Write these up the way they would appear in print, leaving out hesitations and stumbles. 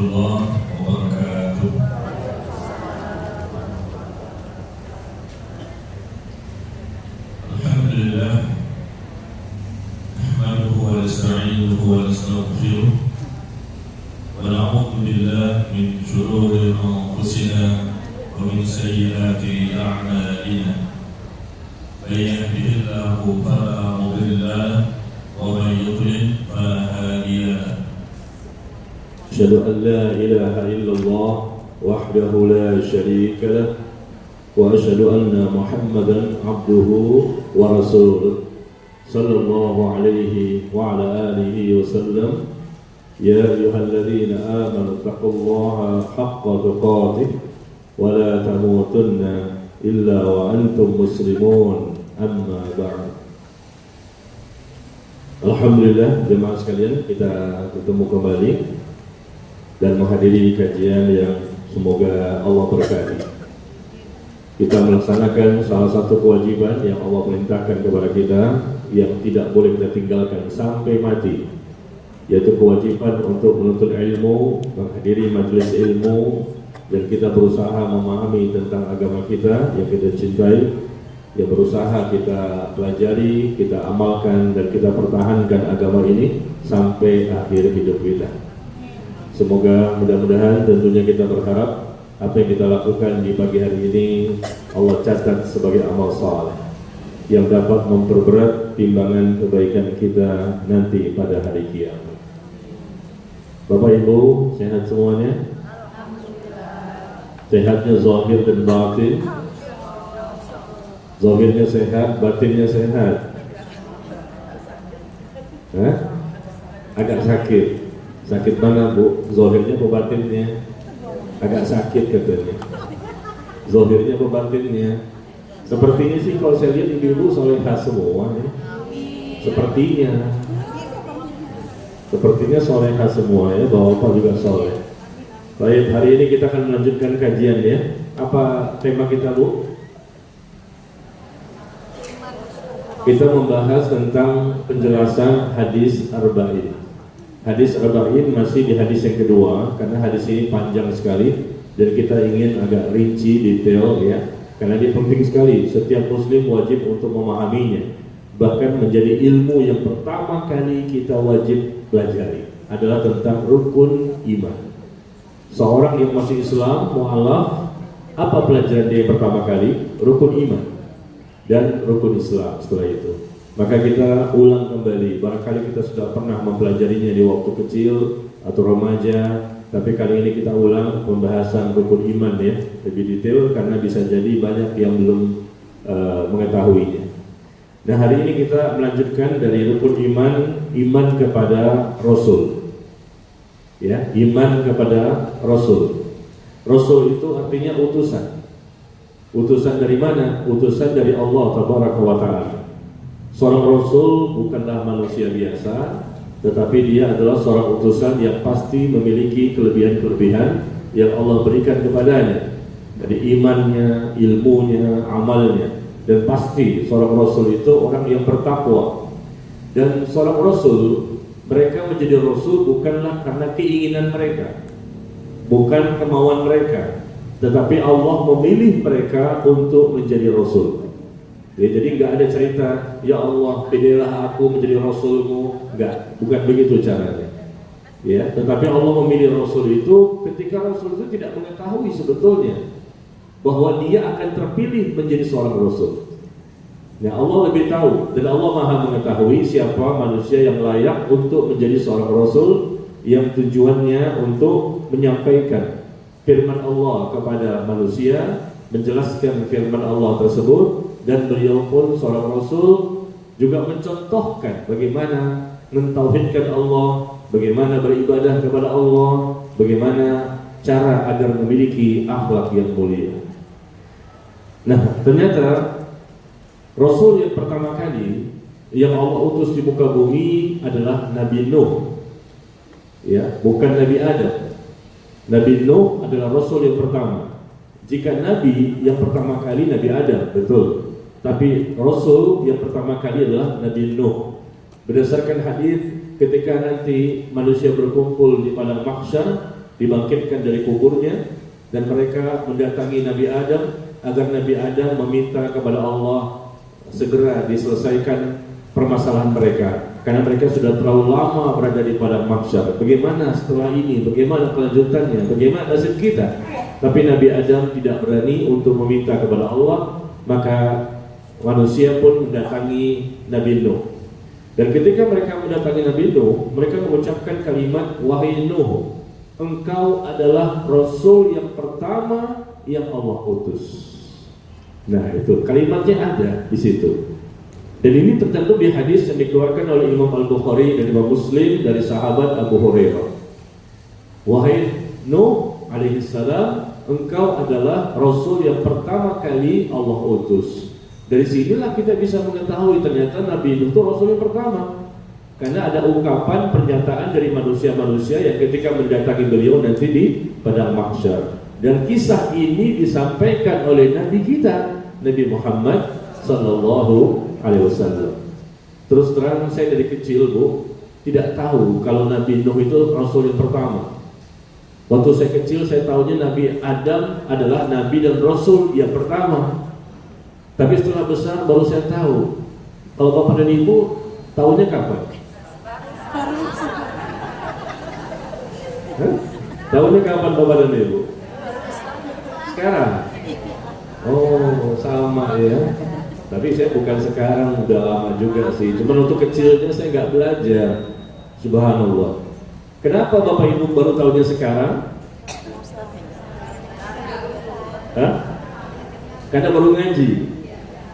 warahmatullahi wabarakatuh. Alhamdulillah, nahmaduhu wa nasta'inuhu wa nastaghfiruh wa na'udzu billahi min shururi anfusina wa min sayyiati a'malina. May yahdihillahu fala mudilla lahu wa may yudlil fala hadiya lahu. أشهد أن لا إله إلا الله وحده لا شريك له وأشهد أن محمدا عبده ورسوله صلى الله عليه وعلى آله وسلم. يا أيها الذين آمنوا اتقوا الله حق تقاته ولا تموتن إلا وأنتم مسلمون. أما بعد. Alhamdulillah, jemaah sekalian, kita ketemu kembali dan menghadiri kajian yang semoga Allah berkati. Kita melaksanakan salah satu kewajiban yang Allah perintahkan kepada kita yang tidak boleh kita tinggalkan sampai mati, yaitu kewajiban untuk menuntut ilmu, menghadiri majelis ilmu, dan kita berusaha memahami tentang agama kita yang kita cintai, yang berusaha kita pelajari, kita amalkan, dan kita pertahankan agama ini sampai akhir hidup kita. Semoga mudah-mudahan tentunya kita berharap apa yang kita lakukan di pagi hari ini Allah catat sebagai amal saleh yang dapat memperberat timbangan kebaikan kita nanti pada hari kiamat. Bapak Ibu, sehat semuanya? Sehatnya zahir dan batin? Zahirnya sehat, batinnya sehat? Agak sakit. Sakit mana Bu? Zahirnya atau batinnya? Agak sakit katanya. Zahirnya atau batinnya? Sepertinya sih kalau saya lihat ibu-ibu solehah semua ya. Sepertinya solehah semua ya. Bapak juga soleh. Baik, hari ini kita akan melanjutkan kajian ya. Apa tema kita Bu? Kita membahas tentang penjelasan hadis arba'in. Hadis arba'in masih di hadis yang kedua, karena hadis ini panjang sekali dan kita ingin agak rinci detail ya, karena dia penting sekali. Setiap muslim wajib untuk memahaminya. Bahkan menjadi ilmu yang pertama kali kita wajib pelajari adalah tentang rukun iman. Seorang yang masih Islam, mu'alaf, apa pelajaran dia yang pertama kali? Rukun iman dan rukun Islam. Setelah itu maka kita ulang kembali. Barangkali kita sudah pernah mempelajarinya di waktu kecil atau remaja, tapi kali ini kita ulang pembahasan rukun iman ya, lebih detail karena bisa jadi banyak yang belum mengetahuinya. Nah, hari ini kita melanjutkan dari rukun iman, iman kepada Rasul. Ya, iman kepada Rasul. Rasul itu artinya utusan. Utusan dari mana? Utusan dari Allah Tabaraka wa Ta'ala. Seorang Rasul bukanlah manusia biasa, tetapi dia adalah seorang utusan yang pasti memiliki kelebihan-kelebihan yang Allah berikan kepadanya dari imannya, ilmunya, amalnya. Dan pasti seorang Rasul itu orang yang bertakwa. Dan seorang Rasul, mereka menjadi Rasul bukanlah karena keinginan mereka, bukan kemauan mereka, tetapi Allah memilih mereka untuk menjadi Rasul. Ya, jadi nggak ada cerita, ya Allah pilihlah aku menjadi Rasulmu, bukan begitu caranya. Ya, tetapi Allah memilih Rasul itu ketika Rasul itu tidak mengetahui sebetulnya bahwa dia akan terpilih menjadi seorang Rasul. Ya, Allah lebih tahu dan Allah Maha mengetahui siapa manusia yang layak untuk menjadi seorang Rasul yang tujuannya untuk menyampaikan firman Allah kepada manusia, menjelaskan firman Allah tersebut. Dan beliau pun seorang Rasul juga mencontohkan bagaimana mentauhidkan Allah, bagaimana beribadah kepada Allah, bagaimana cara agar memiliki akhlak yang mulia. Nah, ternyata Rasul yang pertama kali yang Allah utus di muka bumi adalah Nabi Nuh. Ya, bukan Nabi Adam. Nabi Nuh adalah Rasul yang pertama. Jika Nabi yang pertama kali Nabi Adam, betul. Tapi Rasul yang pertama kali adalah Nabi Nuh. Berdasarkan hadis, ketika nanti manusia berkumpul di padang mahsyar, dibangkitkan dari kuburnya, dan mereka mendatangi Nabi Adam agar Nabi Adam meminta kepada Allah segera diselesaikan permasalahan mereka, karena mereka sudah terlalu lama berada di padang mahsyar. Bagaimana setelah ini? Bagaimana kelanjutannya? Bagaimana nasib kita? Tapi Nabi Adam tidak berani untuk meminta kepada Allah, maka manusia pun mendatangi Nabi Nuh. Dan ketika mereka mendatangi Nabi Nuh, mereka mengucapkan kalimat, "Wahai Nuh, engkau adalah Rasul yang pertama yang Allah utus." Nah, itu kalimatnya ada di situ. Dan ini tercantum di hadis yang dikeluarkan oleh Imam Al-Bukhari dan Imam Muslim dari sahabat Abu Hurairah. Wahai Nuh alaihissalam, engkau adalah Rasul yang pertama kali Allah utus. Dari sinilah kita bisa mengetahui ternyata Nabi Nuh itu Rasul yang pertama. Karena ada ungkapan pernyataan dari manusia-manusia yang ketika mendatangi beliau nanti di padang mahsyar. Dan kisah ini disampaikan oleh Nabi kita, Nabi Muhammad sallallahu alaihi wasallam. Terus terang saya dari kecil, Bu, tidak tahu kalau Nabi Nuh itu Rasul yang pertama. Waktu saya kecil saya tahunya Nabi Adam adalah Nabi dan Rasul yang pertama. Tapi setelah besar baru saya tahu. Kalau Bapak dan Ibu tahunya kapan? Tahunya kapan Bapak dan Ibu? Sekarang? Oh, sama ya. Tapi saya bukan sekarang, udah lama juga sih. Cuma untuk kecilnya saya nggak belajar. Subhanallah. Kenapa Bapak Ibu baru tahunya sekarang? Hah? Karena baru ngaji,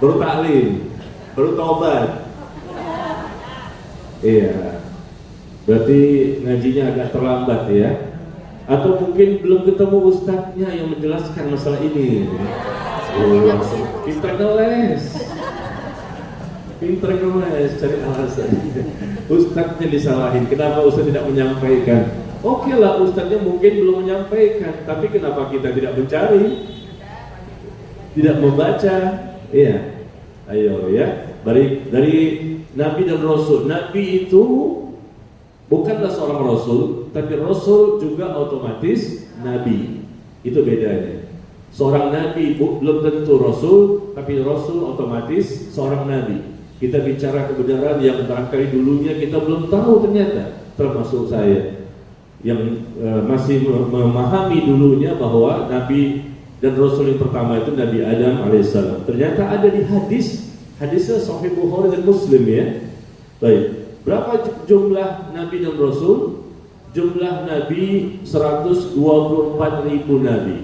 baru taklim, baru taubat. Iya. Berarti ngajinya agak terlambat ya. Atau mungkin belum ketemu ustadznya yang menjelaskan masalah ini. Oh, langsung pinter ngeles, cari alasan. Ustadznya disalahin. Kenapa ustadz tidak menyampaikan? Oke lah, ustadznya mungkin belum menyampaikan, tapi kenapa kita tidak mencari, tidak membaca? Iya, ayo ya. Dari Nabi dan Rasul. Nabi itu bukanlah seorang Rasul, tapi Rasul juga otomatis Nabi. Itu bedanya. Seorang Nabi belum tentu Rasul, tapi Rasul otomatis seorang Nabi. Kita bicara kebenaran yang barangkali dulunya kita belum tahu ternyata, termasuk saya yang masih memahami dulunya bahwa Nabi dan Rasul yang pertama itu Nabi Adam alaihissalam. Ternyata ada di hadisnya Sahih Bukhari dan Muslim ya. Baik. Berapa jumlah Nabi dan Rasul? Jumlah Nabi 124.000 Nabi.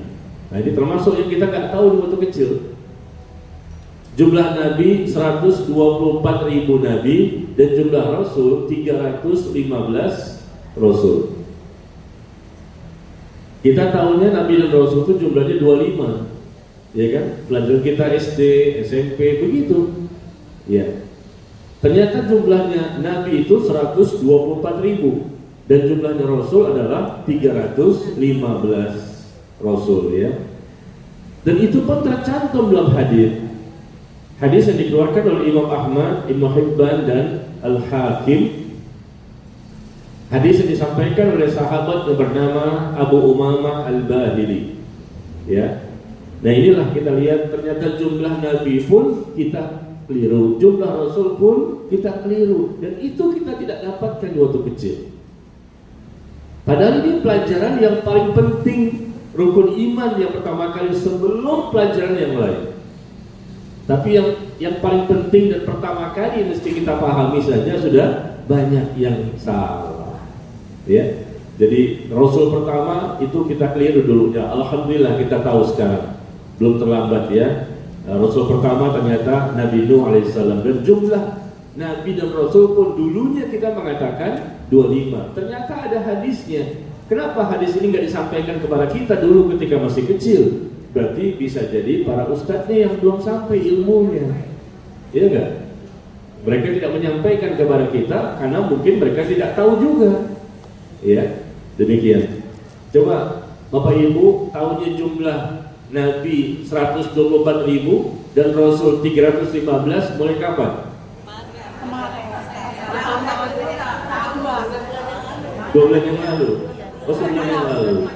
Nah ini termasuk yang kita nggak tahu di waktu kecil. Jumlah Nabi 124.000 Nabi dan jumlah Rasul 315 Rasul. Kita tahunya Nabi dan Rasul itu jumlahnya 25, ya kan? Pelajaran kita SD, SMP begitu. Ya. Ternyata jumlahnya Nabi itu 124.000 dan jumlahnya Rasul adalah 315 Rasul ya. Dan itu pun tercantum dalam hadis yang dikeluarkan oleh Imam Ahmad, Ibnu Hibban dan Al-Hakim. Hadis yang disampaikan oleh sahabat yang bernama Abu Umamah Al-Bahili. Ya. Nah inilah kita lihat ternyata jumlah Nabi pun kita keliru, jumlah Rasul pun kita keliru, dan itu kita tidak dapatkan di waktu kecil. Padahal ini pelajaran yang paling penting, rukun iman yang pertama kali sebelum pelajaran yang lain. Tapi yang paling penting dan pertama kali mesti kita pahami saja sudah banyak yang salah. Ya, jadi Rasul pertama itu kita keliru dulunya. Alhamdulillah kita tahu sekarang, belum terlambat ya. Rasul pertama ternyata Nabi Nuh alaihissalam, dan jumlah Nabi dan Rasul pun dulunya kita mengatakan 25. Ternyata ada hadisnya. Kenapa hadis ini nggak disampaikan kepada kita dulu ketika masih kecil? Berarti bisa jadi para ustadznya yang belum sampai ilmunya, iya nggak? Mereka tidak menyampaikan kepada kita karena mungkin mereka tidak tahu juga. Ya, demikian. Coba Bapak Ibu tahunya jumlah Nabi 124.000 dan Rasul 315 mulai kapan? 2 bulan yang lalu. Oh, sebulan yang lalu.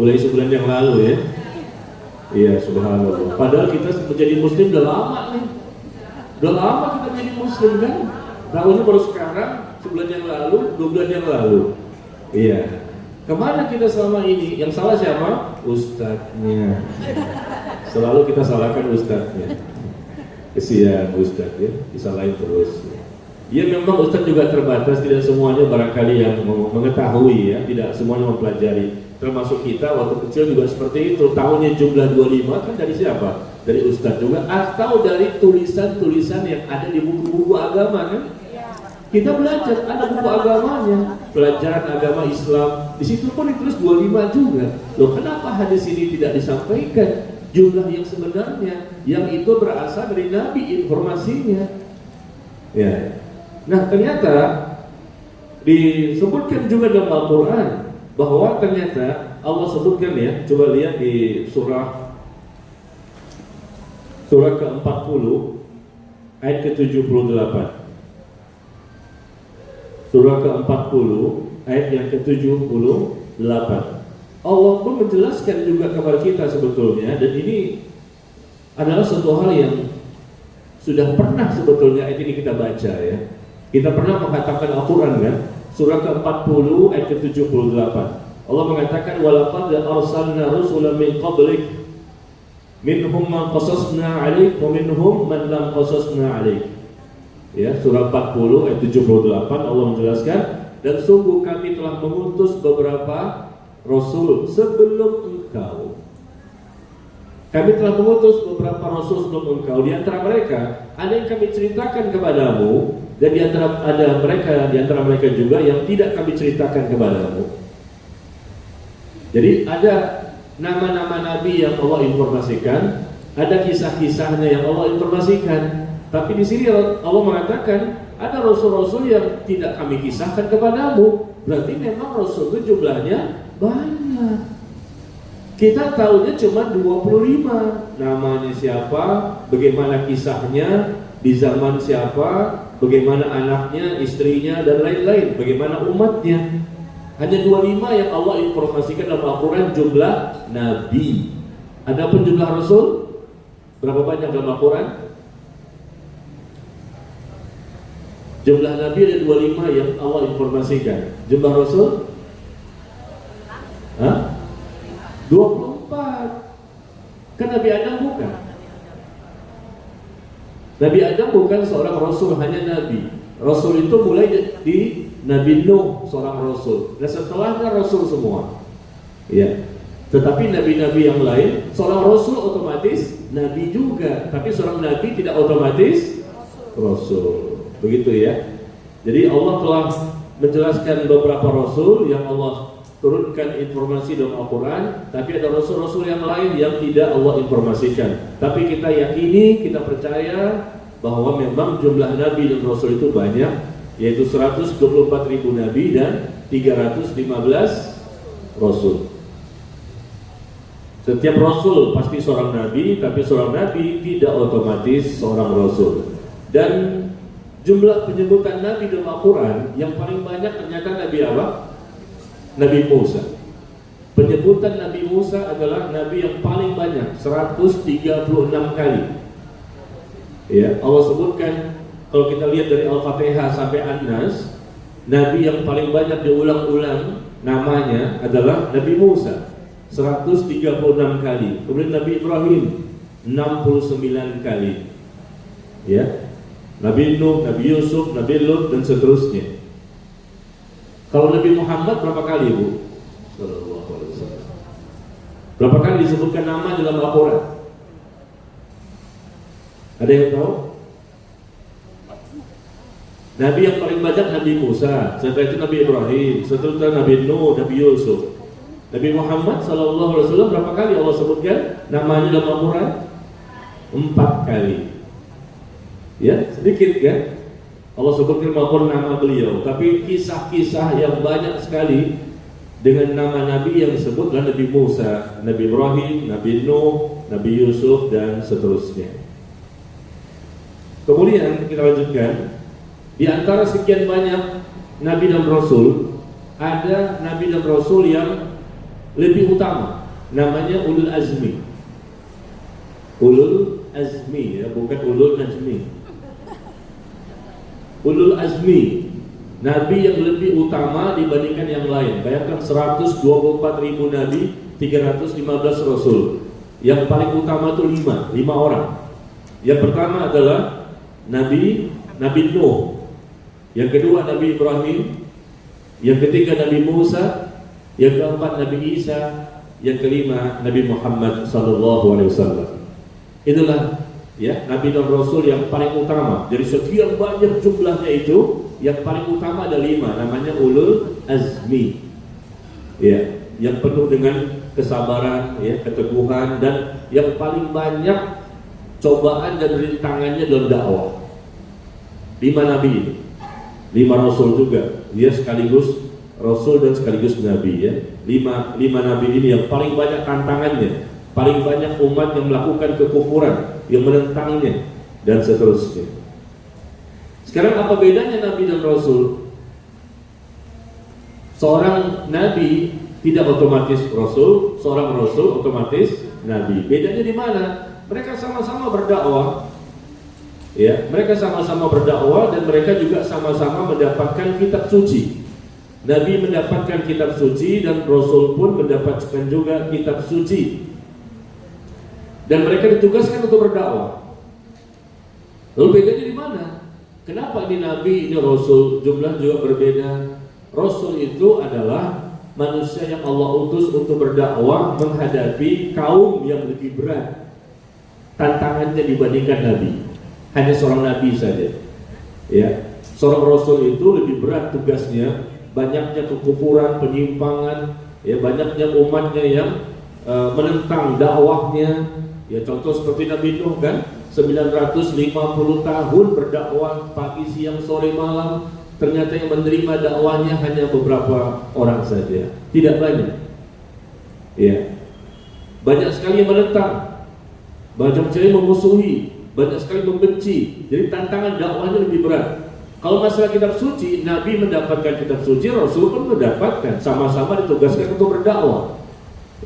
Mulai sebulan yang lalu ya. Iya, subhanallah. Padahal kita menjadi muslim udah lama nih. Udah lama kita menjadi muslim kan? Tahunnya baru sekarang, sebulan yang lalu, 2 bulan yang lalu. Iya. Kemana kita selama ini? Yang salah siapa? Ustadznya. Selalu kita salahkan ustadznya. Kesian ustadz ya, disalahin terus. Ya memang ustadz juga terbatas, tidak semuanya barangkali yang mengetahui ya, tidak semuanya mempelajari. Termasuk kita waktu kecil juga seperti itu. Tahunnya jumlah 25 kan dari siapa? Dari ustadz juga, atau dari tulisan-tulisan yang ada di buku-buku agama kan? Kita belajar, ada buku agamanya, pelajaran agama Islam. Di situ pun ditulis 25 juga. Loh, kenapa hadis ini tidak disampaikan jumlah yang sebenarnya, yang itu berasal dari Nabi informasinya? Ya. Nah, ternyata disebutkan juga dalam Al-Quran bahwa ternyata Allah sebutkan ya, coba lihat di surah ke-40 ayat ke-78. Surah ke-40 ayat yang ke-78. Allah pun menjelaskan juga kepada kita sebetulnya, dan ini adalah suatu hal yang sudah pernah sebetulnya ayat ini kita baca ya. Kita pernah mengatakan Al-Quran kan, surah ke-40 ayat ke-78. Allah mengatakan walaqad arsalna rusulan min qablik minhum man qasasna 'alaik wa minhum man lam qasasna 'alaik. Ya, surah 40 ayat 78 Allah menjelaskan, dan sungguh kami telah mengutus beberapa rasul sebelum engkau. Kami telah mengutus beberapa rasul sebelum engkau. Di antara mereka ada yang kami ceritakan kepadamu, dan di antara mereka juga yang tidak kami ceritakan kepadamu. Jadi ada nama-nama nabi yang Allah informasikan, ada kisah-kisahnya yang Allah informasikan. Tapi di sini Allah mengatakan ada rasul-rasul yang tidak kami kisahkan kepadamu. Berarti memang rasul itu jumlahnya banyak. Kita tahunya cuma 25. Namanya siapa, bagaimana kisahnya, di zaman siapa, bagaimana anaknya, istrinya, dan lain-lain, bagaimana umatnya. Hanya 25 yang Allah informasikan dalam Al-Quran jumlah nabi. Adapun jumlah rasul, berapa banyak dalam Al-Quran? Jumlah nabi ada 25 yang Allah informasikan. Jumlah rasul? 24. Kan Nabi Adam bukan. Nabi Adam bukan seorang rasul, hanya nabi. Rasul itu mulai di Nabi Nuh, seorang rasul. Dan setelahnya rasul semua. Ya. Tetapi nabi-nabi yang lain, seorang rasul otomatis nabi juga, tapi seorang nabi tidak otomatis rasul. Begitu ya. Jadi Allah telah menjelaskan beberapa rasul yang Allah turunkan informasi dalam Al-Quran, tapi ada rasul-rasul yang lain yang tidak Allah informasikan. Tapi kita yakini, kita percaya bahwa memang jumlah nabi dan rasul itu banyak, yaitu 124.000 nabi dan 315 rasul. Setiap rasul pasti seorang nabi, tapi seorang nabi tidak otomatis seorang rasul. Dan jumlah penyebutan nabi dalam Al-Quran yang paling banyak ternyata nabi apa? Nabi Musa. Penyebutan Nabi Musa adalah nabi yang paling banyak, 136 kali. Ya, Allah sebutkan, kalau kita lihat dari Al-Fatihah sampai An-Nas, nabi yang paling banyak diulang-ulang namanya adalah Nabi Musa, 136 kali. Kemudian Nabi Ibrahim 69 kali. Ya. Nabi Nuh, Nabi Yusuf, Nabi Lut, dan seterusnya. Kalau Nabi Muhammad berapa kali, Bu? Sallallahu alaihi wasallam. Berapa kali disebutkan nama dalam Al-Quran? Ada yang tahu? Nabi yang paling banyak Nabi Musa, setelah itu Nabi Ibrahim, setelah itu Nabi Nuh, Nabi Yusuf. Nabi Muhammad sallallahu alaihi wasallam berapa kali Allah sebutkan namanya dalam Al-Quran? 4 kali. Ya, sedikit kan? Allah sebutkan maupun nama beliau, tapi kisah-kisah yang banyak sekali dengan nama Nabi yang disebut adalah Nabi Musa, Nabi Ibrahim, Nabi Nuh, Nabi Yusuf, dan seterusnya. Kemudian kita lanjutkan, di antara sekian banyak Nabi dan Rasul, ada nabi dan rasul yang lebih utama, namanya ulul azmi. Ulul azmi ya, bukan ulul najmi. Ulul azmi, nabi yang lebih utama dibandingkan yang lain. Bayangkan 124.000 nabi, 315 rasul. Yang paling utama itu 5 orang. Yang pertama adalah Nabi Nuh. Yang kedua Nabi Ibrahim. Yang ketiga Nabi Musa. Yang keempat Nabi Isa. Yang kelima Nabi Muhammad SAW. Itulah ya Nabi dan Rasul yang paling utama. Dari sekian banyak jumlahnya itu, yang paling utama ada 5, namanya ulul azmi. Ya, yang penuh dengan kesabaran, ya, keteguhan, dan yang paling banyak cobaan dan rintangannya dalam dakwah. 5 nabi ini, 5 rasul juga. Dia sekaligus rasul dan sekaligus nabi ya. 5 nabi ini yang paling banyak tantangannya, paling banyak umat yang melakukan kekufuran, yang menentangnya, dan seterusnya. Sekarang apa bedanya nabi dan rasul? Seorang nabi tidak otomatis rasul, seorang rasul otomatis nabi. Bedanya di mana? Mereka sama-sama berdakwah. Ya, mereka sama-sama berdakwah dan mereka juga sama-sama mendapatkan kitab suci. Nabi mendapatkan kitab suci dan rasul pun mendapatkan juga kitab suci. Dan mereka ditugaskan untuk berdakwah. Lalu bedanya di mana? Kenapa ini nabi, ini rasul? Jumlah juga berbeda. Rasul itu adalah manusia yang Allah utus untuk berdakwah menghadapi kaum yang lebih berat tantangannya dibandingkan nabi. Hanya seorang nabi saja. Ya, seorang rasul itu lebih berat tugasnya, banyaknya kekufuran, penyimpangan, ya, banyaknya umatnya yang menentang dakwahnya. Ya, contoh seperti Nabi Nuh kan, 950 tahun berdakwah pagi, siang, sore, malam. Ternyata yang menerima dakwahnya hanya beberapa orang saja, tidak banyak. Ya, banyak sekali yang menentang, banyak sekali memusuhi, banyak sekali membenci. Jadi tantangan dakwahnya lebih berat. Kalau masalah kitab suci, Nabi mendapatkan kitab suci, Rasul pun mendapatkan, sama-sama ditugaskan untuk berdakwah.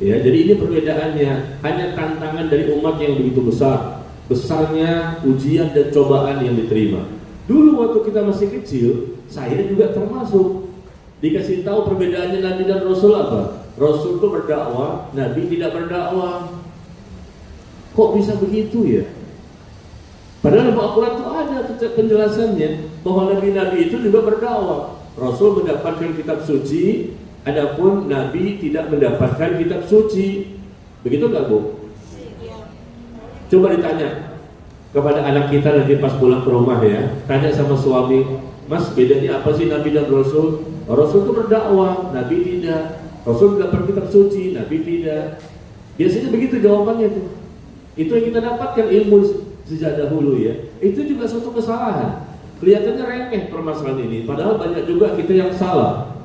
Ya, jadi ini perbedaannya. Hanya tantangan dari umat yang begitu besar, besarnya ujian dan cobaan yang diterima. Dulu waktu kita masih kecil, saya juga termasuk dikasih tahu perbedaannya Nabi dan Rasul apa? Rasul itu berdakwah, Nabi tidak berdakwah. Kok bisa begitu ya? Padahal dalam Al-Quran itu ada penjelasannya bahwa Nabi-Nabi itu juga berdakwah. Rasul mendapatkan kitab suci, adapun Nabi tidak mendapatkan kitab suci. Begitu nggak, Bu? Coba ditanya kepada anak kita nanti pas pulang ke rumah ya, tanya sama suami, Mas, bedanya apa sih Nabi dan Rasul? Rasul itu berdakwah, Nabi tidak. Rasul dapat kitab suci, Nabi tidak. Biasanya begitu jawabannya tuh. Itu yang kita dapatkan ilmu sejak dahulu ya. Itu juga suatu kesalahan. Kelihatannya remeh permasalahan ini, padahal banyak juga kita yang salah.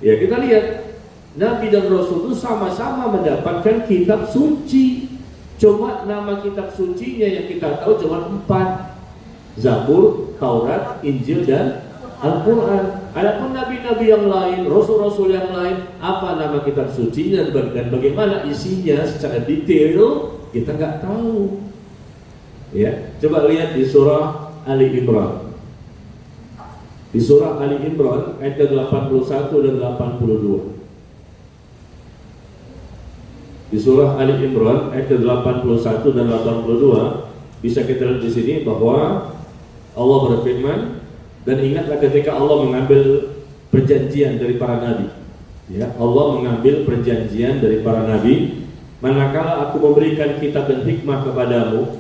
Ya, kita lihat Nabi dan Rasul itu sama-sama mendapatkan kitab suci. Cuma nama kitab sucinya yang kita tahu cuma 4. Zabur, Taurat, Injil, dan Al-Quran. Adapun nabi-nabi yang lain, rasul-rasul yang lain, apa nama kitab sucinya dan bagaimana isinya secara detail kita nggak tahu. Ya, coba lihat di surah Ali Imran. Di surah Ali Imran ayat 81 dan 82. Di surah Ali Imran ayat 81 dan 82 bisa kita lihat di sini bahwa Allah berfirman, dan ingatlah ketika Allah mengambil perjanjian dari para nabi. Ya, Allah mengambil perjanjian dari para nabi, manakala aku memberikan kitab dan hikmah kepadamu,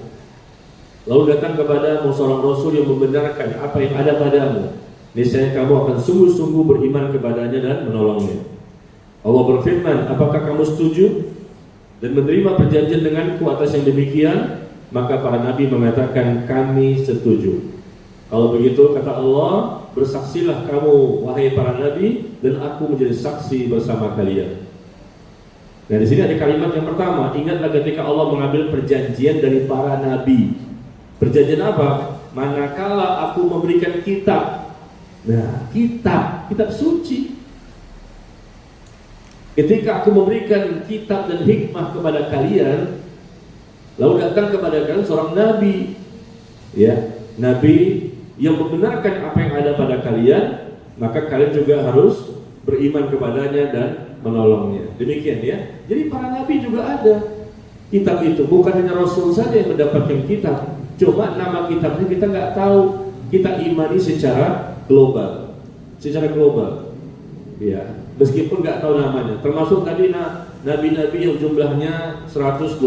lalu datang kepadamu seorang rasul yang membenarkan apa yang ada padamu, niscaya kamu akan sungguh-sungguh beriman kepadanya dan menolongnya. Allah berfirman, apakah kamu setuju dan menerima perjanjian denganku atas yang demikian? Maka para nabi mengatakan, kami setuju. Kalau begitu, kata Allah, bersaksilah kamu wahai para nabi, dan aku menjadi saksi bersama kalian. Nah, di sini ada kalimat yang pertama, ingatlah ketika Allah mengambil perjanjian dari para nabi. Perjanjian apa? Manakala aku memberikan kitab. Nah, kitab suci. ketika aku memberikan kitab dan hikmah kepada kalian, lalu datang kepada kalian seorang nabi, ya, nabi yang membenarkan apa yang ada pada kalian, maka kalian juga harus beriman kepadanya dan menolongnya. Demikian ya. Jadi para nabi juga ada kitab itu. Bukan hanya Rasul saja yang mendapatkan kitab. Cuma nama kitabnya kita nggak tahu. Kita imani secara global. Secara global. Ya. Meskipun nggak tahu namanya. Termasuk tadi nabi-nabi yang jumlahnya 124.000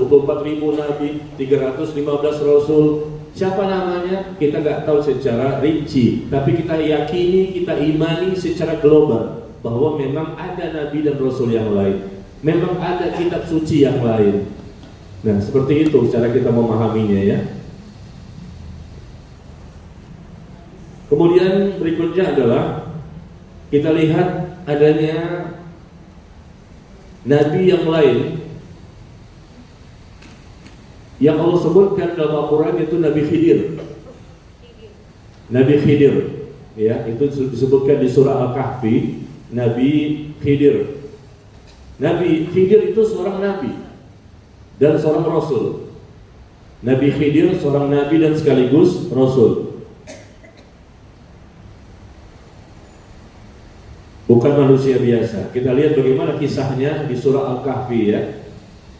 nabi, 315 Rasul. Siapa namanya? Kita nggak tahu secara rinci. Tapi kita yakini, kita imani secara global bahwa memang ada nabi dan rasul yang lain, memang ada kitab suci yang lain. Nah, seperti itu cara kita memahaminya ya. Kemudian berikutnya adalah kita lihat adanya nabi yang lain yang Allah sebutkan dalam Al-Quran, yaitu Nabi Khidir. Nabi Khidir, ya, itu disebutkan di surah Al-Kahfi. Nabi Khidir. Nabi Khidir itu seorang nabi dan seorang rasul. Nabi Khidir seorang nabi dan sekaligus rasul. Bukan manusia biasa. Kita lihat bagaimana kisahnya di surah Al-Kahfi ya.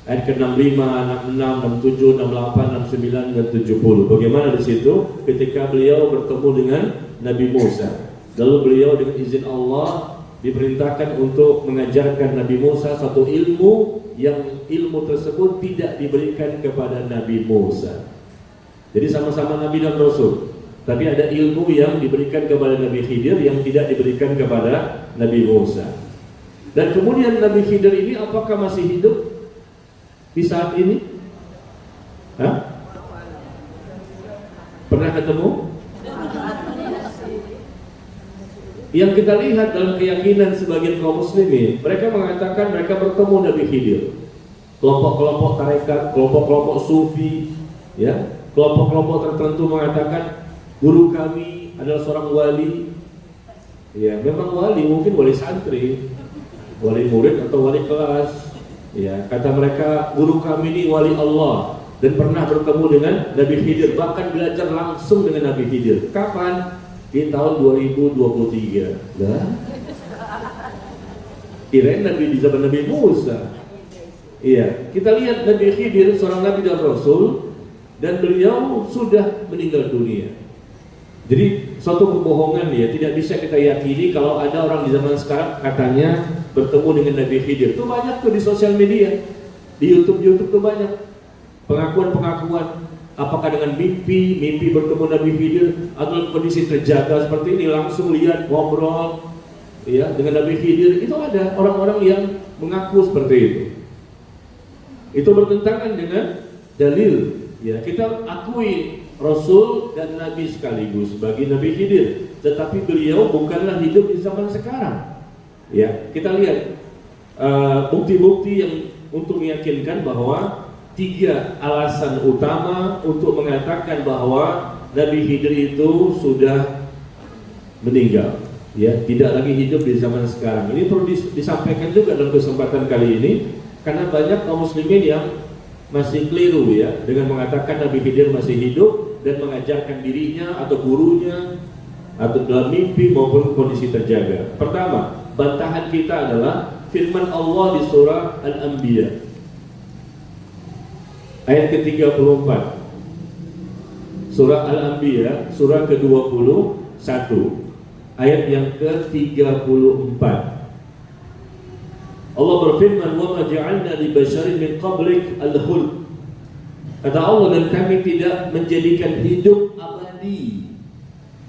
Ayat ke-65, 66, 67, 68, 69 dan 70. Bagaimana di situ ketika beliau bertemu dengan Nabi Musa. Lalu beliau dengan izin Allah diperintahkan untuk mengajarkan Nabi Musa satu ilmu yang ilmu tersebut tidak diberikan kepada Nabi Musa. Jadi sama-sama Nabi dan Rasul, tapi ada ilmu yang diberikan kepada Nabi Khidir yang tidak diberikan kepada Nabi Musa. Dan kemudian Nabi Khidir ini apakah masih hidup di saat ini? Hah? Pernah ketemu? Yang kita lihat dalam keyakinan sebagian kaum muslimin, mereka mengatakan mereka bertemu Nabi Khidir. Kelompok-kelompok tarekat, kelompok-kelompok sufi, ya, kelompok-kelompok tertentu mengatakan guru kami adalah seorang wali. Ya, memang wali, mungkin wali santri, wali murid atau wali kelas. Ya, kata mereka guru kami ini wali Allah dan pernah bertemu dengan Nabi Khidir, bahkan belajar langsung dengan Nabi Khidir. Kapan? Di tahun 2023. Nah, kirain Nabi di zaman Nabi Musa. Iya, kita lihat Nabi Khidir seorang Nabi dan Rasul, dan beliau sudah meninggal dunia. Jadi suatu kebohongan ya, tidak bisa kita yakini kalau ada orang di zaman sekarang katanya bertemu dengan Nabi Khidir. Itu banyak tuh di sosial media, di YouTube tuh banyak pengakuan-pengakuan. Apakah dengan mimpi bertemu Nabi Khidir atau kondisi terjaga seperti ini, langsung lihat ngobrol ya dengan Nabi Khidir. Itu ada orang-orang yang mengaku seperti itu. Itu bertentangan dengan dalil ya. Kita akui Rasul dan Nabi sekaligus bagi Nabi Khidir, tetapi beliau bukanlah hidup di zaman sekarang ya. Kita lihat bukti-bukti yang untuk meyakinkan bahwa 3 alasan utama untuk mengatakan bahwa Nabi Khidir itu sudah meninggal, ya, tidak lagi hidup di zaman sekarang. Ini perlu disampaikan juga dalam kesempatan kali ini, karena banyak kaum muslimin yang masih keliru ya dengan mengatakan Nabi Khidir masih hidup dan mengajarkan dirinya atau gurunya atau dalam mimpi maupun kondisi terjaga. Pertama, bantahan kita adalah firman Allah di surah Al-Anbiya ayat ke-34. Surah Al-Anbiya, surah ke-21, ayat yang ke-34. Allah berfirman, "Wa ma ja'alna li basyarin min qablik al-khuld." Kata Allah, dan kami tidak menjadikan hidup abadi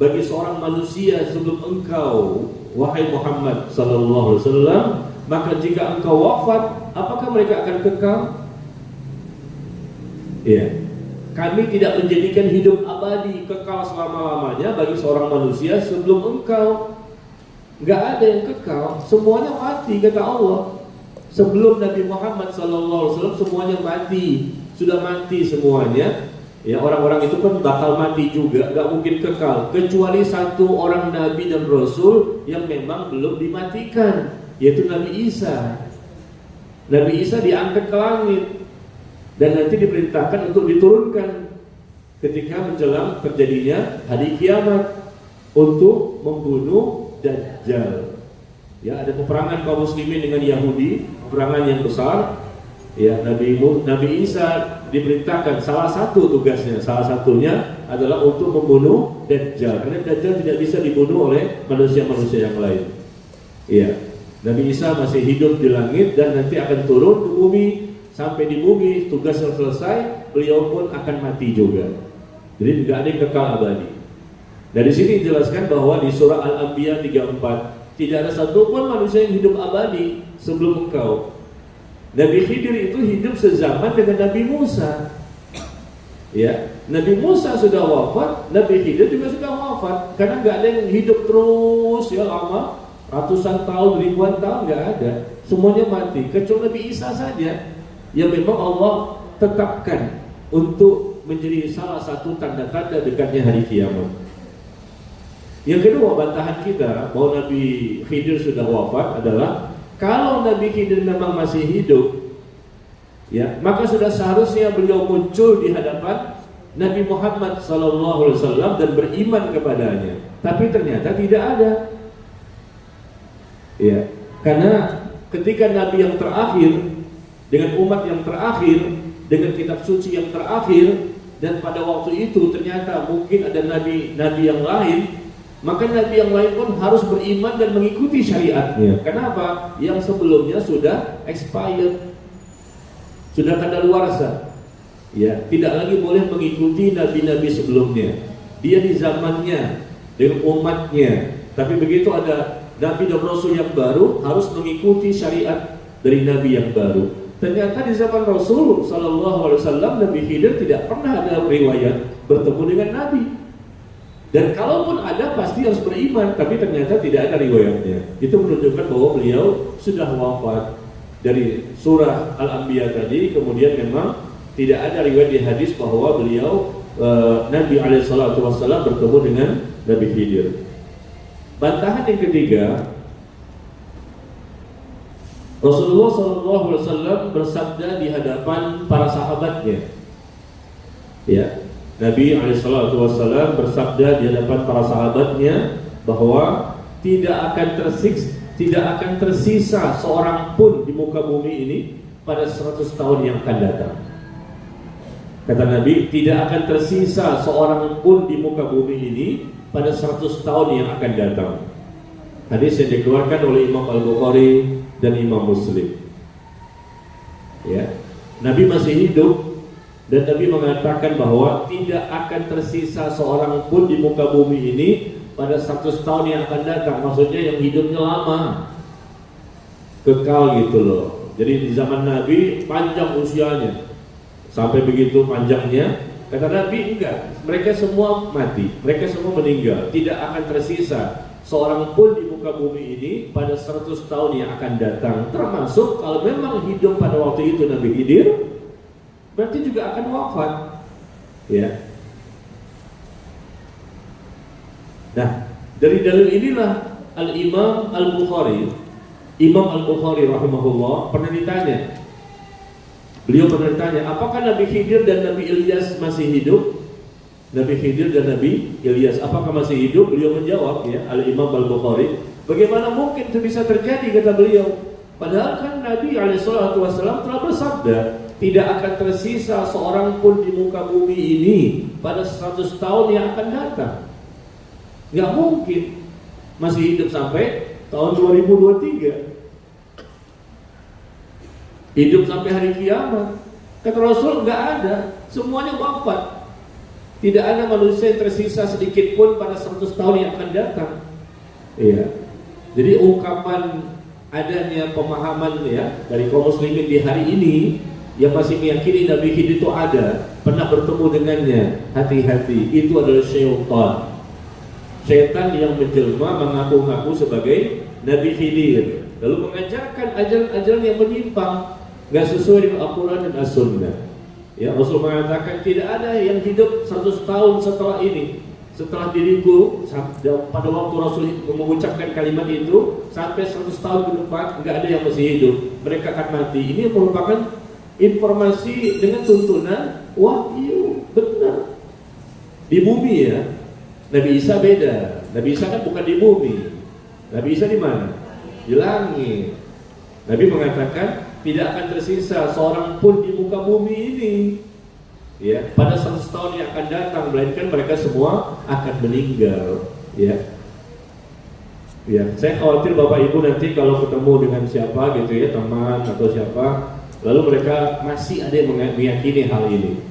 bagi seorang manusia sebelum engkau, wahai Muhammad sallallahu alaihi wasallam. Maka jika engkau wafat, apakah mereka akan kekal? Ya, kami tidak menjadikan hidup abadi kekal selama-lamanya bagi seorang manusia sebelum engkau. Nggak ada yang kekal, semuanya mati, kata Allah. Sebelum Nabi Muhammad SAW semuanya mati, sudah mati semuanya. Ya, orang-orang itu kan bakal mati juga, nggak mungkin kekal, kecuali satu orang Nabi dan Rasul yang memang belum dimatikan, yaitu Nabi Isa. Nabi Isa diangkat ke langit dan nanti diperintahkan untuk diturunkan ketika menjelang terjadinya hari kiamat untuk membunuh Dajjal. Ya, ada peperangan kaum muslimin dengan Yahudi, peperangan yang besar. Ya, Nabi Isa diperintahkan, salah satu tugasnya, salah satunya adalah untuk membunuh Dajjal. Karena Dajjal tidak bisa dibunuh oleh manusia-manusia yang lain. Ya, Nabi Isa masih hidup di langit dan nanti akan turun ke bumi. Sampai di bumi tugasnya selesai, beliau pun akan mati juga. Jadi tidak ada yang kekal abadi. Dari sini dijelaskan bahwa di surah Al-Anbiya 34 tidak ada satupun manusia yang hidup abadi sebelum engkau. Nabi Khidir itu hidup sezaman dengan Nabi Musa. Ya, Nabi Musa sudah wafat, Nabi Khidir juga sudah wafat. Karena nggak ada yang hidup terus ya lama, ratusan tahun, ribuan tahun, nggak ada. Semuanya mati. Kecuali Nabi Isa saja yang memang Allah tetapkan untuk menjadi salah satu tanda-tanda dekatnya hari kiamat. Yang kedua, bantahan kita bahwa Nabi Khidir sudah wafat adalah kalau Nabi Khidir memang masih hidup, ya, maka sudah seharusnya beliau muncul di hadapan Nabi Muhammad SAW dan beriman kepadanya. Tapi ternyata tidak ada. Ya, karena ketika Nabi yang terakhir dengan umat yang terakhir dengan kitab suci yang terakhir dan pada waktu itu ternyata mungkin ada nabi yang lain. Maka nabi yang lain pun harus beriman dan mengikuti syariatnya. Kenapa? Yang sebelumnya sudah expired, sudah kadaluarsa. Ya, tidak lagi boleh mengikuti nabi-nabi sebelumnya. Dia di zamannya dengan umatnya. Tapi begitu ada nabi dan rasul yang baru, harus mengikuti syariat dari nabi yang baru. Ternyata di zaman Rasul SAW, Nabi Khidir tidak pernah ada riwayat bertemu dengan nabi. Dan kalaupun ada pasti harus beriman, tapi ternyata tidak ada riwayatnya. Itu menunjukkan bahwa beliau sudah wafat. Dari surah Al-Anbiya tadi, kemudian memang tidak ada riwayat di hadis bahwa beliau Nabi SAW bertemu dengan Nabi Khidir. Bantahan yang ketiga, Rasulullah SAW bersabda di hadapan para sahabatnya. Ya, Nabi SAW bersabda di hadapan para sahabatnya bahwa tidak akan tersisa seorang pun di muka bumi ini pada 100 tahun yang akan datang. Kata Nabi, tidak akan tersisa seorang pun di muka bumi ini pada 100 tahun yang akan datang. Hadis yang dikeluarkan oleh Imam Al-Bukhari dan Imam Muslim. Ya, Nabi masih hidup. Dan Nabi mengatakan bahwa tidak akan tersisa seorang pun di muka bumi ini pada 100 tahun yang akan datang. Maksudnya yang hidupnya lama, kekal gitu loh. Jadi di zaman Nabi panjang usianya, sampai begitu panjangnya. Kata Nabi enggak, mereka semua mati, mereka semua meninggal. Tidak akan tersisa seorang pun di muka bumi ini pada 100 tahun yang akan datang. Termasuk kalau memang hidup pada waktu itu Nabi Khidir, berarti juga akan wafat. Ya. Nah, dari dalil inilah Al-Imam Al-Bukhari, Imam Al-Bukhari rahimahullah pernah ditanya. Beliau pernah ditanya, apakah Nabi Khidir dan Nabi Ilyas masih hidup? Nabi Khidir dan Nabi Ilyas apakah masih hidup? Beliau menjawab, ya, Al-Imam Al-Bukhari, bagaimana mungkin itu bisa terjadi, kata beliau. Padahal kan Nabi SAW telah bersabda, tidak akan tersisa seorang pun di muka bumi ini pada 100 tahun yang akan datang. Nggak mungkin masih hidup sampai tahun 2023, hidup sampai hari kiamat. Kata Rasul, nggak ada, semuanya wafat. Tidak ada manusia yang tersisa sedikit pun pada 100 tahun yang akan datang. Iya. Jadi ungkapan adanya pemahaman, ya, dari kaum muslimin di hari ini yang masih meyakini Nabi Khidir itu ada, pernah bertemu dengannya, hati-hati, itu adalah syaitan. Syaitan yang menjelma mengaku-ngaku sebagai Nabi Khidir, lalu mengajarkan ajaran-ajaran yang menyimpang, nggak sesuai dengan Al-Quran dan As-Sunnah. Ya, Rasul mengatakan tidak ada yang hidup 100 tahun setelah ini, setelah diriku pada waktu Rasul mengucapkan kalimat itu sampai 100 tahun ke depan nggak ada yang masih hidup, mereka akan mati. Ini merupakan informasi dengan tuntunan wahyu benar di bumi ya. Nabi Isa beda. Nabi Isa kan bukan di bumi. Nabi Isa di mana? Di langit. Nabi mengatakan tidak akan tersisa seorang pun di muka bumi ini ya pada 100 tahun yang akan datang, melainkan mereka semua akan meninggal ya. Ya, saya khawatir Bapak Ibu nanti kalau ketemu dengan siapa gitu ya, teman atau siapa, lalu mereka masih ada yang meyakini hal ini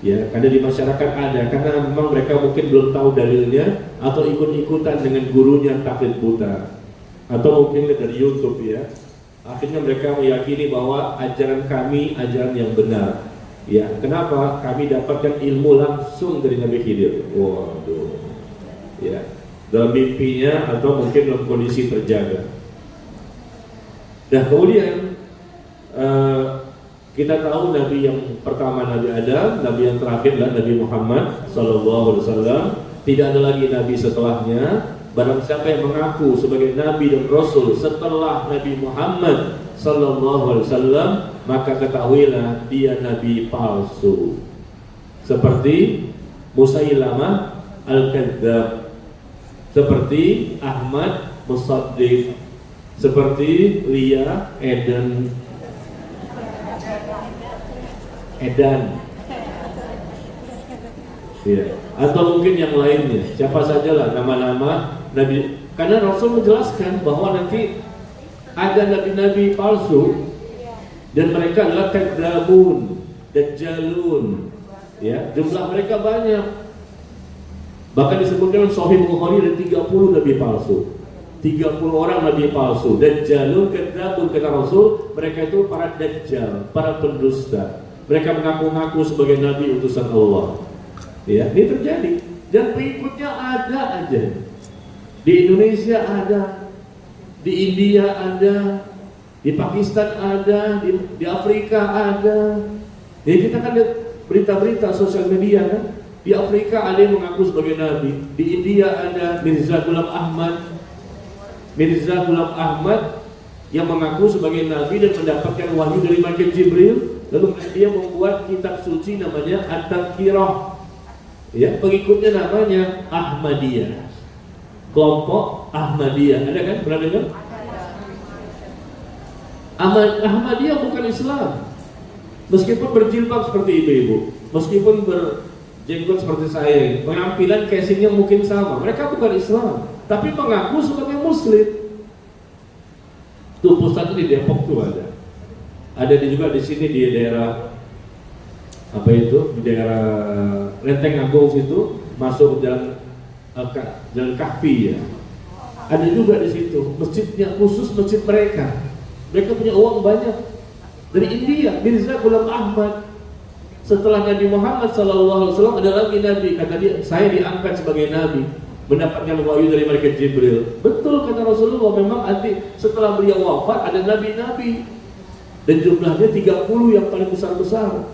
ya, karena di masyarakat ada, karena memang mereka mungkin belum tahu dalilnya atau ikut-ikutan dengan gurunya taklid buta atau mungkin dari YouTube ya. Akhirnya mereka meyakini bahwa ajaran kami ajaran yang benar. Ya, kenapa? Kami dapatkan ilmu langsung dari Nabi Khidir. Waduh. Ya, dalam mimpinya atau mungkin dalam kondisi terjaga. Nah, kemudian kita tahu Nabi yang pertama Nabi Adam, Nabi yang terakhir adalah Nabi Muhammad SAW. Tidak ada lagi Nabi setelahnya. Barang siapa yang mengaku sebagai Nabi dan Rasul setelah Nabi Muhammad SAW, maka ketahuilah dia Nabi palsu. Seperti Musailamah Al-Kadzdzab, seperti Ahmad Musaddiq, seperti Lia Edan, ya. Atau mungkin yang lainnya, siapa sajalah nama-nama Nabi. Karena Rasul menjelaskan bahwa nanti ada nabi-nabi palsu dan mereka adalah kadzdzabun, dajjalun. Ya, jumlah mereka banyak. Bahkan disebutkan Sahih Bukhari ada 30 nabi palsu. 30 orang nabi palsu. Dajjalun, kadzdzabun kata Rasul, mereka itu para dajjal, para pendusta. Mereka mengaku-ngaku sebagai nabi utusan Allah. Ya, ini terjadi dan pengikutnya ada aja. Di Indonesia ada, di India ada, di Pakistan ada, di Afrika ada. Ya, kita kan lihat berita-berita sosial media kan. Di Afrika ada yang mengaku sebagai nabi, di India ada Mirza Ghulam Ahmad yang mengaku sebagai nabi dan mendapatkan wahyu dari malaikat Jibril. Lalu dia membuat kitab suci namanya At-Tadhkirah. Ya, pengikutnya namanya Ahmadiyah. Kelompok Ahmadiyah, ada kan? Pernah dengar? Ahmadiyah bukan Islam. Meskipun berjilbab seperti ibu-ibu, meskipun berjenggot seperti saya, penampilan casingnya mungkin sama, mereka bukan Islam, tapi mengaku sebagai Muslim. Tuh pusatnya di Depok tuh ada. Ada juga di sini di daerah apa itu, di daerah Lenteng Agung situ, masuk jalan Kahfi ya. Ada juga di situ masjidnya, khusus masjid mereka. Mereka punya uang banyak. Dari India, Mirza Ghulam Ahmad. Setelah Nabi Muhammad SAW ada lagi nabi, kata dia, saya diangkat sebagai nabi, mendapatkan wahyu dari malaikat Jibril. Betul kata Rasulullah, memang nanti setelah beliau wafat ada nabi-nabi dan jumlahnya 30 yang paling besar-besar.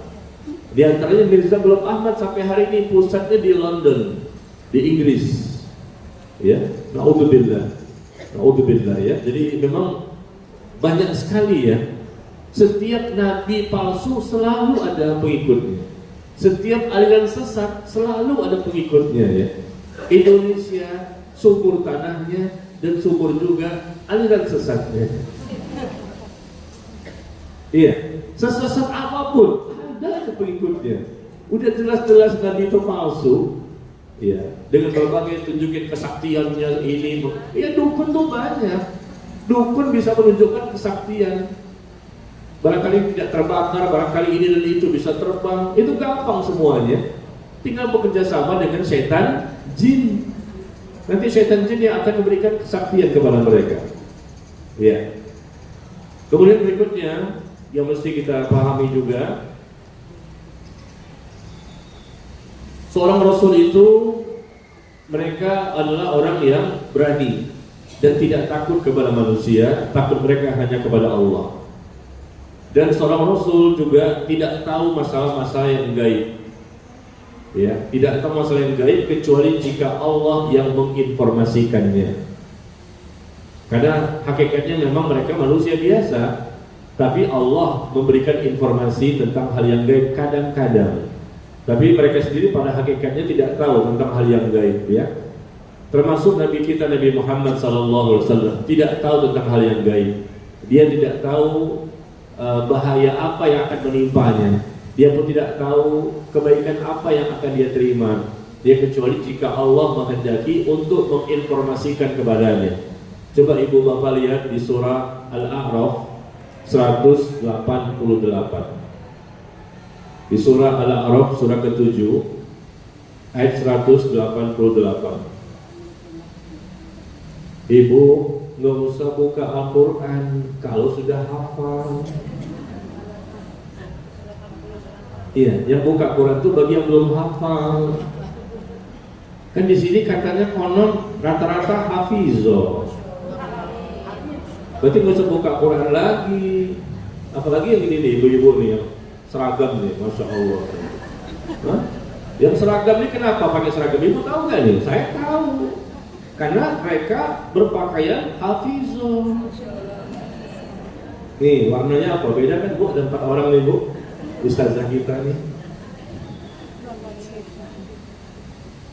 Di antaranya Mirza Ghulam Ahmad sampai hari ini pusatnya di London, di Inggris. Ya, naudzubillah ya. Jadi memang banyak sekali ya. Setiap nabi palsu selalu ada pengikutnya. Setiap aliran sesat selalu ada pengikutnya ya. Indonesia subur tanahnya dan subur juga aliran sesatnya. Iya, sesat apapun ada pengikutnya. Udah jelas-jelas nabi itu palsu. Ya, dengan berbagai tunjukin kesaktiannya ini. Ya, dukun tuh banyak. Dukun bisa menunjukkan kesaktian. Barangkali tidak terbakar, barangkali ini dan itu bisa terbang. Itu gampang semuanya. Tinggal bekerja sama dengan setan jin. Nanti setan jin yang akan memberikan kesaktian kepada mereka. Ya. Kemudian berikutnya yang mesti kita pahami juga, seorang Rasul itu mereka adalah orang yang berani dan tidak takut kepada manusia, takut mereka hanya kepada Allah. Dan seorang Rasul juga tidak tahu masalah-masalah yang gaib. Ya, tidak tahu masalah yang gaib kecuali jika Allah yang menginformasikannya. Karena hakikatnya memang mereka manusia biasa, tapi Allah memberikan informasi tentang hal yang gaib kadang-kadang. Tapi mereka sendiri pada hakikatnya tidak tahu tentang hal yang gaib, ya. Termasuk Nabi kita Nabi Muhammad SAW tidak tahu tentang hal yang gaib. Dia tidak tahu bahaya apa yang akan menimpanya. Dia pun tidak tahu kebaikan apa yang akan dia terima. Dia kecuali jika Allah menghendaki untuk menginformasikan kepadanya. Coba ibu bapak lihat di surah Al-A'raf 188. Di surah Al-A'raf surah ke-7 ayat 188. Ibu nggak usah buka Al-Quran kalau sudah hafal. Iya, yang buka Quran itu bagi yang belum hafal. Kan di sini katanya konon rata-rata hafizo. Berarti nggak usah buka Quran lagi. Apalagi yang ini nih, ibu-ibu nih yang seragam nih, masya Allah. Hah? Yang seragam nih kenapa pakai seragam? Ibu tahu nggak nih? Saya tahu. Karena mereka berpakaian hafizo. Nih warnanya apa? Beda kan bu? Ada 4 orang nih bu. Ustazah kita nih.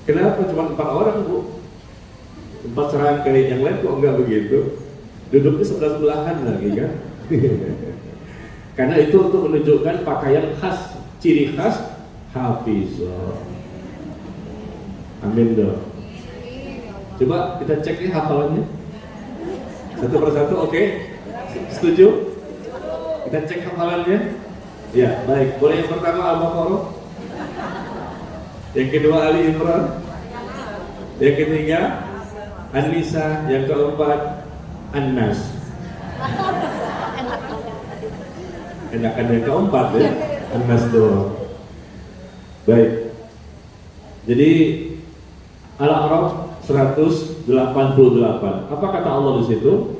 Kenapa cuma 4 orang bu? 4 serangkaian, yang lain kok enggak begitu? Duduknya sebelah-sebelahan lagi kan? Karena itu untuk menunjukkan pakaian khas, ciri khas hafizah. Amin dong. Coba kita cek nih hafalannya satu persatu, oke? Setuju? Kita cek hafalannya. Ya, baik. Boleh yang pertama Al-Baqarah, yang kedua Ali Imran, yang ketiga An-Nisa, yang keempat An-Nas. Enakan yang keempat ya, An-Nas doang. Baik. Jadi Al-A'raf 188. Apa kata Allah di situ?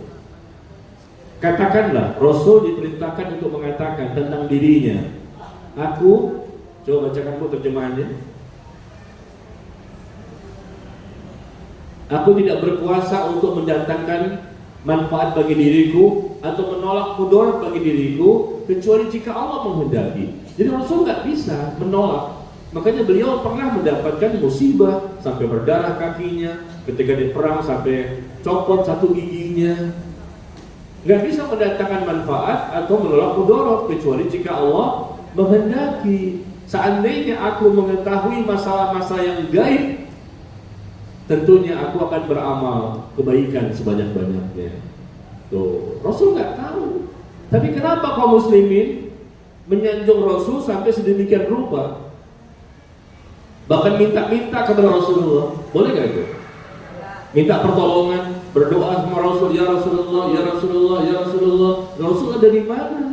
Katakanlah, Rasul diperintahkan untuk mengatakan tentang dirinya. Aku, coba bacakan bu terjemahannya. Aku tidak berkuasa untuk mendatangkan manfaat bagi diriku atau menolak mudarat bagi diriku kecuali jika Allah menghendaki. Jadi Rasul nggak bisa menolak. Makanya beliau pernah mendapatkan musibah sampai berdarah kakinya, ketika di perang sampai copot 1 giginya. Nggak bisa mendatangkan manfaat atau menolak mudarat kecuali jika Allah menghendaki. Seandainya aku mengetahui masalah-masalah yang gaib, tentunya aku akan beramal kebaikan sebanyak-banyaknya. Tuh, Rasul nggak tahu. Tapi kenapa kaum muslimin menyanjung Rasul sampai sedemikian rupa? Bahkan minta-minta kepada Rasulullah. Boleh nggak itu? Minta pertolongan, berdoa sama Rasul, ya Rasulullah, ya Rasulullah, ya Rasulullah. Rasul ada di mana?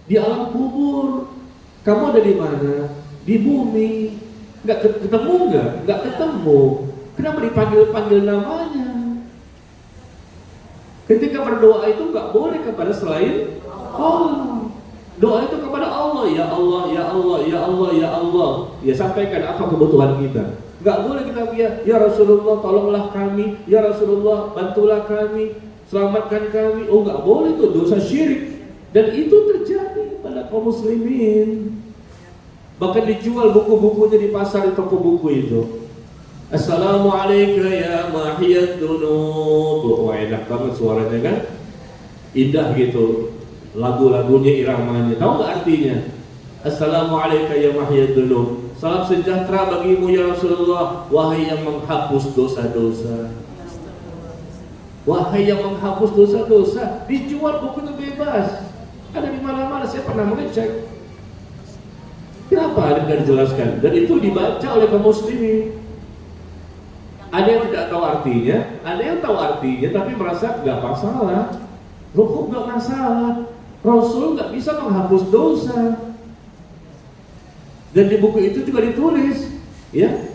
Di alam kubur. Kamu ada di mana? Di bumi. Nggak ketemu nggak? Nggak ketemu. Kenapa dipanggil-panggil namanya? Ketika berdoa itu nggak boleh kepada selain Allah. Doa itu kepada Allah, ya Allah, ya Allah, ya Allah, ya Allah. Ya sampaikan apa kebutuhan kita. Nggak boleh kita ya Rasulullah tolonglah kami, ya Rasulullah bantulah kami, selamatkan kami. Oh nggak boleh, itu dosa syirik. Dan itu terjadi pada kaum muslimin. Bahkan dijual buku-bukunya di pasar, di toko buku itu. Assalamualaikum ya mahiyad dunub. Wah enak banget suaranya kan, indah gitu. Lagu-lagunya, iramanya. Tahu nggak artinya? Assalamualaikum ya mahiyad dunub. Salam sejahtera bagimu ya Rasulullah, wahai yang menghapus dosa-dosa. Wahai yang menghapus dosa-dosa. Dijual buku itu bebas. Ada di mana-mana, saya pernah mengecek. Kenapa ada nggak dijelaskan? Dan itu dibaca oleh kaum muslimin. Ada yang tidak tahu artinya, ada yang tahu artinya tapi merasa nggak masalah. Hukum nggak masalah. Rasul nggak bisa menghapus dosa. Dan di buku itu juga ditulis, ya,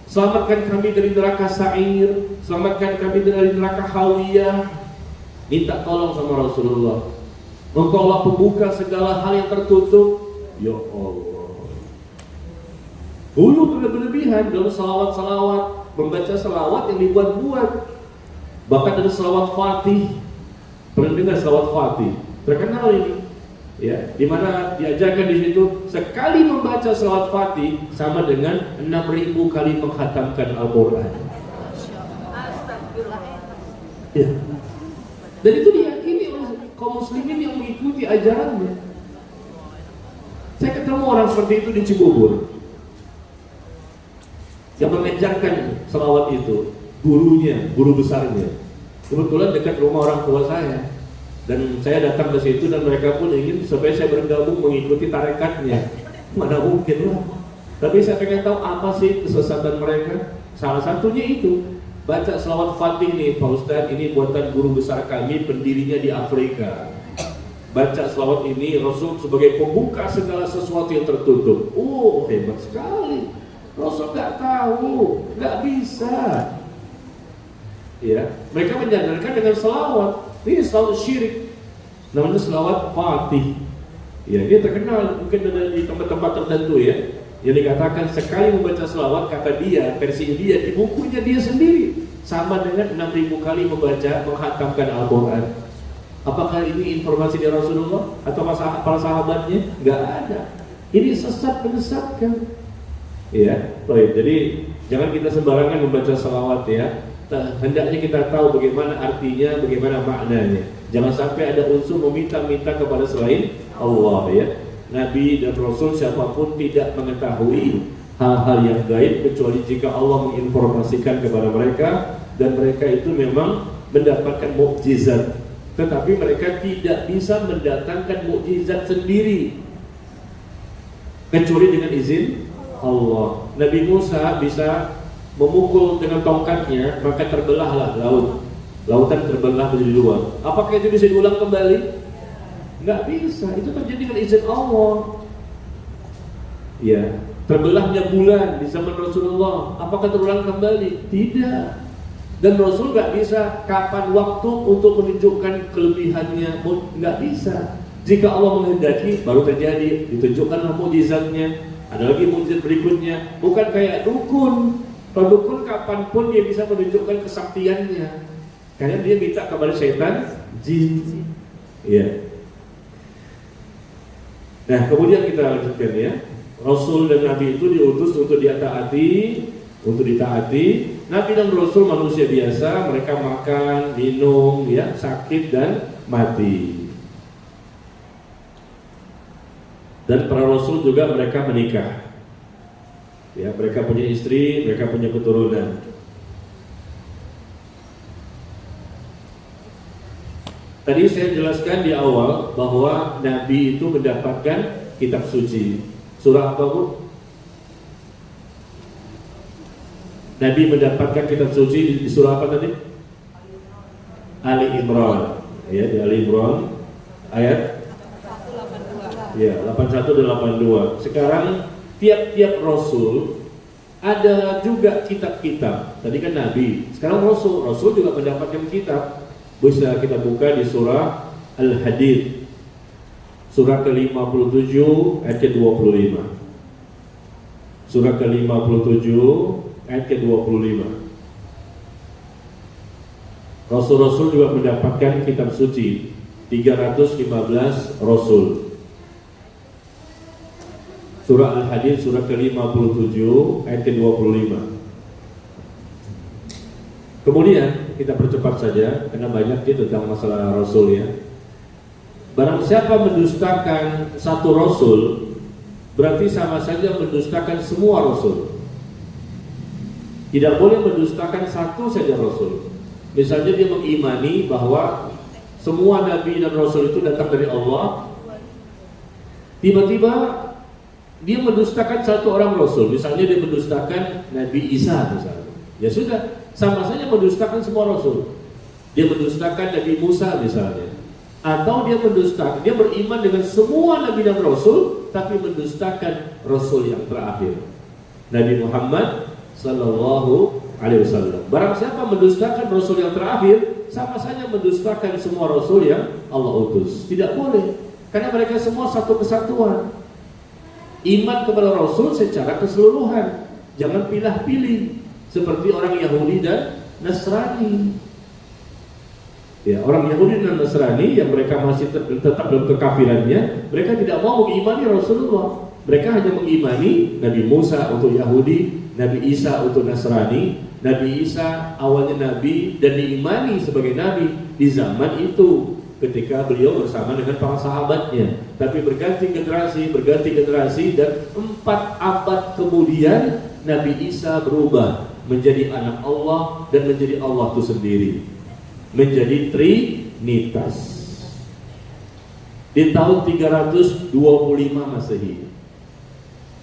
selamatkan kami dari neraka sa'ir, selamatkan kami dari neraka hawiyah. Minta tolong sama Rasulullah. Engkau Allah pembuka segala hal yang tertutup. Ya Allah. Dulu berlebihan dalam salawat-salawat, membaca salawat yang dibuat-buat. Bahkan ada salawat Fatih. Pernah dengar salawat Fatih? Terkenal ini. Ya, di mana diajarkan di situ sekali membaca salawat Fatih sama dengan 6.000 kali menghatamkan Al-Qur'an. Ya. Dan itu diyakini oleh kaum muslimin yang mengikuti ajarannya. Saya ketemu orang seperti itu di Cibubur yang mengajarkan selawat itu, guru besarnya. Kebetulan dekat rumah orang tua saya, dan saya datang ke situ dan mereka pun ingin supaya saya bergabung mengikuti tarekatnya. Mana mungkin lah. Tapi saya pengen tahu apa sih kesesatan mereka. Salah satunya itu baca selawat Fatih nih, Pak Ustadz, ini buatan guru besar kami, pendirinya di Afrika. Baca selawat ini, Rasul sebagai pembuka segala sesuatu yang tertutup. Oh, hebat sekali. Rasul nggak tahu, nggak bisa. Ya, mereka menyandarkan dengan selawat. Ini selawat syirik, namanya selawat Fatih. Ya, dia terkenal mungkin ada di tempat-tempat tertentu ya. Yang dikatakan sekali membaca selawat, kata dia, versi dia di bukunya dia sendiri sama dengan 6.000 kali membaca menghatamkan Al-Quran. Apakah ini informasi dari Rasulullah atau para sahabatnya? Nggak ada. Ini sesat menyesatkan. Ya, baik. Jadi jangan kita sembarangan membaca salawat ya. Hendaknya kita tahu bagaimana artinya, bagaimana maknanya. Jangan sampai ada unsur meminta-minta kepada selain Allah ya. Nabi dan Rasul siapapun tidak mengetahui hal-hal yang gaib kecuali jika Allah menginformasikan kepada mereka, dan mereka itu memang mendapatkan mukjizat. Tetapi mereka tidak bisa mendatangkan mukjizat sendiri kecuali dengan izin Allah. Nabi Musa bisa memukul dengan tongkatnya, maka terbelahlah laut. Lautan terbelah menjadi dua. Apakah itu bisa diulang kembali? Nggak bisa. Itu terjadi dengan izin Allah. Ya, terbelahnya bulan di zaman Rasulullah. Apakah terulang kembali? Tidak. Dan Rasul nggak bisa kapan waktu untuk menunjukkan kelebihannya. Nggak bisa. Jika Allah menghendaki, baru terjadi. Ditunjukkanlah mukjizatnya. Ada lagi mukjizat berikutnya. Bukan kayak dukun. Kalau dukun kapanpun dia bisa menunjukkan kesaktiannya, karena dia minta kepada setan, jin. Ya. Nah, kemudian kita lanjutkan ya. Rasul dan Nabi itu diutus untuk ditaati. Nabi dan Rasul manusia biasa, mereka makan, minum, ya, sakit dan mati. Dan para Rasul juga mereka menikah. Ya, mereka punya istri, mereka punya keturunan. Tadi saya jelaskan di awal bahwa Nabi itu mendapatkan kitab suci. Surah apa, Bu? Nabi mendapatkan kitab suci di surah apa tadi? Ali Imran. Ya, di Ali Imran ayat 81 dan 82. Sekarang tiap-tiap Rasul ada juga kitab-kitab. Tadi kan Nabi, sekarang Rasul juga mendapatkan kitab. Bisa kita buka di surah Al-Hadid, surah ke-57 ayat ke-25. Surah ke-57 ayat ke-25. Rasul-Rasul juga mendapatkan kitab suci, 315 Rasul. Surah Al-Hadid, surah ke-57 ayat ke-25. Kemudian kita percepat saja karena banyak tentang masalah Rasul ya. Barang siapa mendustakan satu Rasul, berarti sama saja mendustakan semua Rasul. Tidak boleh mendustakan satu saja Rasul. Misalnya dia mengimani bahwa semua Nabi dan Rasul itu datang dari Allah, tiba-tiba dia mendustakan satu orang Rasul. Misalnya dia mendustakan Nabi Isa misalnya, ya sudah, sama saja mendustakan semua Rasul. Dia mendustakan Nabi Musa misalnya, atau dia mendustakan, dia beriman dengan semua Nabi dan Rasul, tapi mendustakan Rasul yang terakhir, Nabi Muhammad Sallallahu Alaihi Wasallam. Barang siapa mendustakan Rasul yang terakhir, sama saja mendustakan semua Rasul yang Allah utus. Tidak boleh, karena mereka semua satu kesatuan. Iman kepada Rasul secara keseluruhan, jangan pilih-pilih seperti orang Yahudi dan Nasrani. Ya, orang Yahudi dan Nasrani yang mereka masih tetap dalam kekafirannya, mereka tidak mau mengimani Rasulullah. Mereka hanya mengimani Nabi Musa untuk Yahudi, Nabi Isa untuk Nasrani. Nabi Isa awalnya Nabi dan diimani sebagai Nabi di zaman itu ketika beliau bersama dengan para sahabatnya. Tapi berganti generasi dan 4 abad kemudian Nabi Isa berubah menjadi anak Allah dan menjadi Allah itu sendiri, menjadi Trinitas di tahun 325 Masehi.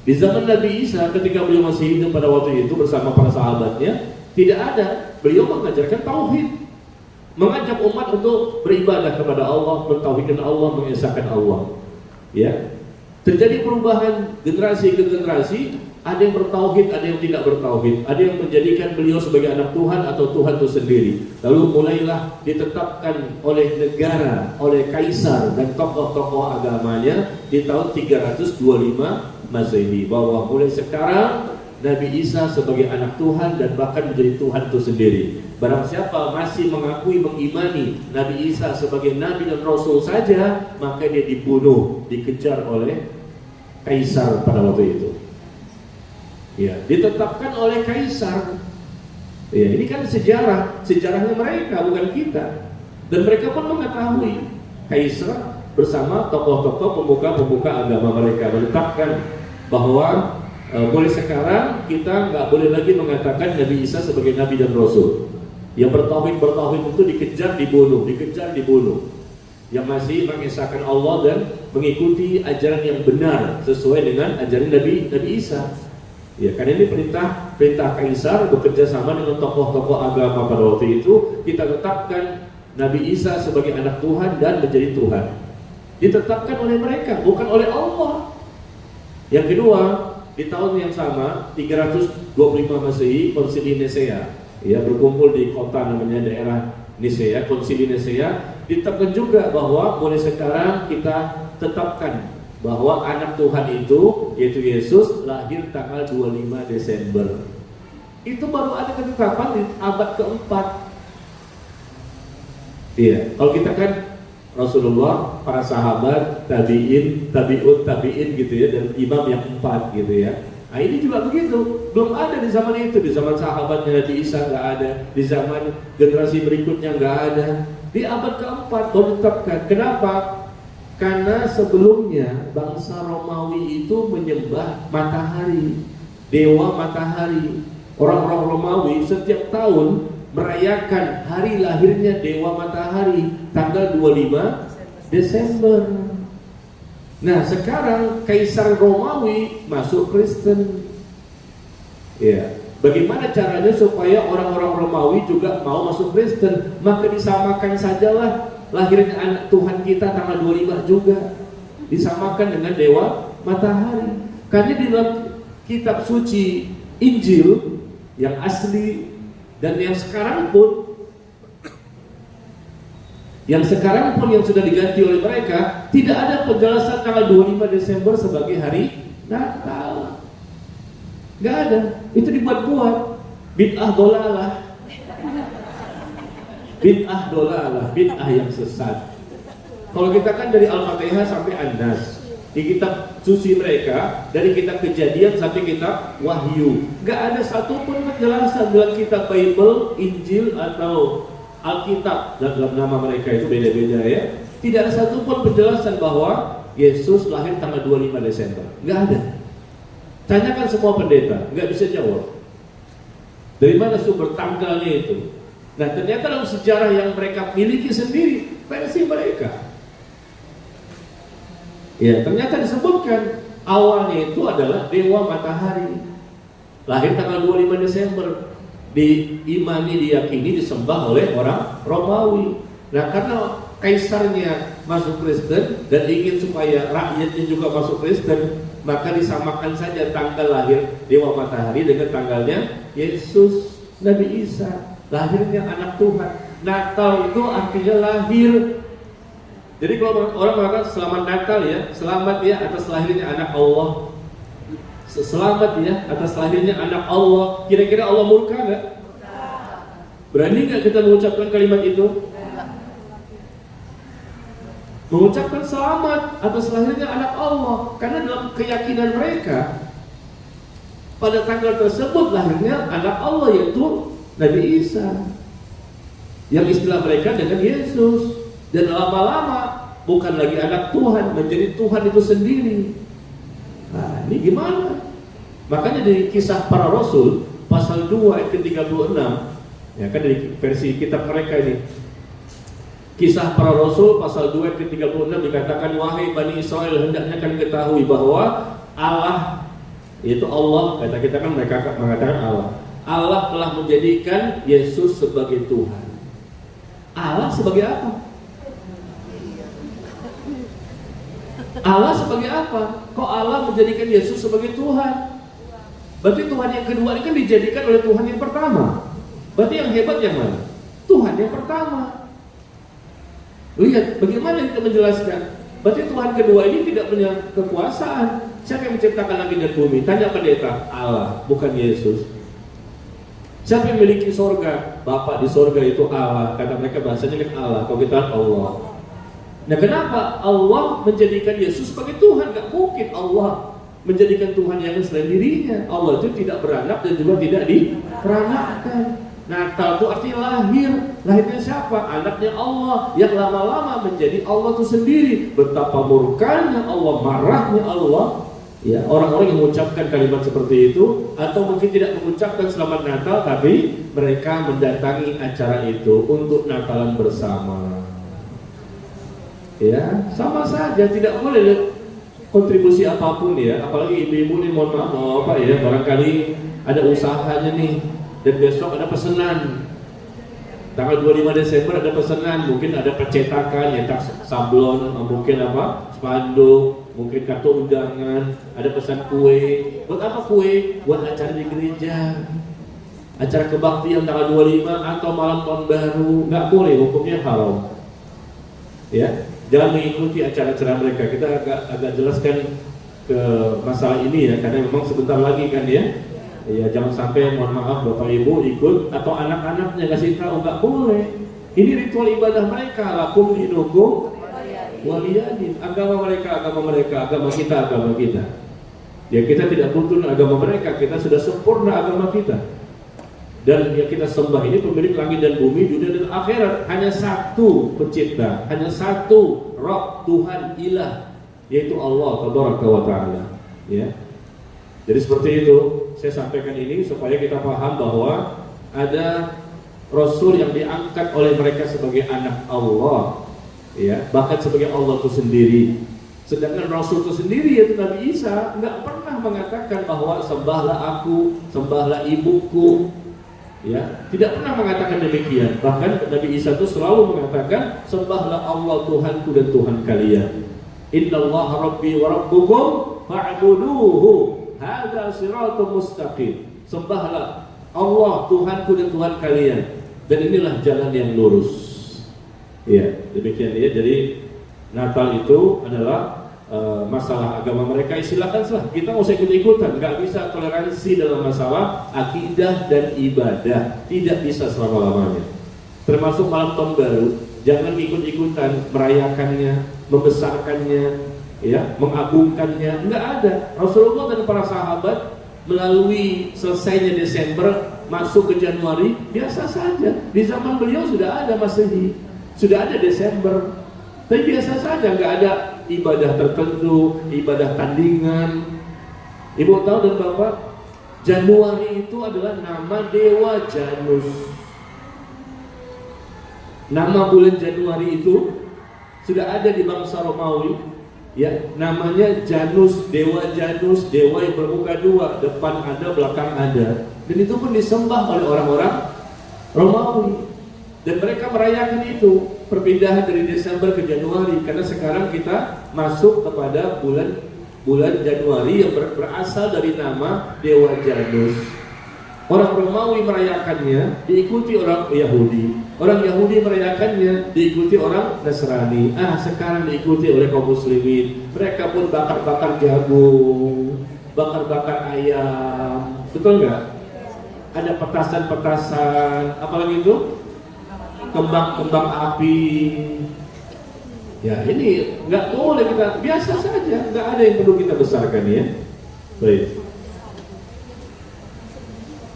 Di zaman Nabi Isa ketika beliau masih hidup pada waktu itu bersama para sahabatnya, tidak ada, beliau mengajarkan tauhid, mengajak umat untuk beribadah kepada Allah, mentauhidkan Allah, mengesahkan Allah. Ya, terjadi perubahan generasi ke generasi. Ada yang bertauhid, ada yang tidak bertauhid, ada yang menjadikan beliau sebagai anak Tuhan atau Tuhan itu sendiri. Lalu mulailah ditetapkan oleh negara, oleh kaisar dan tokoh-tokoh agamanya di tahun 325 Masehi bahwa mulai sekarang Nabi Isa sebagai anak Tuhan dan bahkan menjadi Tuhan itu sendiri. Barang siapa masih mengakui, mengimani Nabi Isa sebagai Nabi dan Rasul saja, maka dia dibunuh, dikejar oleh kaisar pada waktu itu. Ya, ditetapkan oleh kaisar. Ya, ini kan sejarahnya mereka, bukan kita. Dan mereka pun mengetahui kaisar bersama tokoh-tokoh pemuka-pemuka agama mereka menetapkan bahwa mulai sekarang kita nggak boleh lagi mengatakan Nabi Isa sebagai Nabi dan Rasul. Yang bertauhid itu dikejar, dibunuh. Yang masih mengesahkan Allah dan mengikuti ajaran yang benar sesuai dengan ajaran Nabi Isa. Ya, karena ini perintah kaisar bekerja sama dengan tokoh-tokoh agama pada waktu itu. Kita tetapkan Nabi Isa sebagai anak Tuhan dan menjadi Tuhan. Ditetapkan oleh mereka, bukan oleh Allah. Yang kedua, di tahun yang sama 325 Masehi, Konsili Nisea, ya, berkumpul di kota namanya daerah Nisea, Konsili Nisea, ditetapkan juga bahwa mulai sekarang kita tetapkan bahwa anak Tuhan itu, yaitu Yesus, lahir tanggal 25 Desember. Itu baru ada ketetapan di abad keempat. Iya, kalau kita kan Rasulullah, para sahabat, tabi'in gitu ya, dan imam yang 4 gitu ya. Nah ini juga begitu, belum ada di zaman itu, di zaman sahabatnya Nabi Isa nggak ada, di zaman generasi berikutnya nggak ada. Di abad keempat baru ditetapkan. Kenapa? Karena sebelumnya bangsa Romawi itu menyembah matahari, dewa matahari. Orang-orang Romawi setiap tahun merayakan hari lahirnya dewa matahari tanggal 25 Desember. Nah, sekarang kaisar Romawi masuk Kristen. Ya, bagaimana caranya supaya orang-orang Romawi juga mau masuk Kristen? Maka disamakan sajalah lahirnya anak Tuhan kita tanggal 25 juga, disamakan dengan dewa matahari. Karena di dalam kitab suci Injil yang asli dan yang sekarang pun yang sudah diganti oleh mereka, tidak ada penjelasan tanggal 25 Desember sebagai hari Natal. Gak ada, itu dibuat-buat. Bid'ah dolalah, bid'ah yang sesat. Kalau kita kan dari Al-Fatihah sampai An-Nas, di kitab suci mereka dari kitab Kejadian sampai kitab Wahyu, gak ada satupun penjelasan dalam kitab Bible, Injil atau Alkitab, dan dalam nama mereka itu beda-beda ya. Tidak ada satupun penjelasan bahwa Yesus lahir tanggal 25 Desember. Gak ada. Tanyakan semua pendeta, gak bisa jawab. Dari mana sumber tanggalnya itu? Nah, ternyata dalam sejarah yang mereka miliki sendiri, versi mereka, ya, ternyata disebutkan awalnya itu adalah dewa matahari, lahir tanggal 25 Desember, diimani, diyakini, disembah oleh orang Romawi. Nah, karena kaisarnya masuk Kristen dan ingin supaya rakyatnya juga masuk Kristen, maka disamakan saja tanggal lahir dewa matahari dengan tanggalnya Yesus, Nabi Isa, lahirnya anak Tuhan. Natal itu artinya lahir. Jadi kalau orang mengatakan selamat Natal ya, selamat ya atas lahirnya anak Allah. selamat ya atas lahirnya anak Allah. Kira-kira Allah murka nggak? Berani nggak kita mengucapkan kalimat itu? Mengucapkan selamat atas lahirnya anak Allah, karena dalam keyakinan mereka pada tanggal tersebut lahirnya anak Allah, yaitu Nabi Isa, yang istilah mereka dengan Yesus. Dan lama-lama bukan lagi anak Tuhan, menjadi Tuhan itu sendiri. Nah, ini gimana? Makanya dari Kisah Para Rasul pasal 2 ayat ke-36, ya kan dari versi kitab mereka ini, Kisah Para Rasul pasal 2 ayat ke-36 dikatakan, wahai Bani Israel, hendaknya kalian ketahui bahwa Allah, yaitu Allah, kata kita kan mereka mengatakan Allah telah menjadikan Yesus sebagai Tuhan. Allah sebagai apa? Allah sebagai apa? Kok Allah menjadikan Yesus sebagai Tuhan? Berarti Tuhan yang kedua ini kan dijadikan oleh Tuhan yang pertama. Berarti yang hebat yang mana? Tuhan yang pertama. Lihat bagaimana kita menjelaskan. Berarti Tuhan kedua ini tidak punya kekuasaan. Siapa yang menciptakan langit dan bumi? Tanya pendeta. Allah, bukan Yesus. Siapa yang memiliki sorga? Bapa di sorga itu Allah. Kata mereka bahasanya kan Allah. Kalau kita Allah. Nah, kenapa Allah menjadikan Yesus sebagai Tuhan? Gak mungkin Allah menjadikan Tuhan yang selain dirinya. Allah itu tidak beranak dan juga tidak diperanakkan. Natal itu artinya lahir. Lahirnya siapa? Anaknya Allah, yang lama-lama menjadi Allah itu sendiri. Betapa murkanya Allah, marahnya Allah. Ya, orang-orang yang mengucapkan kalimat seperti itu, atau mungkin tidak mengucapkan selamat Natal, tapi mereka mendatangi acara itu untuk Natalan bersama. Ya, sama saja, tidak boleh kontribusi apapun ya. Apalagi ibu-ibu nih, mohon maaf apa ya, barangkali ada usahanya nih, dan besok ada pesanan. Tanggal 25 Desember ada pesanan, mungkin ada percetakan, nyetak sablon, mungkin apa, spanduk, mungkin kartu undangan, ada pesan kue. Buat apa kue? Buat acara di gereja, acara kebaktian tanggal 25 atau malam tahun baru. Nggak boleh, hukumnya haram. Ya, jangan mengikuti acara-acara mereka. Kita agak jelaskan ke masalah ini ya, karena memang sebentar lagi kan ya. Ya, jangan sampai mohon maaf Bapak Ibu ikut atau anak-anaknya kasih tahu, nggak boleh. Ini ritual ibadah mereka. Lakum dinukum waliyadin. Agama mereka, agama kita. Ya, kita tidak tuntun agama mereka, kita sudah sempurna agama kita. Dan yang kita sembah ini pemilik langit dan bumi, dunia dan akhirat. Hanya satu pencipta, hanya satu Rabb, Tuhan, Ilah, yaitu Allah Tabaraka wa Ta'ala. Ya. Jadi seperti itu, saya sampaikan ini supaya kita paham bahwa ada Rasul yang diangkat oleh mereka sebagai anak Allah, ya, bahkan sebagai Allah itu sendiri. Sedangkan Rasul itu sendiri, yaitu Nabi Isa, nggak pernah mengatakan bahwa sembahlah aku, sembahlah ibuku, ya, tidak pernah mengatakan demikian. Bahkan Nabi Isa itu selalu mengatakan sembahlah Allah Tuhanku dan Tuhan kalian. Innallaha rabbi wa rabbukum fa'buduhu. Hadza siratal mustaqim. Sembahlah Allah Tuhanku dan Tuhan kalian, dan inilah jalan yang lurus. Ya, demikian ya. Jadi Natal itu adalah masalah agama mereka. Silakan kita nggak usah ikut-ikutan. Nggak bisa toleransi dalam masalah akidah dan ibadah. Tidak bisa selama-lamanya. Termasuk malam tahun baru, jangan ikut-ikutan merayakannya, membesarkannya, ya, mengagungkannya. Enggak ada. Rasulullah dan para sahabat melalui selesainya Desember masuk ke Januari biasa saja. Di zaman beliau sudah ada Masehi, sudah ada Desember, tapi biasa saja, enggak ada ibadah tertentu, ibadah tandingan. Ibu tahu dan Bapak, Januari itu adalah nama dewa Janus. Nama bulan Januari itu sudah ada di bangsa Romawi. Ya, namanya Janus, dewa yang bermuka dua, depan ada, belakang ada. Dan itu pun disembah oleh orang-orang Romawi. Dan mereka merayakan itu, perpindahan dari Desember ke Januari, karena sekarang kita masuk kepada bulan Januari yang berasal dari nama dewa Janus. Orang Romawi merayakannya, diikuti orang Yahudi. Orang Yahudi merayakannya, diikuti orang Nasrani. Sekarang diikuti oleh kaum muslimin. Mereka pun bakar-bakar jagung, bakar-bakar ayam, betul nggak? Ada petasan-petasan, apalagi itu kembang-kembang api. Ya ini nggak boleh, kita biasa saja, nggak ada yang perlu kita besarkan ya. Baik,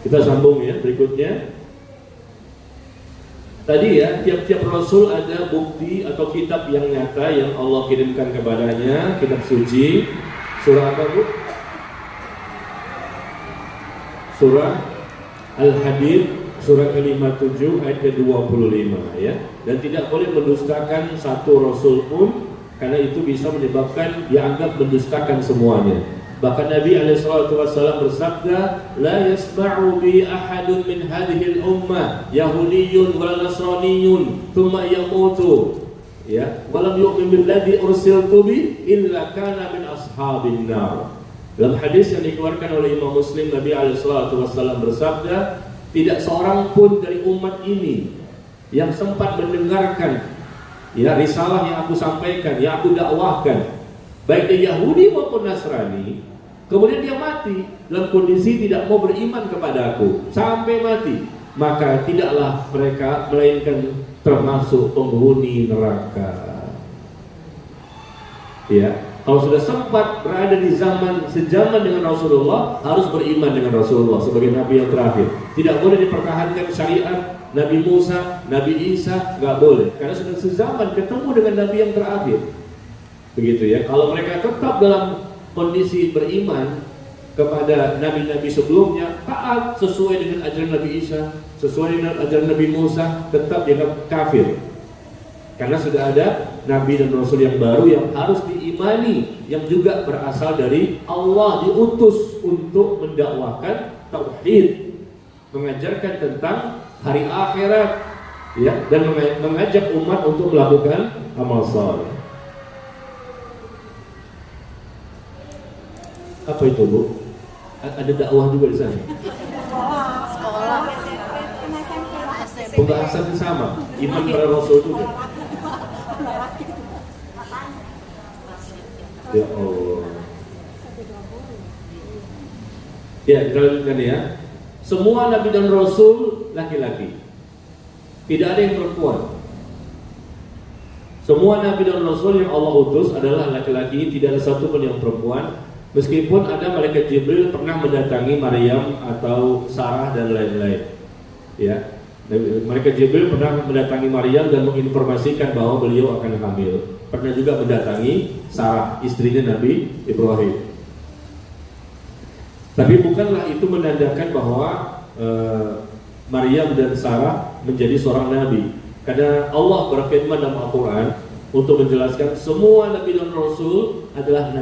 kita sambung ya berikutnya. Tadi ya, tiap-tiap Rasul ada bukti atau kitab yang nyata yang Allah kirimkan kepadanya, kitab suci. Surah apa Bu? Surah Al-Hadid, surah ke-57 ayat ke-25 ya. Dan tidak boleh mendustakan satu Rasul pun, karena itu bisa menyebabkan dianggap mendustakan semuanya. Bahkan Nabi SAW bersabda, la yasma'u bi ahadun min hadhil ummah yahudiyyun wala nasraniyyun thumma yamutu ya walam yu'min billadzi ursiltu bi illa kana min ashabin nar. Dalam hadis yang dikeluarkan oleh Imam Muslim, Nabi SAW bersabda, tidak seorang pun dari umat ini yang sempat mendengarkan ya risalah yang aku sampaikan, yang aku dakwahkan, baik dia Yahudi maupun Nasrani, kemudian dia mati dalam kondisi tidak mau beriman kepada aku sampai mati, maka tidaklah mereka melainkan termasuk penghuni neraka. Ya, kalau sudah sempat berada di sejaman dengan Rasulullah, harus beriman dengan Rasulullah sebagai Nabi yang terakhir. Tidak boleh dipertahankan syariat Nabi Musa, Nabi Isa, nggak boleh, karena sudah sezaman ketemu dengan Nabi yang terakhir. Begitu ya. Kalau mereka tetap dalam kondisi beriman kepada nabi-nabi sebelumnya, taat sesuai dengan ajaran Nabi Isa, sesuai dengan ajaran Nabi Musa, tetap dianggap kafir. Karena sudah ada nabi dan rasul yang baru yang harus diimani, yang juga berasal dari Allah, diutus untuk mendakwahkan tauhid, mengajarkan tentang hari akhirat, ya, dan mengajak umat untuk melakukan amal saleh. Apa itu Bu? Ada dakwah juga di sana? Sekolah. Pembahasan sama, iman para Rasul juga. Ya Allah. Ya, kita lanjutkan ya. Semua Nabi dan Rasul laki-laki, tidak ada yang perempuan. Semua Nabi dan Rasul yang Allah utus adalah laki-laki, tidak ada satu pun yang perempuan. Meskipun ada malaikat Jibril pernah mendatangi Maryam atau Sarah dan lain-lain, ya. Malaikat Jibril pernah mendatangi Maryam dan menginformasikan bahwa beliau akan hamil. Pernah juga mendatangi Sarah, istrinya Nabi Ibrahim. Tapi bukanlah itu menandakan bahwa Maryam dan Sarah menjadi seorang nabi. Karena Allah berfirman dalam Al-Quran untuk menjelaskan semua Nabi dan Rasul adalah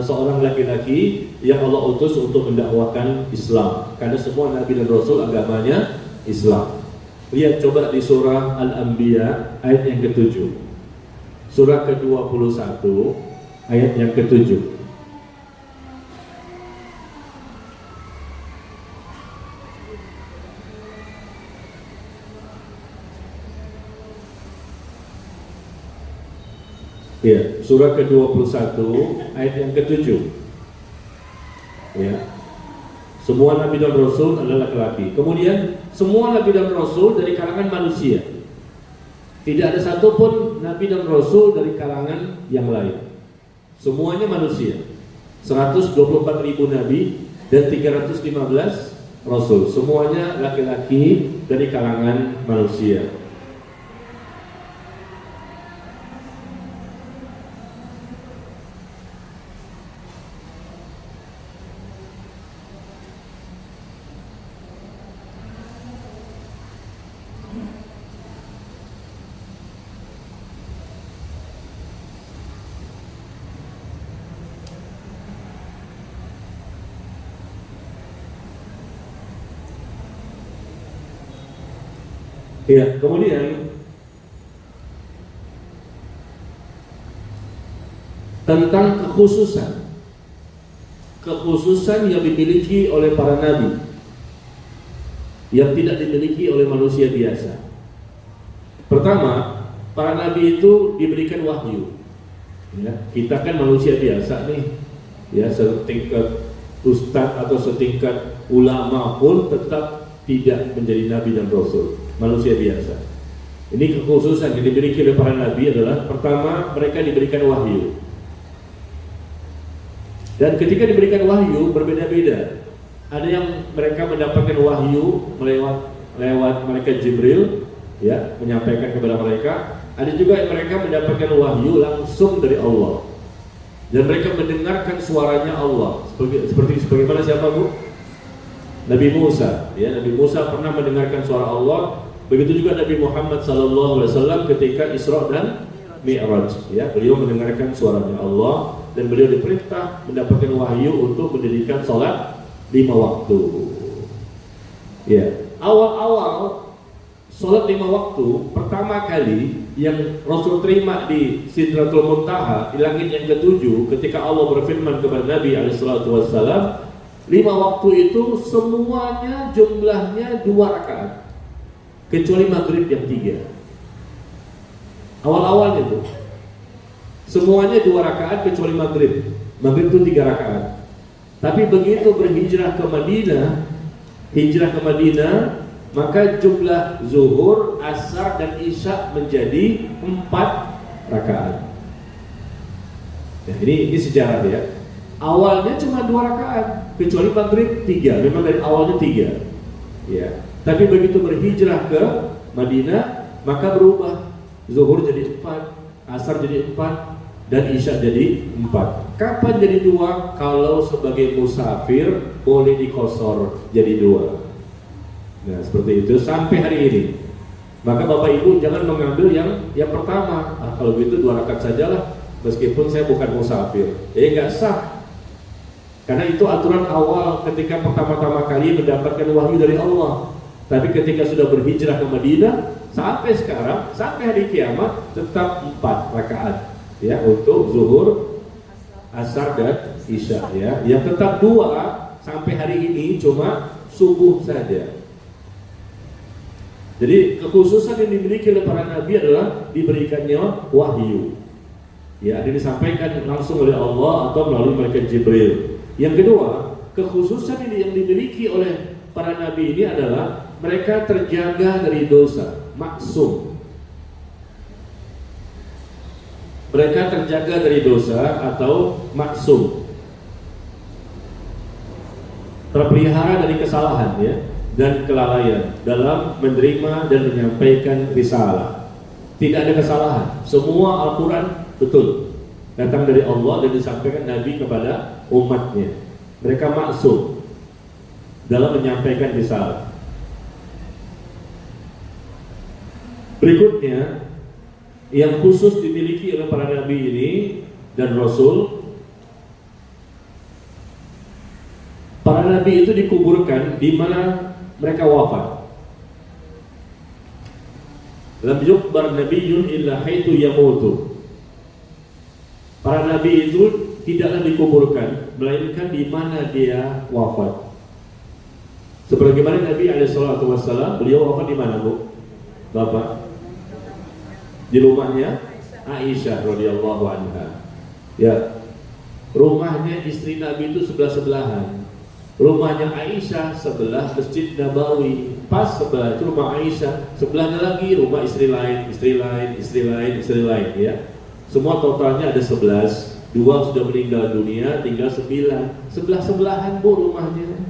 seorang laki-laki yang Allah utus untuk mendakwahkan Islam. Karena semua Nabi dan Rasul agamanya Islam. Lihat coba di surah Al-Anbiya ayat yang ke-7, surah ke-21 ayat yang ke-7. Ya, surah ke-21 ayat yang ke-7. Ya. Semua Nabi dan Rasul adalah laki-laki. Kemudian semua Nabi dan Rasul dari kalangan manusia. Tidak ada satupun Nabi dan Rasul dari kalangan yang lain. Semuanya manusia. 124.000 Nabi dan 315 Rasul. Semuanya laki-laki dari kalangan manusia. Ya, kemudian tentang kekhususan yang dimiliki oleh para nabi yang tidak dimiliki oleh manusia biasa. Pertama, para nabi itu diberikan wahyu. Ya, kita kan manusia biasa nih, ya, setingkat ustadz atau setingkat ulama pun tetap tidak menjadi nabi dan rasul, manusia biasa. Ini kekhususan yang dimiliki oleh para nabi adalah pertama, mereka diberikan wahyu. Dan ketika diberikan wahyu berbeda-beda. Ada yang mereka mendapatkan wahyu lewat malaikat Jibril, ya, menyampaikan kepada mereka. Ada juga yang mereka mendapatkan wahyu langsung dari Allah. Dan mereka mendengarkan suaranya Allah. Sebagaimana siapa, Bu? Nabi Musa, ya, Nabi Musa pernah mendengarkan suara Allah. Begitu juga Nabi Muhammad SAW ketika Isra dan Mi'raj, ya, beliau mendengarkan suaranya Allah dan beliau diperintah mendapatkan wahyu untuk mendirikan sholat 5 waktu. Ya, awal-awal sholat 5 waktu pertama kali yang Rasul terima di Sidratul Muntaha di langit yang ke-7 ketika Allah berfirman kepada Nabi SAW, 5 waktu itu semuanya jumlahnya 2 rakaat kecuali maghrib yang 3. Awal-awalnya tuh semuanya 2 rakaat kecuali maghrib. Maghrib itu 3 rakaat. Tapi begitu berhijrah ke Madinah, maka jumlah zuhur, asar dan isya menjadi 4 rakaat. Nah, ini sejarah ya. Awalnya cuma 2 rakaat, kecuali maghrib 3. Memang dari awalnya 3. Ya. Tapi begitu berhijrah ke Madinah, maka berubah. Zuhur jadi 4, asar jadi 4, dan isya jadi 4. Kapan jadi 2? Kalau sebagai musafir boleh dikosor jadi 2. Nah, seperti itu sampai hari ini. Maka Bapak Ibu jangan mengambil yang pertama. Kalau gitu 2 rakaat sajalah, meskipun saya bukan musafir. Nggak sah. Karena itu aturan awal ketika pertama-tama kali mendapatkan wahyu dari Allah. Tapi ketika sudah berhijrah ke Madinah, sampai sekarang, sampai hari kiamat tetap 4 rakaat. Ya, untuk zuhur, asar dan isya, ya. Yang tetap 2 sampai hari ini cuma subuh saja. Jadi kekhususan yang dimiliki oleh para nabi adalah diberikannya wahyu. Ya, ini disampaikan langsung oleh Allah atau melalui malaikat Jibril. Yang kedua, kekhususan yang dimiliki oleh para nabi ini adalah mereka terjaga dari dosa, maksum. Mereka terjaga dari dosa atau maksum, terpelihara dari kesalahan, ya, dan kelalaian dalam menerima dan menyampaikan risalah. Tidak ada kesalahan. Semua Al-Quran betul datang dari Allah dan disampaikan Nabi kepada umatnya. Mereka maksum dalam menyampaikan risalah. Berikutnya, yang khusus dimiliki oleh para nabi ini dan rasul, para nabi itu dikuburkan di mana mereka wafat. Lam yukbar nabiyyun illa haitsu yamutu. Para nabi itu tidaklah dikuburkan melainkan di mana dia wafat. Sebagaimana Nabi SAW, beliau wafat di mana, Bu? Bapak? Di rumahnya Aisyah radhiyallahu anha. Ya, rumahnya istri Nabi itu sebelah-sebelahan. Rumahnya Aisyah sebelah Masjid Nabawi, pas sebelah itu rumah Aisyah, sebelahnya lagi rumah istri lain, ya. Semua totalnya ada 11. 2 sudah meninggal dunia, tinggal 9. Sebelah-sebelahan, Bu, rumahnya.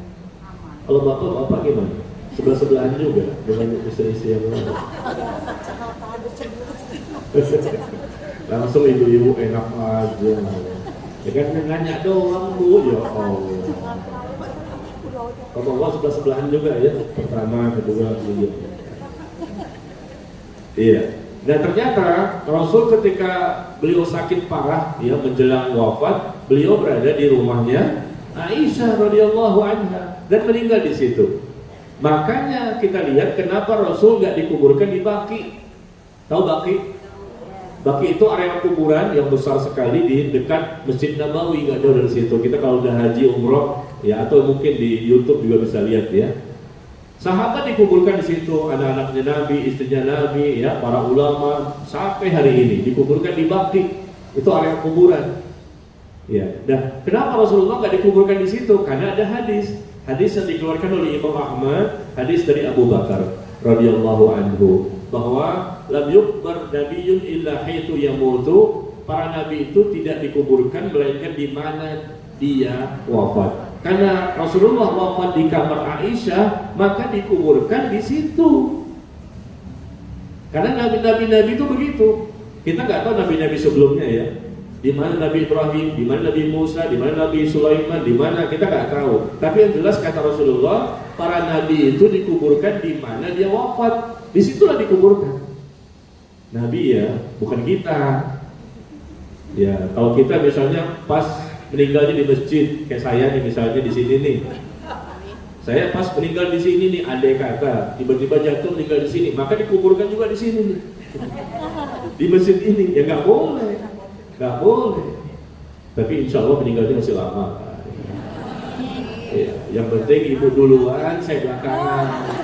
Kalau bapak gimana? Sebelah-sebelahan juga dengan istri-istri yang lain. Langsung ibu-ibu enak aja. Ya kan nanya doang, Bu, ya Allah. Kalau bapak sebelah-sebelahan juga ya, pertama, kedua, ketiga. Iya. Dan ternyata Rasul ketika beliau sakit parah, ya, menjelang wafat, beliau berada di rumahnya Aisyah radhiyallahu anha dan meninggal di situ. Makanya kita lihat kenapa Rasul nggak dikuburkan di Baqi. Tahu Baqi? Baqi itu area kuburan yang besar sekali di dekat Masjid Nabawi, nggak jauh dari situ. Kita kalau udah haji umroh, ya, atau mungkin di YouTube juga bisa lihat, ya. Sahabat dikuburkan di situ, anak-anaknya Nabi, istrinya Nabi, ya, para ulama sampai hari ini dikuburkan di Baqi. Itu area kuburan. Ya, nah kenapa Rasulullah nggak dikuburkan di situ? Karena ada hadis yang dikeluarkan oleh Imam Ahmad, hadis dari Abu Bakar radhiyallahu anhu bahwa lam yukbar nabiyyun illa haitsu yamutu, para nabi itu tidak dikuburkan melainkan di mana dia wafat. Karena Rasulullah wafat di kamar Aisyah, maka dikuburkan di situ. Karena nabi-nabi itu begitu. Kita nggak tahu nabi-nabi sebelumnya ya. Di mana Nabi Ibrahim, di mana Nabi Musa, di mana Nabi Sulaiman, di mana kita nggak tahu. Tapi yang jelas kata Rasulullah, para nabi itu dikuburkan di mana dia wafat. Disitulah dikuburkan. Nabi ya, bukan kita. Ya, kalau kita misalnya pas meninggalnya di masjid, kayak saya nih misalnya di sini nih. Saya pas meninggal di sini nih, andai kata tiba-tiba jatuh meninggal di sini, maka dikuburkan juga di sini nih. Di masjid ini, ya nggak boleh. Nggak boleh. Tapi insya Allah meninggalnya masih lama. Ya, yang penting ibu duluan, saya belakangan.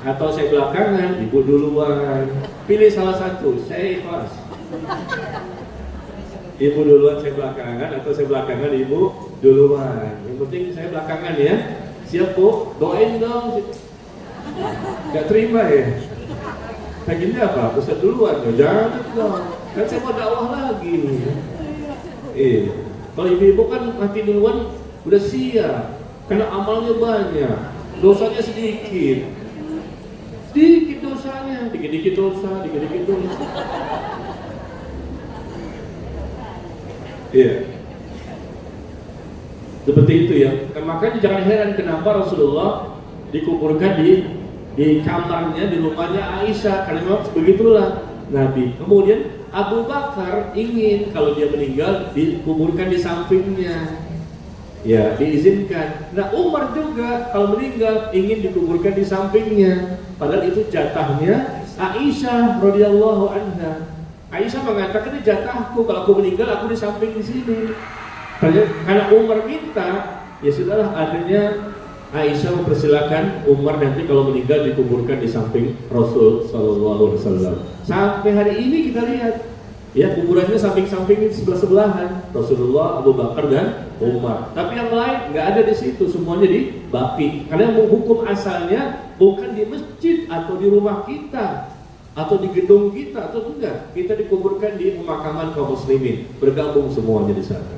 Atau saya belakangan, ibu duluan. Pilih salah satu, saya ikhlas. Ibu duluan, saya belakangan. Atau saya belakangan, ibu duluan. Yang penting saya belakangan ya. Siap bu, doain dong. Gak terima ya. Pengennya apa? Ustaz duluan, jangan dong. Kan saya mau dakwah lagi. Kalau ibu-ibu kan mati duluan udah siap, karena amalnya banyak, dosanya sedikit dosanya, dikit-dikit dosa. Iya. Seperti itu ya. Makanya jangan heran kenapa Rasulullah dikuburkan di kamarnya, di rumahnya Aisyah, karena memang begitulah Nabi. Kemudian Abu Bakar ingin kalau dia meninggal dikuburkan di sampingnya, ya diizinkan. Nah Umar juga kalau meninggal ingin dikuburkan di sampingnya, padahal itu jatahnya Aisyah radhiyallahu anha. Aisyah mengatakan ini jatahku, kalau aku meninggal aku di samping di sini. Karena Umar minta, ya sudahlah, akhirnya Aisyah mempersilakan Umar nanti kalau meninggal dikuburkan di samping Rasul Sallallahu Alaihi Wasallam. Sampai hari ini kita lihat, ya kuburannya samping-samping sebelah-sebelahan, Rasulullah, Abu Bakar dan Umar. Tapi yang lain nggak ada di situ, semuanya di baki. Karena hukum asalnya bukan di masjid atau di rumah kita atau di gedung kita atau enggak. Kita dikuburkan di pemakaman kaum muslimin, bergabung semuanya di sana.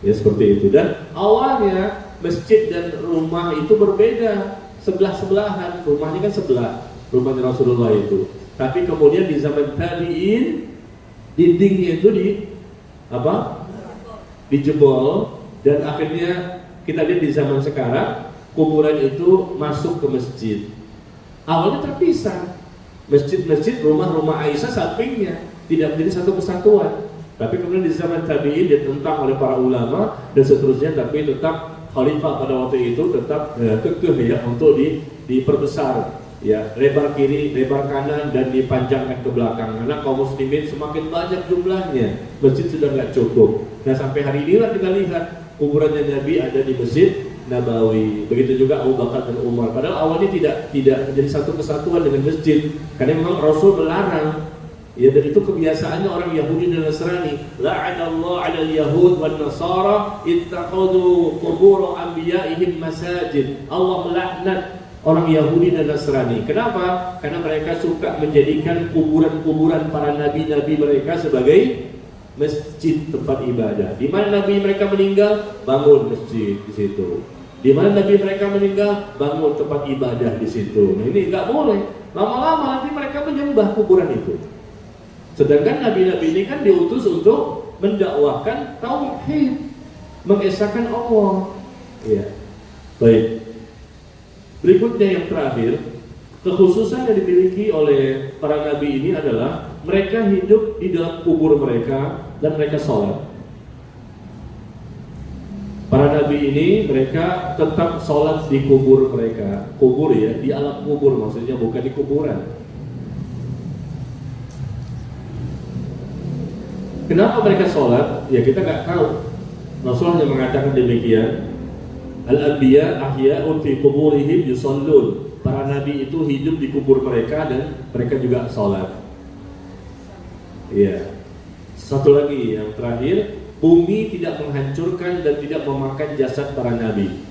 Ya seperti itu. Dan awalnya masjid dan rumah itu berbeda, sebelah-sebelahan, rumahnya kan sebelah, rumahnya Rasulullah itu. Tapi kemudian di zaman tabi'in, dindingnya itu dijebol, dan akhirnya kita lihat di zaman sekarang kuburan itu masuk ke masjid. Awalnya terpisah, masjid-masjid, rumah-rumah Aisyah sampingnya, tidak menjadi satu kesatuan. Tapi kemudian di zaman tabi'in ditentang oleh para ulama dan seterusnya, tapi tetap khalifah pada waktu itu tetap kekeh ya untuk diperbesar, ya lebar kiri, lebar kanan, dan dipanjangkan ke belakang. Karena kaum muslimin semakin banyak jumlahnya, masjid sudah nggak cukup. Nah sampai hari inilah kita lihat kuburannya Nabi ada di Masjid Nabawi. Begitu juga Abu Bakar dan Umar. Padahal awalnya tidak menjadi satu kesatuan dengan masjid, karena memang Rasul melarang. Ya, dan itu kebiasaannya orang Yahudi dan Nasrani. La'anallahu 'alal yahud wan nasara ittakhadhu qubur anbiya'ihim masajid. Allah melaknat orang Yahudi dan Nasrani. Kenapa? Karena mereka suka menjadikan kuburan-kuburan para nabi-nabi mereka sebagai masjid, tempat ibadah. Di mana nabi mereka meninggal, bangun masjid di situ. Di mana nabi mereka meninggal, bangun tempat ibadah di situ. Nah, ini nggak boleh. Lama-lama nanti mereka menyembah kuburan itu. Sedangkan nabi-nabi ini kan diutus untuk mendakwahkan tauhid, mengesahkan Allah. Ya. Baik. Berikutnya yang terakhir, kekhususan yang dimiliki oleh para nabi ini adalah mereka hidup di dalam kubur mereka dan mereka sholat. Para nabi ini mereka tetap sholat di kubur mereka. Kubur ya, di alam kubur maksudnya, bukan di kuburan. Kenapa mereka sholat? Ya kita nggak tahu. Rasulullah yang mengatakan demikian. Al-anbiya ahya'un fi quburihim yusallun. Para nabi itu hidup di kubur mereka dan mereka juga sholat. Iya. Satu lagi yang terakhir, bumi tidak menghancurkan dan tidak memakan jasad para nabi.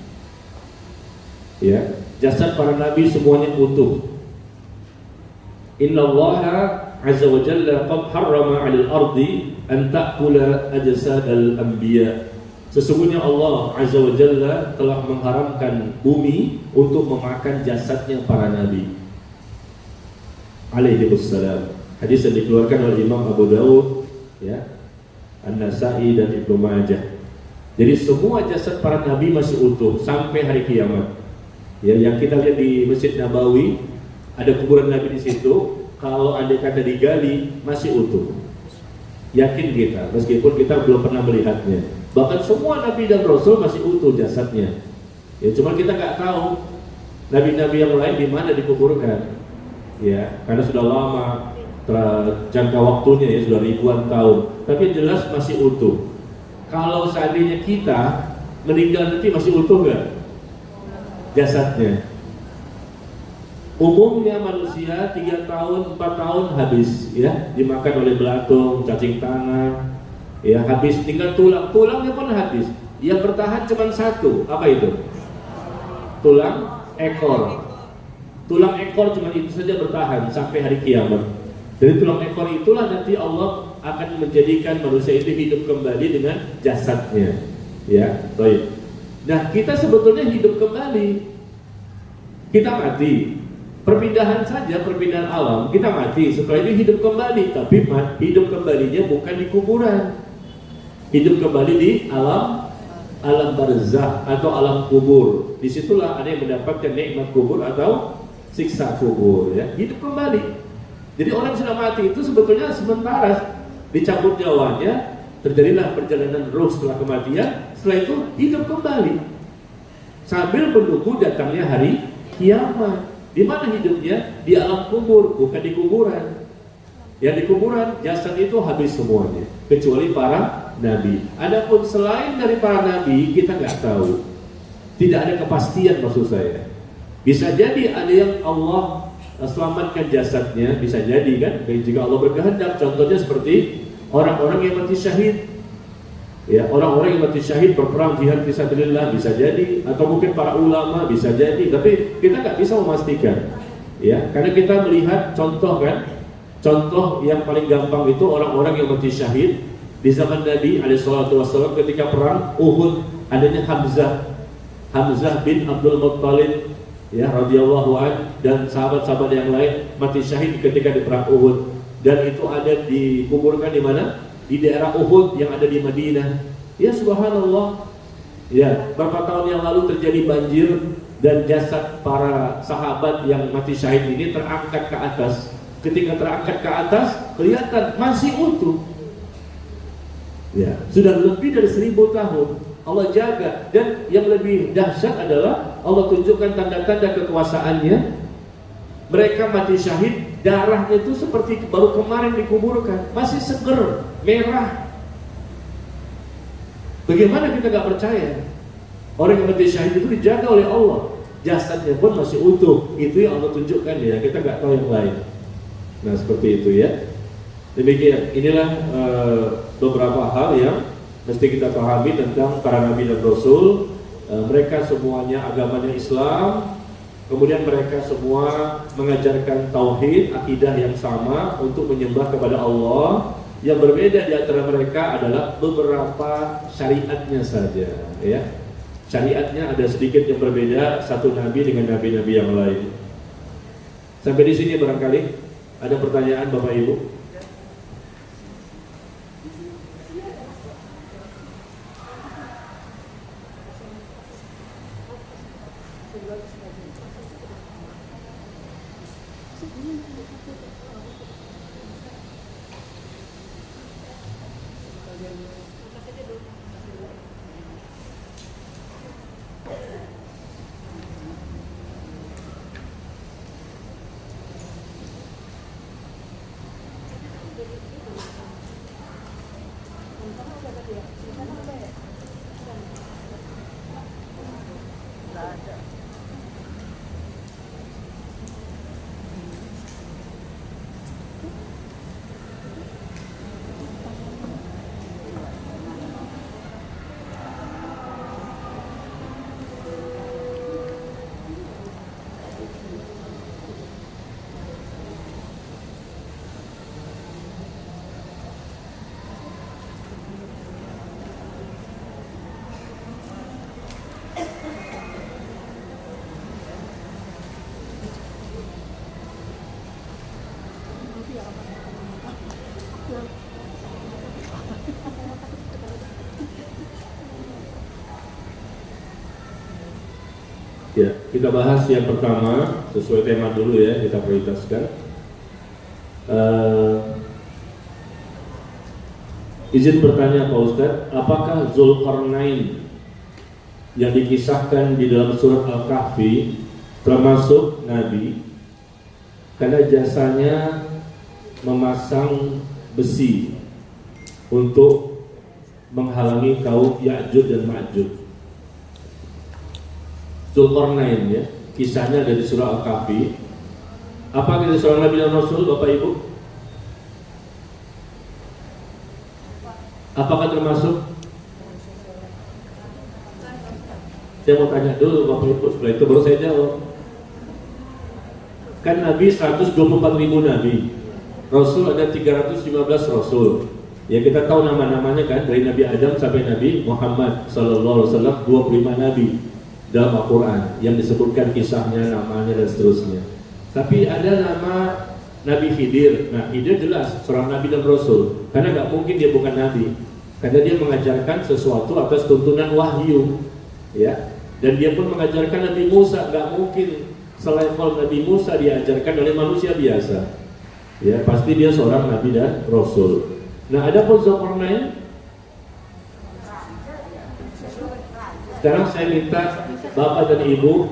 Ya, jasad para nabi semuanya utuh. Inna Allaha azza wa jalla qad harrama 'alal ardi an ta'kula ajsadal anbiya. Sesungguhnya Allah azza wa jalla telah mengharamkan bumi untuk memakan jasadnya para nabi alaihi wassalam. Hadis yang dikeluarkan oleh Imam Abu Daud, ya, An-Nasa'i dan Ibnu Majah. Jadi semua jasad para nabi masih utuh sampai hari kiamat. Ya, yang kita lihat di Masjid Nabawi ada kuburan nabi di situ, kalau andai kata digali masih utuh. Yakin kita, meskipun kita belum pernah melihatnya. Bahkan semua nabi dan rasul masih utuh jasadnya. Ya, cuma kita nggak tahu nabi-nabi yang lain di mana dikuburkan. Ya, karena sudah lama jangka waktunya, ya sudah ribuan tahun. Tapi jelas masih utuh. Kalau seandainya kita meninggal nanti masih utuh nggak jasadnya? Umumnya manusia 3 tahun, 4 tahun habis, ya, dimakan oleh belatung, cacing tanah, ya, habis, tinggal tulangnya pun habis. Yang bertahan cuma satu, apa itu? Tulang ekor. Tulang ekor cuma itu saja bertahan sampai hari kiamat. Dari tulang ekor itulah nanti Allah akan menjadikan manusia itu hidup kembali dengan jasadnya. Ya, baik. Nah, kita sebetulnya hidup kembali. Kita mati. Perpindahan saja, perpindahan alam, kita mati, setelah itu hidup kembali. Tapi hidup kembalinya bukan di kuburan. Hidup kembali di alam barzakh atau alam kubur. Disitulah ada yang mendapatkan nikmat kubur atau siksa kubur, ya, hidup kembali. Jadi orang yang sudah mati itu sebetulnya sementara, dicabut nyawanya, terjadilah perjalanan ruh setelah kematian. Setelah itu hidup kembali sambil menunggu datangnya hari kiamat. Di mana hidupnya? Di alam kubur, bukan di kuburan. Ya, di kuburan jasad itu habis semuanya, kecuali para nabi. Adapun selain dari para nabi kita nggak tahu, tidak ada kepastian maksud saya. Bisa jadi ada yang Allah selamatkan jasadnya, bisa jadi kan, jika Allah berkehendak. Contohnya seperti orang-orang yang mati syahid, ya, orang-orang yang mati syahid berperang jihad fisabilillah, bisa jadi, atau mungkin para ulama, bisa jadi. Tapi kita nggak bisa memastikan, ya, karena kita melihat contoh kan, contoh yang paling gampang itu orang-orang yang mati syahid di zaman Nabi alaihissalam ketika perang Uhud. Adanya Hamzah bin Abdul Muttalib, ya, radhiyallahu an, dan sahabat-sahabat yang lain mati syahid ketika di perang Uhud. Dan itu ada dikuburkan di mana? Di daerah Uhud yang ada di Madinah. Ya, subhanallah. Ya, beberapa tahun yang lalu terjadi banjir dan jasad para sahabat yang mati syahid ini terangkat ke atas. Ketika terangkat ke atas, kelihatan masih utuh. Ya, sudah lebih dari 1000 tahun. Allah jaga, dan yang lebih dahsyat adalah Allah tunjukkan tanda-tanda kekuasaannya. Mereka mati syahid, darahnya itu seperti baru kemarin dikuburkan, masih seger, merah. Bagaimana kita gak percaya? Orang yang mati syahid itu dijaga oleh Allah, jasadnya pun masih utuh. Itu yang Allah tunjukkan, ya, kita gak tahu yang lain. Nah, seperti itu, ya. Demikian, inilah beberapa hal yang mesti kita pahami tentang para nabi dan rasul. Mereka semuanya agamanya Islam, kemudian mereka semua mengajarkan tauhid, akidah yang sama untuk menyembah kepada Allah. Yang berbeda di antara mereka adalah beberapa syariatnya saja, ya. Syariatnya ada sedikit yang berbeda satu nabi dengan nabi-nabi yang lain. Sampai di sini barangkali ada pertanyaan Bapak Ibu? Ya, kita bahas yang pertama sesuai tema dulu ya, kita prioritaskan. Izin bertanya Pak Ustadz, apakah Zulkarnain yang dikisahkan di dalam surat Al-Kahfi termasuk Nabi? Karena jasanya memasang besi untuk menghalangi kaum Ya'juj dan Ma'juj. Zulkarnain ya, kisahnya dari surah Al-Kahfi. Apa dari seorang Nabi dan Rasul, Bapak Ibu? Apakah termasuk? Saya mau tanya dulu Bapak Ibu, setelah itu baru saya jawab. Kan Nabi 124.000 Nabi, Rasul ada 315 Rasul. Ya kita tahu nama-namanya kan, dari Nabi Adam sampai Nabi Muhammad SAW, 25 Nabi dalam Al-Quran yang disebutkan kisahnya, namanya dan seterusnya. Tapi ada nama Nabi Khidir. Nah Khidir jelas seorang Nabi dan Rasul, karena nggak mungkin dia bukan Nabi, karena dia mengajarkan sesuatu atas tuntunan wahyu, ya. Dan dia pun mengajarkan Nabi Musa, nggak mungkin selevel Nabi Musa diajarkan oleh manusia biasa. Ya pasti dia seorang Nabi dan Rasul. Nah ada pun Zulkarnain. Sekarang saya minta Bapak dan Ibu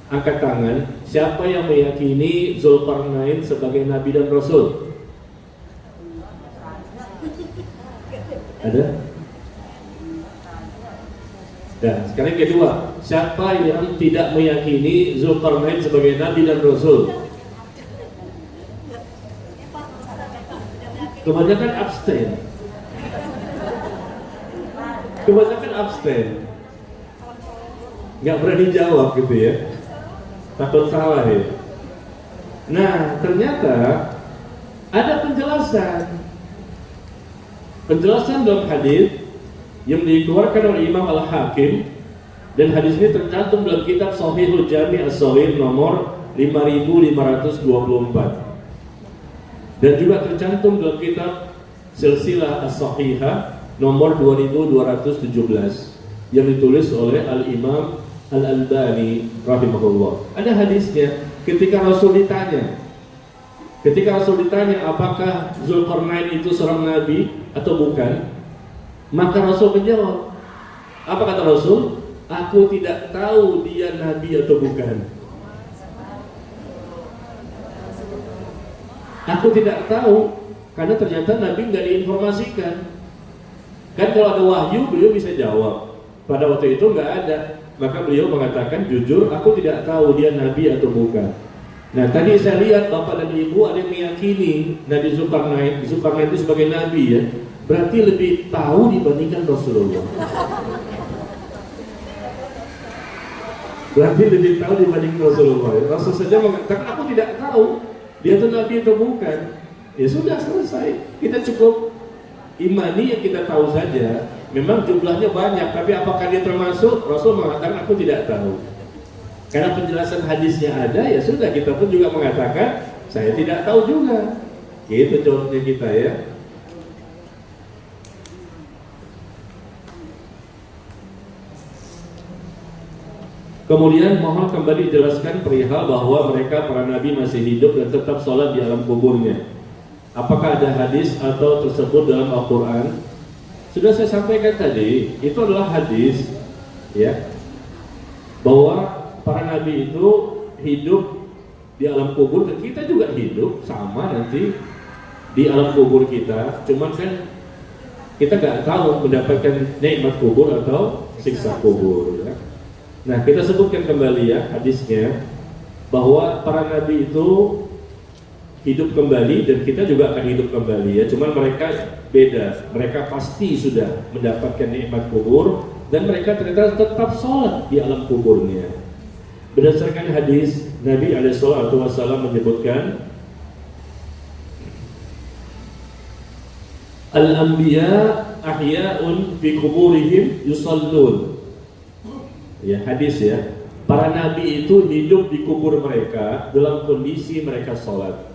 angkat tangan. Siapa yang meyakini Zulkarnain sebagai Nabi dan Rasul? Ada? Dan sekarang yang kedua, siapa yang tidak meyakini Zulkarnain sebagai Nabi dan Rasul? Kebanyakan abstain. Kebanyakan abstain. Nggak berani jawab gitu ya, takut salah ya. Nah ternyata ada penjelasan dalam hadis yang dikeluarkan oleh Imam Al-Hakim, dan hadis ini tercantum dalam kitab Shahihul Jami' As-Shaghir nomor 5524, dan juga tercantum dalam kitab Silsilah As-Sahihah nomor 2217 yang ditulis oleh Al-Imam Al-Albani rahimahullah. Ada hadisnya ketika Rasul ditanya apakah Zulkarnain itu seorang nabi atau bukan, maka Rasul menjawab, apa kata Rasul? Aku tidak tahu dia nabi atau bukan. Aku tidak tahu, karena ternyata nabi nggak diinformasikan. Kan kalau ada wahyu beliau bisa jawab. Pada waktu itu nggak ada, maka beliau mengatakan jujur, aku tidak tahu dia nabi atau bukan. Nah tadi saya lihat Bapak dan Ibu ada yang meyakini Nabi Zulkarnain itu sebagai nabi ya, berarti lebih tahu dibandingkan Rasulullah. Berarti lebih tahu dibandingkan Rasulullah. Rasul saja mengatakan aku tidak tahu dia itu nabi atau bukan. Ya sudah selesai. Kita cukup imani yang kita tahu saja. Memang jumlahnya banyak, tapi apakah dia termasuk? Rasul mengatakan aku tidak tahu. Karena penjelasan hadisnya ada, ya sudah, kita pun juga mengatakan saya tidak tahu juga. Gitu contohnya kita ya. Kemudian mohon kembali dijelaskan perihal bahwa mereka para nabi masih hidup dan tetap sholat di alam kuburnya. Apakah ada hadis atau tersebut dalam Al-Quran? Sudah saya sampaikan tadi, itu adalah hadis ya, bahwa para nabi itu hidup di alam kubur, dan kita juga hidup sama nanti di alam kubur kita. Cuman kan kita nggak tahu mendapatkan nikmat kubur atau siksa kubur ya. Nah kita sebutkan kembali ya hadisnya, bahwa para nabi itu hidup kembali dan kita juga akan hidup kembali ya. Cuman mereka beda, mereka pasti sudah mendapatkan nikmat kubur dan mereka ternyata tetap sholat di alam kuburnya. Berdasarkan hadis Nabi SAW menyebutkan Al-anbiya ahya'un fi kuburihim yusallun. Ya hadis ya, para nabi itu hidup di kubur mereka dalam kondisi mereka sholat.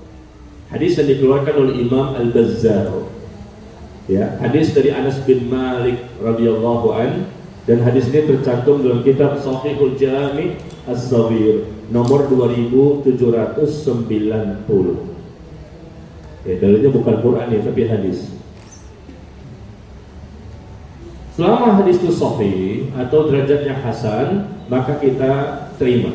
Hadis yang dikeluarkan oleh Imam Al-Bazzar. Ya, hadis dari Anas bin Malik radhiyallahu an, Dan hadis ini tercantum dalam kitab Shahihul Jami' As-Shaghir nomor 2790. Ya, dalilnya bukan Quran ya, tapi hadis. Selama hadis itu sahih atau derajatnya hasan, maka kita terima.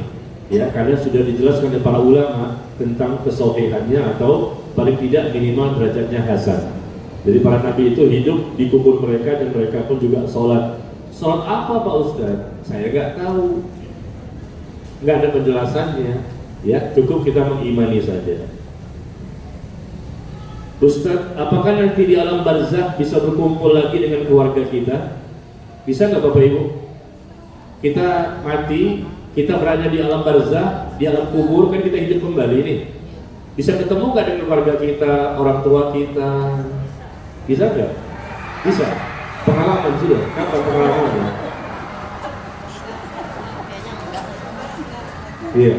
Ya, karena sudah dijelaskan oleh para ulama tentang kesahihannya atau paling tidak minimal derajatnya hasan. Jadi para nabi itu hidup di kubur mereka dan mereka pun juga sholat. Sholat apa Pak Ustaz? Saya nggak tahu, nggak ada penjelasannya. Ya, cukup kita mengimani saja. Ustaz, apakah nanti di alam barzakh bisa berkumpul lagi dengan keluarga kita? Bisa nggak Bapak Ibu? Kita mati, kita berada di alam barzakh, di alam kubur, kan kita hidup kembali nih. Bisa ketemu nggak dengan keluarga kita, orang tua kita? Bisa nggak? Bisa. Pengalaman sudah, kapan pengalamannya? Iya,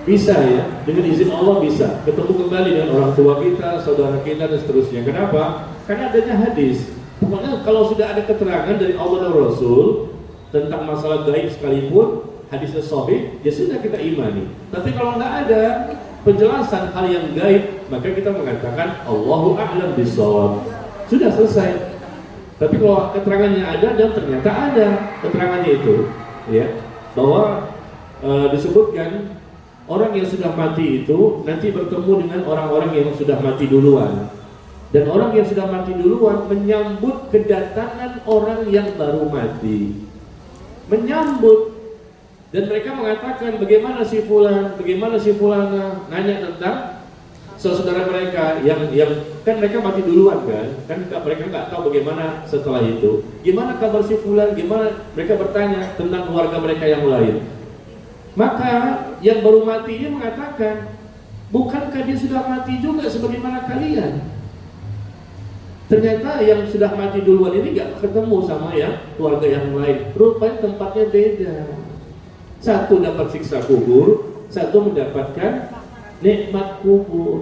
bisa ya, dengan izin Allah bisa ketemu kembali dengan orang tua kita, saudara kita dan seterusnya. Kenapa? Karena adanya hadis. Pokoknya kalau sudah ada keterangan dari Allah dan Rasul tentang masalah gaib sekalipun, hadisnya sahih, ya sudah kita imani. Tapi kalau nggak ada penjelasan hal yang gaib, maka kita mengatakan Allahu a'lam bishawab. Sudah selesai. Tapi kalau keterangannya ada dan ternyata ada keterangannya itu, ya, bahwa disebutkan orang yang sudah mati itu nanti bertemu dengan orang-orang yang sudah mati duluan, dan orang yang sudah mati duluan menyambut kedatangan orang yang baru mati, menyambut, dan mereka mengatakan bagaimana si fulan, bagaimana si fulana, nanya tentang saudara mereka yang kan mereka mati duluan kan mereka nggak tahu bagaimana setelah itu, gimana kabar si fulan, gimana, mereka bertanya tentang keluarga mereka yang lain. Maka yang baru mati ini mengatakan, bukankah dia sudah mati juga sebagaimana kalian? Ternyata yang sudah mati duluan ini nggak ketemu sama yang keluarga yang lain, rupanya tempatnya beda. Satu dapat siksa kubur, satu mendapatkan nikmat kubur.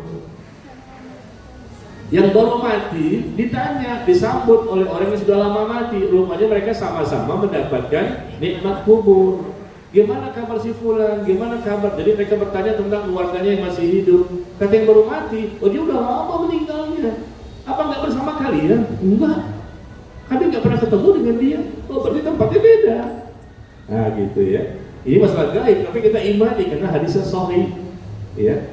Yang baru mati ditanya, disambut oleh orang yang sudah lama mati, rupanya mereka sama-sama mendapatkan nikmat kubur. Gimana kabar si fulan, gimana kabar? Jadi mereka bertanya tentang keluarganya yang masih hidup. Kata yang baru mati, oh dia udah lama meninggalnya. Apa nggak bersama kalian? Enggak, kami nggak pernah ketemu dengan dia. Oh berarti tempatnya beda. Nah gitu ya. Ini masalah gaib, tapi kita imani karena hadisnya sahih. Ya,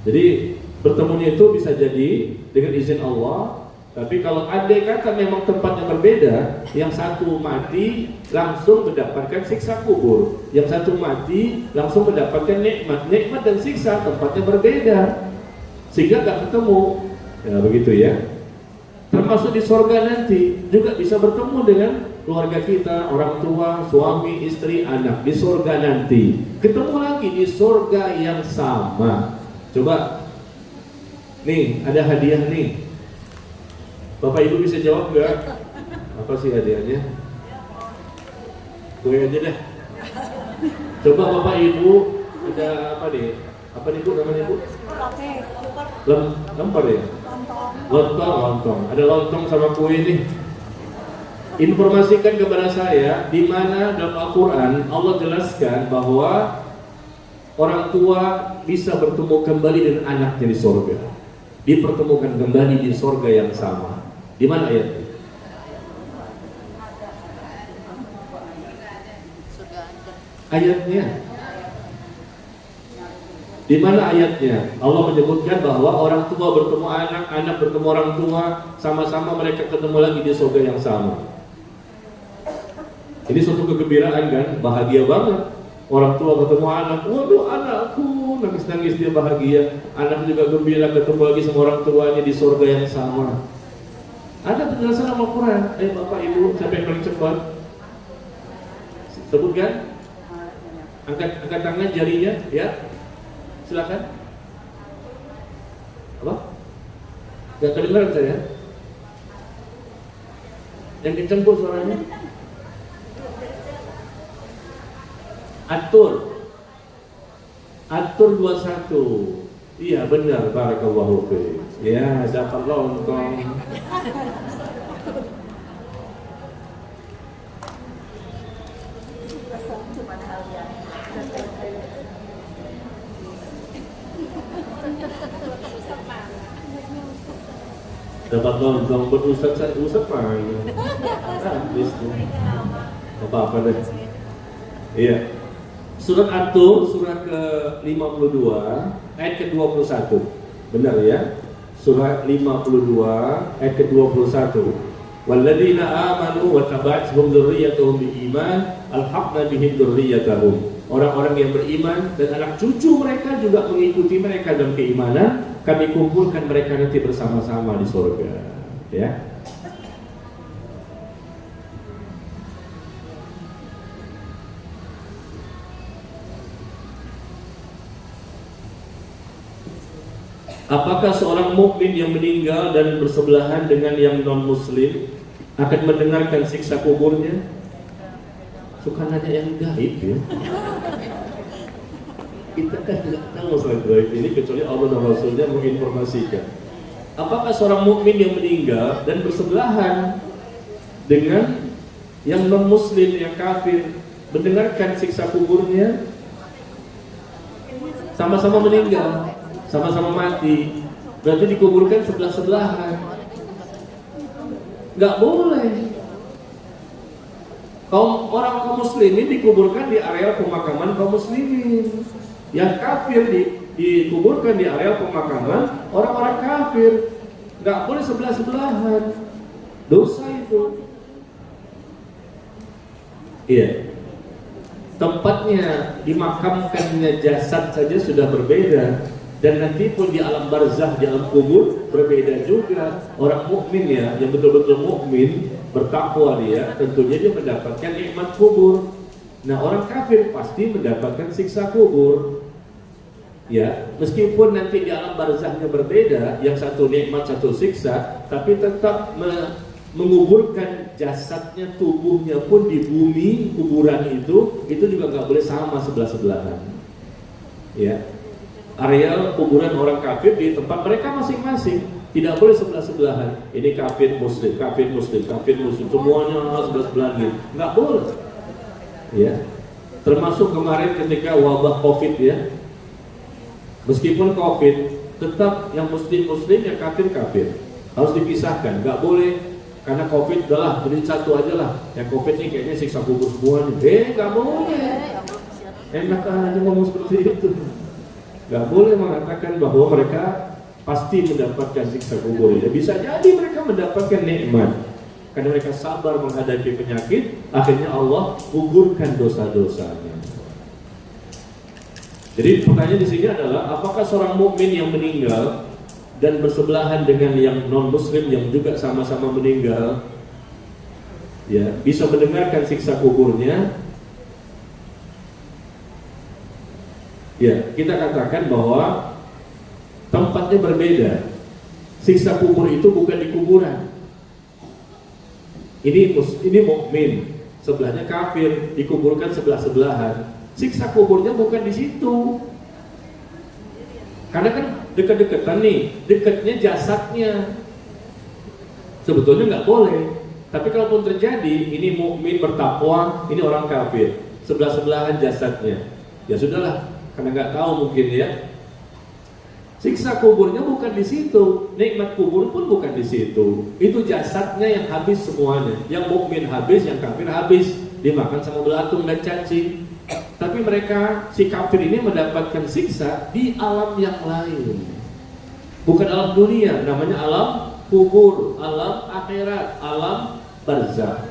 jadi bertemunya itu bisa jadi dengan izin Allah. Tapi kalau andai kata memang tempatnya berbeda, yang satu mati langsung mendapatkan siksa kubur, yang satu mati langsung mendapatkan nikmat dan siksa, tempatnya berbeda, sehingga gak ketemu. Ya begitu ya. Termasuk di surga nanti juga bisa bertemu dengan keluarga kita, orang tua, suami, istri, anak di surga nanti. Ketemu lagi di surga yang sama. Coba, nih ada hadiah nih. Bapak Ibu bisa jawab nggak? Apa sih hadiahnya? Kue aja deh. Coba Bapak Ibu, ada apa nih? Apa nih Bu namanya Bu? Lempar ya? Lontong. Ada lontong sama kue nih. Informasikan kepada saya di mana dalam Al-Quran Allah jelaskan bahwa orang tua bisa bertemu kembali dengan anaknya di surga, dipertemukan kembali di surga yang sama. Di mana ayatnya? Ayatnya. Di mana ayatnya? Allah menyebutkan bahwa orang tua bertemu anak, anak bertemu orang tua, sama-sama mereka ketemu lagi di surga yang sama. Ini suatu kegembiraan kan, bahagia banget. Orang tua ketemu anak, waduh anakku, nangis-nangis dia bahagia. Anak juga gembira ketemu lagi sama orang tuanya di surga yang sama. Ada penjelasan Al-Quran. Bapak Ibu, siapa yang paling cepat? Sebutkan. Angkat tangan jarinya, ya. Silakan. Apa? Gak kedengaran saya. Yang kenceng Bu suaranya. Atur 21. Iya benar, barakallahu fiik. Ya, dapat lontong. dapat lontong berusap saya usap main. Habis tuh. Apa deh. Iya. Surat At-Tur surat ke-52 ayat ke-21. Benar ya? Surat 52 ayat ke-21. Walladzina amanu wa tabi'atuhum dzurriyyatuhum biiman alhaqna bihim dzurriyyatahum. Orang-orang yang beriman dan anak cucu mereka juga mengikuti mereka dalam keimanan, kami kumpulkan mereka nanti bersama-sama di surga. Ya. Apakah seorang mukmin yang meninggal dan bersebelahan dengan yang non-muslim akan mendengarkan siksa kuburnya? Suka nanya yang gaib ya. Kita kan tidak tahu masalah gaib ini kecuali Allah dan Rasulnya menginformasikan. Apakah seorang mukmin yang meninggal dan bersebelahan dengan yang non-muslim, yang kafir, mendengarkan siksa kuburnya? Sama-sama meninggal, sama-sama mati, berarti dikuburkan sebelah-sebelahan. Nggak boleh. Kaum muslimin dikuburkan di area pemakaman kaum muslimin. Yang kafir dikuburkan di area pemakaman orang-orang kafir. Nggak boleh sebelah-sebelahan. Dosa itu. Iya. Tempatnya dimakamkannya jasad saja sudah berbeda. Dan nanti pun di alam barzah, di alam kubur berbeda juga. Orang mukmin ya, yang betul-betul mukmin, bertakwa dia, tentunya dia mendapatkan nikmat kubur. Nah, orang kafir pasti mendapatkan siksa kubur. Ya, meskipun nanti di alam barzahnya berbeda, yang satu nikmat, satu siksa, tapi tetap menguburkan jasadnya, tubuhnya pun di bumi kuburan itu juga nggak boleh sama sebelah-sebelahan. Ya. Areal kuburan orang kafir di tempat mereka masing-masing tidak boleh sebelah-sebelahan. Ini kafir muslim, kafir muslim, kafir muslim, semuanya sebelah-sebelahan gitu. Nggak boleh. Ya. Termasuk kemarin ketika wabah Covid ya. Meskipun Covid, tetap yang muslim-muslim, yang kafir-kafir harus dipisahkan. Nggak boleh karena Covid udahlah jadi satu aja lah. Yang Covid ini kayaknya siksa kubur semua nih. Nggak boleh. Enak aja ngomong seperti itu. Gak boleh mengatakan bahwa mereka pasti mendapatkan siksa kubur. Ya, bisa jadi mereka mendapatkan nikmat karena mereka sabar menghadapi penyakit. Akhirnya Allah gugurkan dosa-dosanya. Jadi pertanyaan di sini adalah apakah seorang mukmin yang meninggal dan bersebelahan dengan yang non-muslim yang juga sama-sama meninggal, ya bisa mendengarkan siksa kuburnya? Ya, kita katakan bahwa tempatnya berbeda. Siksa kubur itu bukan di kuburan. Ini mukmin, sebelahnya kafir, dikuburkan sebelah-sebelahan. Siksa kuburnya bukan di situ. Karena kan dekat-dekatan nih, dekatnya jasadnya. Sebetulnya nggak boleh. Tapi kalaupun terjadi, ini mukmin bertakwa, ini orang kafir, sebelah-sebelahan jasadnya. Ya sudahlah. Karena nggak tahu mungkin ya. Siksa kuburnya bukan di situ, nikmat kubur pun bukan di situ. Itu jasadnya yang habis semuanya. Yang mukmin habis, yang kafir habis, dimakan sama belatung dan cacing. Tapi mereka, si kafir ini mendapatkan siksa di alam yang lain. Bukan alam dunia, namanya alam kubur, alam akhirat, alam barzakh.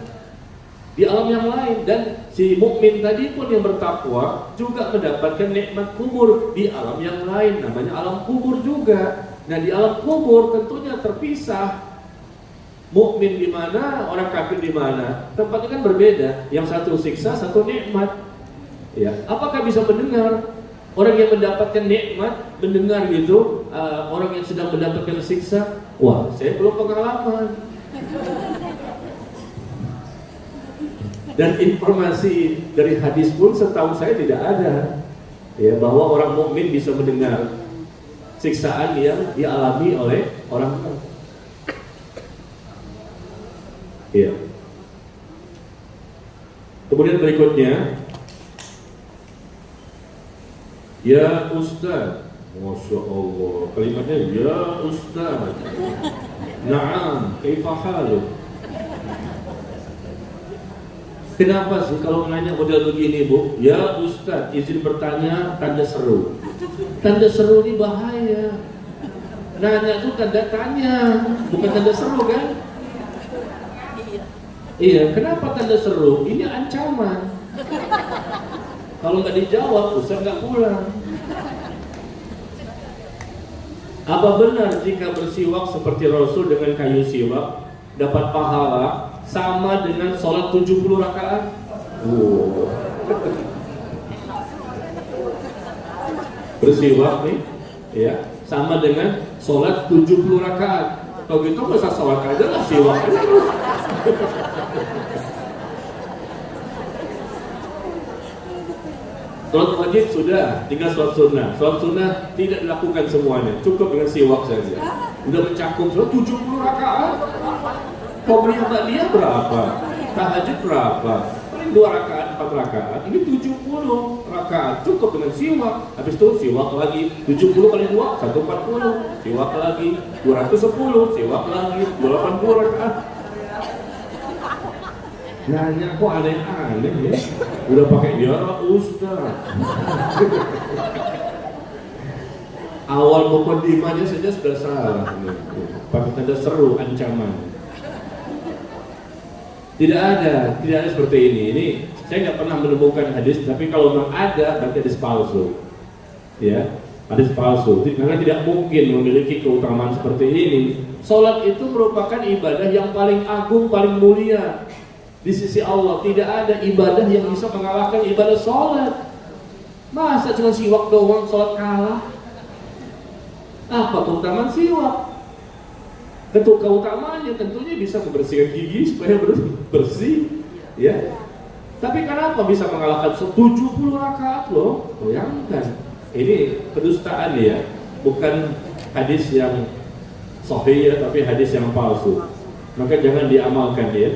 Di alam yang lain, dan si mukmin tadi pun yang bertakwa juga mendapatkan nikmat kubur di alam yang lain, namanya alam kubur juga. Nah, di alam kubur tentunya terpisah. Mukmin di mana, orang kafir di mana, tempatnya kan berbeda. Yang satu siksa, satu nikmat. Ya, apakah bisa mendengar orang yang mendapatkan nikmat mendengar gitu, orang yang sedang mendapatkan siksa? Wah, saya belum pengalaman. Dan informasi dari hadis pun setahu saya tidak ada ya, bahwa orang mukmin bisa mendengar siksaan yang dialami oleh orang kafir. Ya. Kemudian berikutnya, ya Ustaz, Masya Allah, kalimatnya ya Ustaz. Naam, kaifa haluk? Kenapa sih kalau nanya model begini, Bu? Ya Ustaz, izin bertanya tanda seru. Tanda seru ini bahaya. Nanya itu tanda tanya, bukan tanda seru kan? Iya, kenapa tanda seru? Ini ancaman. Kalau nggak dijawab, Ustaz nggak pulang. Apa benar jika bersiwak seperti Rasul dengan kayu siwak dapat pahala sama dengan sholat 70 rakaat? Bersiwak nih, ya, sama dengan sholat 70 rakaat. Kalau gitu nggak usah sholat aja lah, siwak aja. Sholat wajib sudah, tinggal sholat sunnah. Sholat sunnah tidak dilakukan semuanya, cukup dengan siwak saja. Udah mencakup sholat 70 rakaat. Qobliyah berapa? Tahajud berapa? Paling 2 rakaat, 4 rakaat. Ini 70 rakaat, cukup dengan siwak. Habis itu siwak lagi, 70 kali 2, 140. Siwak lagi, 210. Siwak lagi, 280 rakaat. Nanya kok aneh-aneh ya? Udah pakai ya Ustaz. Awal mukadimahnya saja sudah salah. Pakai tanda seru, ancaman. Tidak ada seperti ini. Ini saya nggak pernah menemukan hadis, tapi kalau memang ada berarti hadis palsu. Ya, hadis palsu. Karena tidak mungkin memiliki keutamaan seperti ini. Salat itu merupakan ibadah yang paling agung, paling mulia. Di sisi Allah tidak ada ibadah yang bisa mengalahkan ibadah sholat. Masa cuma siwak doang sholat kalah? Apa keutamaan siwak? Keutamaannya tentunya bisa membersihkan gigi supaya bersih, ya. Tapi kenapa bisa mengalahkan 70 rakaat loh? Bayangkan, ini kedustaan ya, bukan hadis yang sahih ya, tapi hadis yang palsu. Maka jangan diamalkan ya.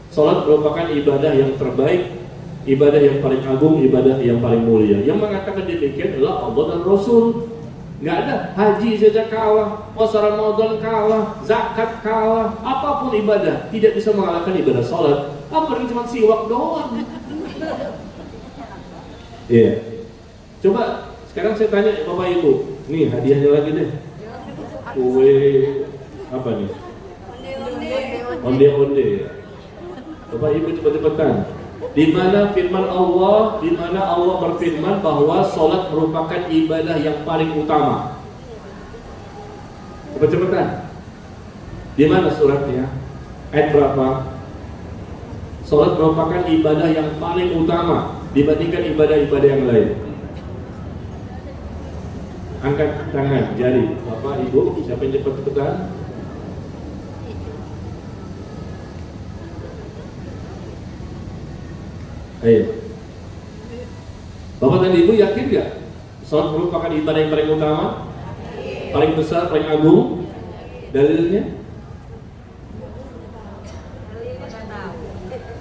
Salat merupakan ibadah yang terbaik, ibadah yang paling agung, ibadah yang paling mulia. Yang mengatakan demikian adalah Allah dan Rasul. Nggak ada haji saja kalah, puasa Ramadan kalah, zakat kalah, apapun ibadah tidak bisa mengalahkan ibadah salat. Apalagi cuma siwak doang. Iya. Coba sekarang saya tanya Bapak Ibu, nih hadiahnya lagi deh. Kue apa nih? Onde-onde ya. Bapak Ibu cepat-cepatan. Di mana firman Allah, di mana Allah berfirman bahwa salat merupakan ibadah yang paling utama. Cepat-cepatan. Di mana suratnya? Ayat berapa? Salat merupakan ibadah yang paling utama dibandingkan ibadah-ibadah yang lain. Angkat tangan, jari. Bapak Ibu, siapa yang cepat-cepatan? Ayo. Bapak dan Ibu yakin gak? Salat merupakan ibadah yang paling utama, paling besar, paling agung. Dalilnya?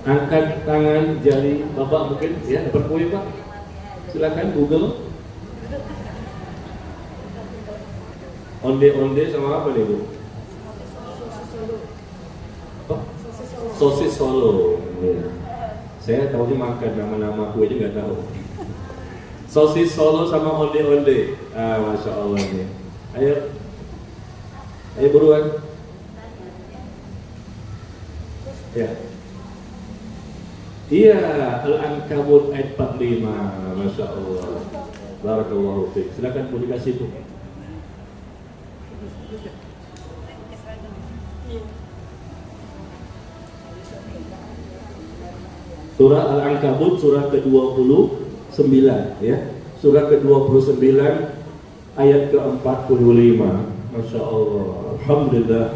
Angkat tangan, jari. Bapak mungkin ya dapat kue Pak. Silakan Google. Onde-onde sama apa nih Bu? Sosis Solo. Saya tahunya makan, nama-nama kue aja nggak tahu. Sosis Solo sama onde-onde. Masya Allah nih. Ayo buruan. Ya. Iya, Al-Ankabut ayat 45. Masya Allah. Barakallahu fiik. Silakan Bu dikasih Bu. Surah Al-Ankabut surah ke-29 ya. Surah ke-29 ayat ke-45. Masya Allah. Alhamdulillah.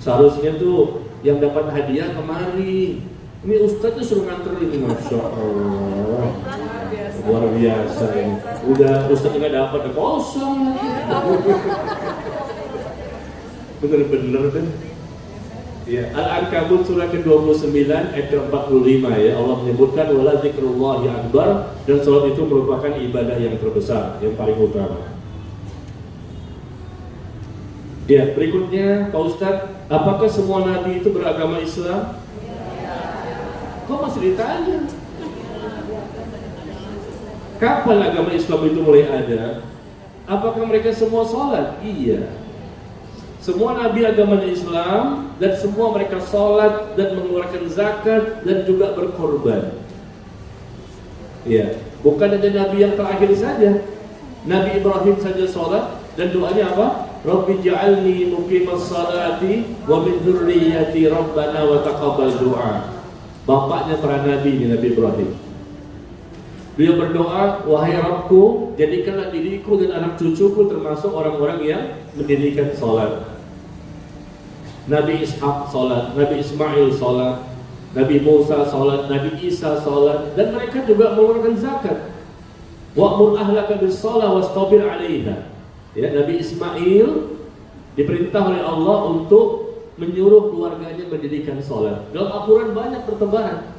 Seharusnya tuh yang dapat hadiah kemari. Ini Ustadz suruh nganterin. Masya Allah. Luar biasa ini. Udah Ustadz nggak dapat, kosong. Bener-bener kan. Ya, Al-Ankabut surah ke-29 ayat ke-45 ya. Allah menyebutkan wala dzikrullahi akbar, dan salat itu merupakan ibadah yang terbesar, yang paling utama. Ya, berikutnya Pak Ustadz, apakah semua nabi itu beragama Islam? Kok masih ditanya? Kapan agama Islam itu mulai ada? Apakah mereka semua sholat? Iya. Semua nabi agamanya Islam, dan semua mereka sholat dan mengeluarkan zakat dan juga berkorban. Ya, bukan hanya nabi yang terakhir saja. Nabi Ibrahim saja sholat dan doanya apa? Rabbi ja'alni muqimas salati wa min dzurriyyati rabbana wa taqabbal du'a. Bapaknya para nabi ini, Nabi Ibrahim. Beliau berdoa, wahai Rabbku, jadikanlah diriku dan anak cucuku termasuk orang-orang yang mendirikan salat. Nabi Ishak salat, Nabi Ismail salat, Nabi Musa salat, Nabi Isa salat, dan mereka juga mengeluarkan zakat. Wa'mur ahlaka bis-shalah wastabir 'alaiha. Ya, Nabi Ismail diperintah oleh Allah untuk menyuruh keluarganya mendirikan sholat. Dalam Al-Quran banyak pertebaran.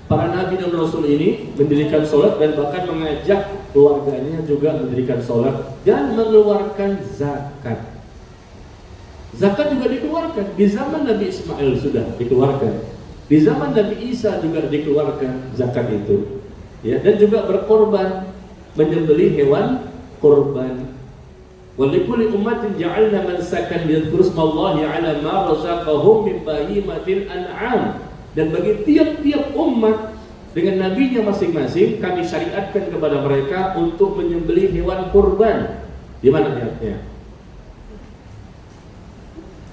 Para nabi dan rasul ini mendirikan sholat dan bahkan mengajak keluarganya juga mendirikan sholat dan mengeluarkan zakat. Zakat juga dikeluarkan. Di zaman Nabi Ismail sudah dikeluarkan. Di zaman Nabi Isa juga dikeluarkan zakat itu. Ya, dan juga berkorban, menyembelih hewan korban. Walikulli ummatin ja'alna mansakan liyadhkuru smallahi 'ala ma razaqahum min bahimatil an'am. Dan bagi tiap-tiap umat dengan nabinya masing-masing kami syariatkan kepada mereka untuk menyembelih hewan kurban. Di mana ayatnya?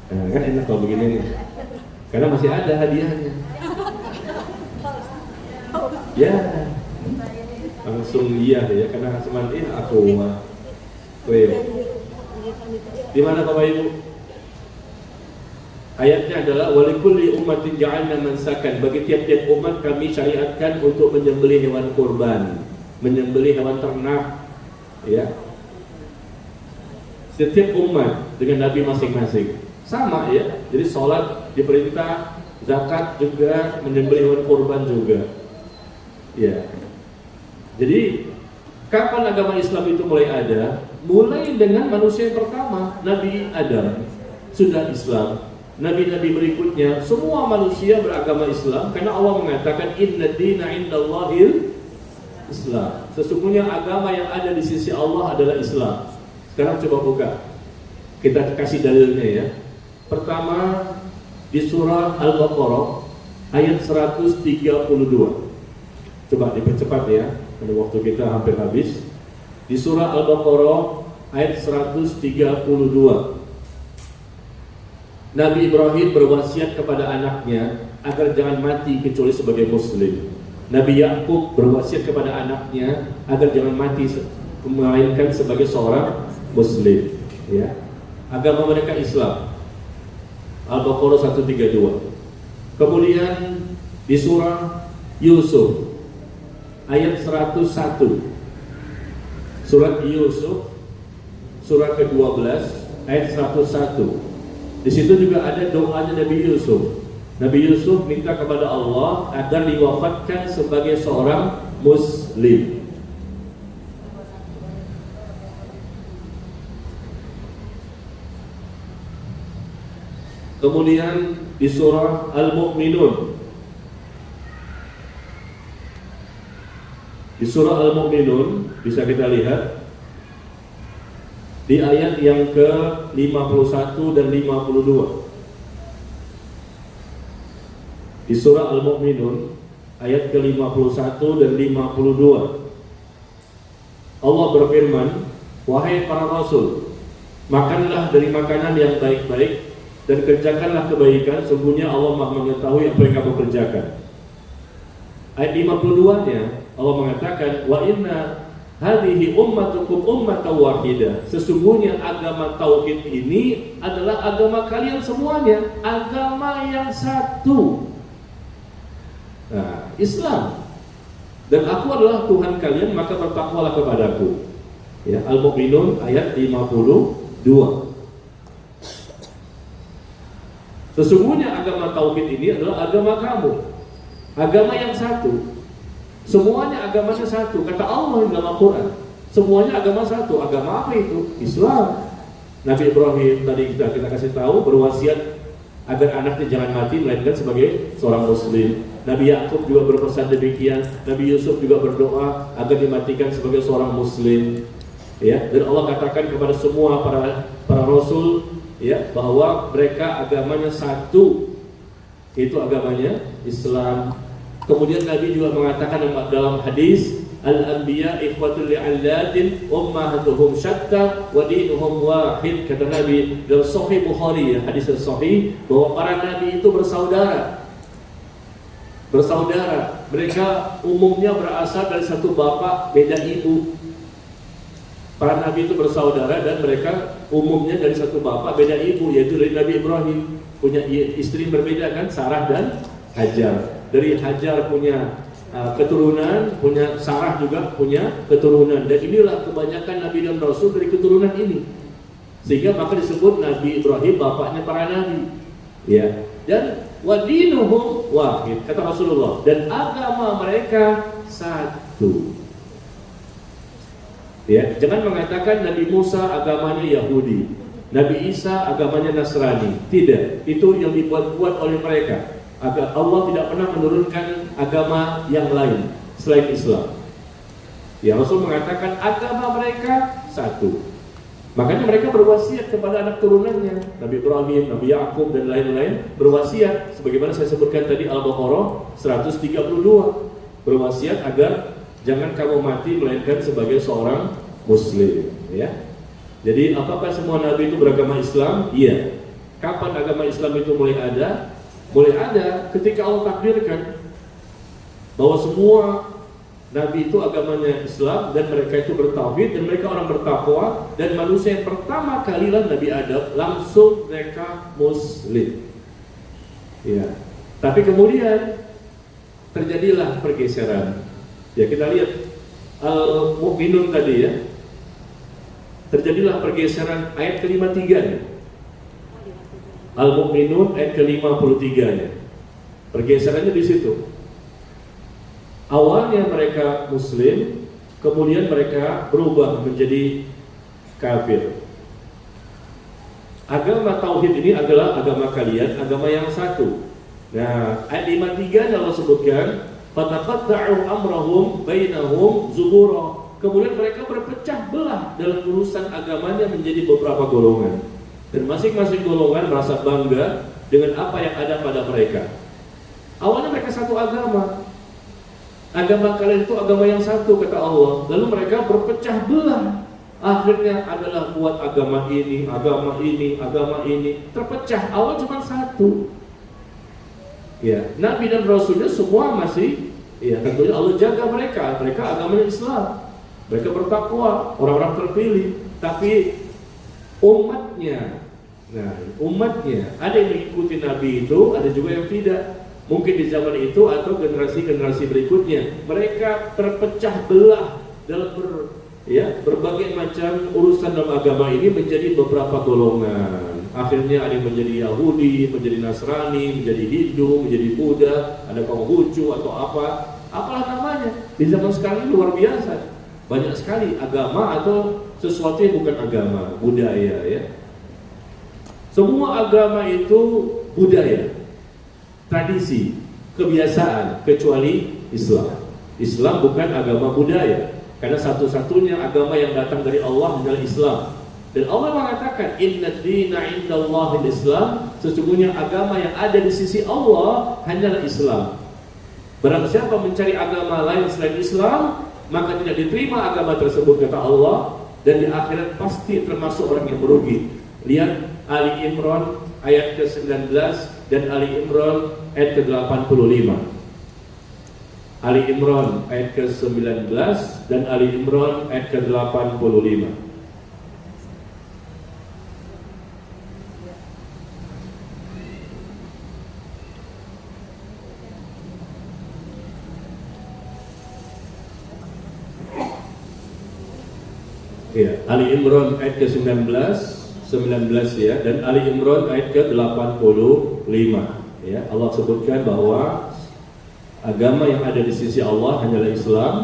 Nah, kan enak kalau begini nih. Karena masih ada hadiahnya. Ya. Langsung iya ya, karena semakin aku di mana Bapak Ibu? Ayatnya adalah walikulli ummatin ja'alna mansakan. Bagi tiap-tiap umat kami syariatkan untuk menyembelih hewan kurban, menyembelih hewan ternak. Ya. Setiap umat dengan nabi masing-masing. Sama ya. Jadi sholat diperintah, zakat juga, menyembelih hewan kurban juga. Ya. Jadi kapan agama Islam itu mulai ada? Mulai dengan manusia yang pertama, Nabi Adam sudah Islam. Nabi-nabi berikutnya semua manusia beragama Islam karena Allah mengatakan inna dina indallahil Islam. Sesungguhnya agama yang ada di sisi Allah adalah Islam. Sekarang coba buka. Kita kasih dalilnya ya. Pertama di surah Al-Baqarah ayat 132. Coba dipercepat ya, karena waktu kita hampir habis. Di surah Al-Baqarah ayat 132. Nabi Ibrahim berwasiat kepada anaknya agar jangan mati kecuali sebagai muslim. Nabi Yakub berwasiat kepada anaknya agar jangan mati melainkan sebagai seorang muslim. Ya. Agama mereka Islam. Al-Baqarah 132. Kemudian di surah Yusuf ayat 101. Surat Yusuf surat ke-12 ayat 101. Di situ juga ada doanya Nabi Yusuf. Nabi Yusuf minta kepada Allah agar diwafatkan sebagai seorang muslim. Kemudian di surah Al-Mu'minun. Di surah Al-Mu'minun bisa kita lihat di ayat yang ke-51 dan 52. Di surah Al-Mu'minun ayat ke-51 dan 52. Allah berfirman, wahai para rasul, makanlah dari makanan yang baik-baik dan kerjakanlah kebaikan, sesungguhnya Allah Maha mengetahui apa yang kamu kerjakan. Ayat 52-nya Allah mengatakan, wa inna hadhihi ummatukum ummatan wahidah. Sesungguhnya agama tauhid ini adalah agama kalian semuanya, agama yang satu. Nah, Islam. Dan aku adalah Tuhan kalian, maka bertakwalah kepadaku. Ya, Al-Mu'minun ayat 52. Sesungguhnya agama tauhid ini adalah agama kamu, agama yang satu. Semuanya agamanya satu, kata Allah dalam Al-Quran. Semuanya agama satu. Agama apa itu? Islam. Nabi Ibrahim tadi kita kasih tahu berwasiat agar anaknya jangan mati melainkan sebagai seorang muslim. Nabi Yakub juga berpesan demikian. Nabi Yusuf juga berdoa agar dimatikan sebagai seorang muslim. Ya, dan Allah katakan kepada semua para rasul ya bahwa mereka agamanya satu, itu agamanya Islam. Kemudian Nabi juga mengatakan dalam hadis, al-anbiya ikhwatul li'allatin ummahatuhum syatta wa dinuhum wahid. Kata Nabi dalam Sahih Bukhari, ya, hadis sahih, bahwa para nabi itu bersaudara. Mereka umumnya berasal dari satu bapak beda ibu. Para nabi itu bersaudara dan mereka umumnya dari satu bapak beda ibu, yaitu dari Nabi Ibrahim punya istri berbeda kan, Sarah dan Hajar. Dari Hajar punya keturunan, punya Sarah juga punya keturunan, dan inilah kebanyakan nabi dan rasul dari keturunan ini, sehingga maka disebut Nabi Ibrahim bapaknya para nabi. Ya, dan wadinuhum wahid, kata Rasulullah, dan agama mereka satu. Ya, jangan mengatakan Nabi Musa agamanya Yahudi, Nabi Isa agamanya Nasrani. Tidak, itu yang dibuat-buat oleh mereka. Agar Allah tidak pernah menurunkan agama yang lain selain Islam. Ya, Rasul mengatakan agama mereka satu. Makanya mereka berwasiat kepada anak turunannya, Nabi Ibrahim, Nabi Yakub dan lain-lain berwasiat sebagaimana saya sebutkan tadi, Al-Baqarah 132, berwasiat agar jangan kamu mati melainkan sebagai seorang muslim, ya. Jadi apakah semua nabi itu beragama Islam? Iya. Kapan agama Islam itu mulai ada? Mulai ada ketika Allah takdirkan bahwa semua nabi itu agamanya Islam dan mereka itu bertauhid dan mereka orang bertakwa, dan manusia yang pertama kalilah Nabi Adam, langsung mereka muslim. Ya. Tapi kemudian terjadilah pergeseran. Ya, kita lihat Al-Mu'minun tadi ya. Terjadilah pergeseran ayat ke-53 ya. Al-Mu'minun ayat ke-53 nya. Pergeserannya di situ. Awalnya mereka muslim, kemudian mereka berubah menjadi kafir. Agama tauhid ini adalah agama kalian, agama yang satu. Nah, ayat 53 Allah sebutkan, fataqatta'u amrahum bainahum zubura. Kemudian mereka berpecah belah dalam urusan agamanya menjadi beberapa golongan. Dan masing-masing golongan merasa bangga dengan apa yang ada pada mereka. Awalnya mereka satu agama. Agama kalian itu agama yang satu, kata Allah. Lalu mereka berpecah belah. Akhirnya adalah buat agama ini, agama ini, agama ini. Terpecah, awal cuma satu. Ya, Nabi dan Rasulnya semua masih, ya tentunya Allah jaga mereka. Mereka agamanya Islam. Mereka bertakwa, orang-orang terpilih. Tapi umatnya, nah umatnya ada yang mengikuti Nabi itu, ada juga yang tidak. Mungkin di zaman itu atau generasi-generasi berikutnya, mereka terpecah belah dalam berbagai macam urusan dalam agama ini menjadi beberapa golongan. Akhirnya ada yang menjadi Yahudi, menjadi Nasrani, menjadi Hindu, menjadi Buddha, ada Konghucu atau apalah namanya. Di zaman sekarang ini luar biasa, banyak sekali agama atau sesuatu yang bukan agama, budaya ya. Semua agama itu budaya, tradisi, kebiasaan, kecuali Islam. Islam bukan agama budaya, karena satu-satunya agama yang datang dari Allah adalah Islam. Dan Allah mengatakan, inna dina indallahil Islam, sesungguhnya agama yang ada di sisi Allah hanyalah Islam. Barang siapa mencari agama lain selain Islam, maka tidak diterima agama tersebut, kata Allah, dan di akhirat pasti termasuk orang yang merugi. Lihat Ali Imran ayat ke-19 dan Ali Imran ayat ke-85. Ali Imran ayat ke-19 dan Ali Imran ayat ke-85. Ya, Ali Imran ayat ke-19 ya, dan Ali Imran ayat ke-85 ya. Allah sebutkan bahwa agama yang ada di sisi Allah hanyalah Islam,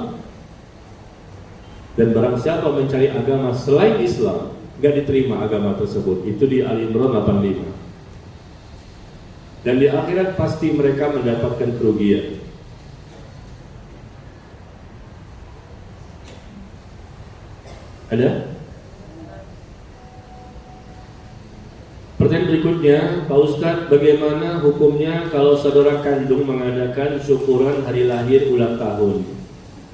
dan barang siapa mencari agama selain Islam, nggak diterima agama tersebut. Itu di Ali Imran 85. Dan di akhirat pasti mereka mendapatkan kerugian. Ada? Pertanyaan berikutnya, Pak Ustadz, bagaimana hukumnya kalau saudara kandung mengadakan syukuran hari lahir ulang tahun?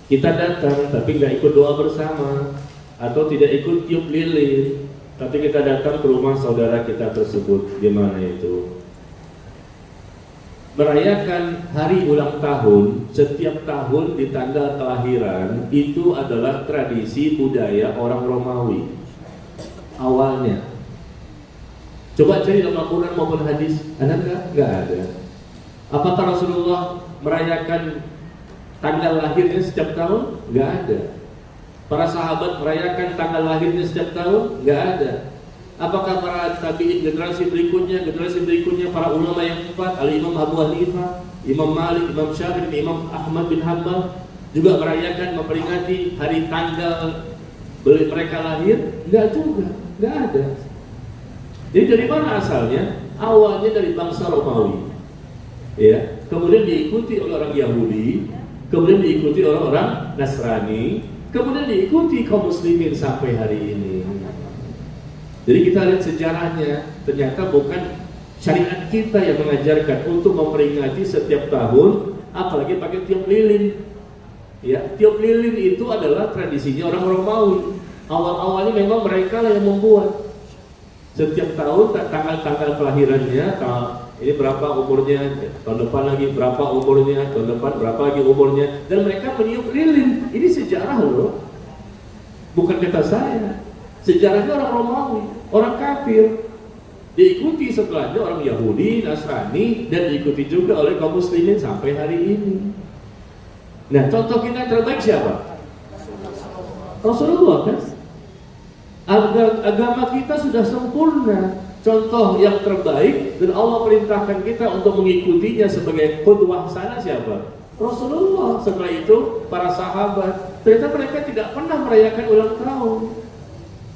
Kita datang tapi nggak ikut doa bersama, atau tidak ikut tiup lilin, tapi kita datang ke rumah saudara kita tersebut. Gimana itu? Merayakan hari ulang tahun setiap tahun di tanggal kelahiran itu adalah tradisi budaya orang Romawi awalnya. Coba cari dalam Al-Quran maupun hadis, ada nggak? Nggak ada. Apakah Rasulullah merayakan tanggal lahirnya setiap tahun? Nggak ada. Para sahabat merayakan tanggal lahirnya setiap tahun? Nggak ada. Apakah para tabi'in generasi berikutnya para ulama yang empat, Al-Imam Abu Hanifah, Imam Malik, Imam Syafi'i, dan Imam Ahmad bin Hanbal juga merayakan, memperingati hari tanggal mereka lahir? Enggak juga, enggak ada. Jadi dari mana asalnya? Awalnya dari bangsa Romawi, ya. Kemudian diikuti oleh orang Yahudi, kemudian diikuti oleh orang Nasrani, kemudian diikuti kaum muslimin sampai hari ini. Jadi kita lihat sejarahnya, ternyata bukan syariat kita yang mengajarkan untuk memperingati setiap tahun, apalagi pakai tiup lilin. Ya, tiup lilin itu adalah tradisinya orang Romawi. Awal-awalnya memang mereka lah yang membuat. Setiap tahun tanggal-tanggal kelahirannya, ini berapa umurnya, tahun depan lagi berapa umurnya, tahun depan berapa lagi umurnya, dan mereka meniup lilin. Ini sejarah loh, bukan kata saya. Sejarahnya orang Romawi, orang kafir. Diikuti setelahnya orang Yahudi, Nasrani, dan diikuti juga oleh kaum muslimin sampai hari ini. Nah, contoh kita terbaik siapa? Rasulullah kan? Agama kita sudah sempurna. Contoh yang terbaik, dan Allah perintahkan kita untuk mengikutinya sebagai qudwah hasanah siapa? Rasulullah. Setelah itu para sahabat. Ternyata mereka tidak pernah merayakan ulang tahun,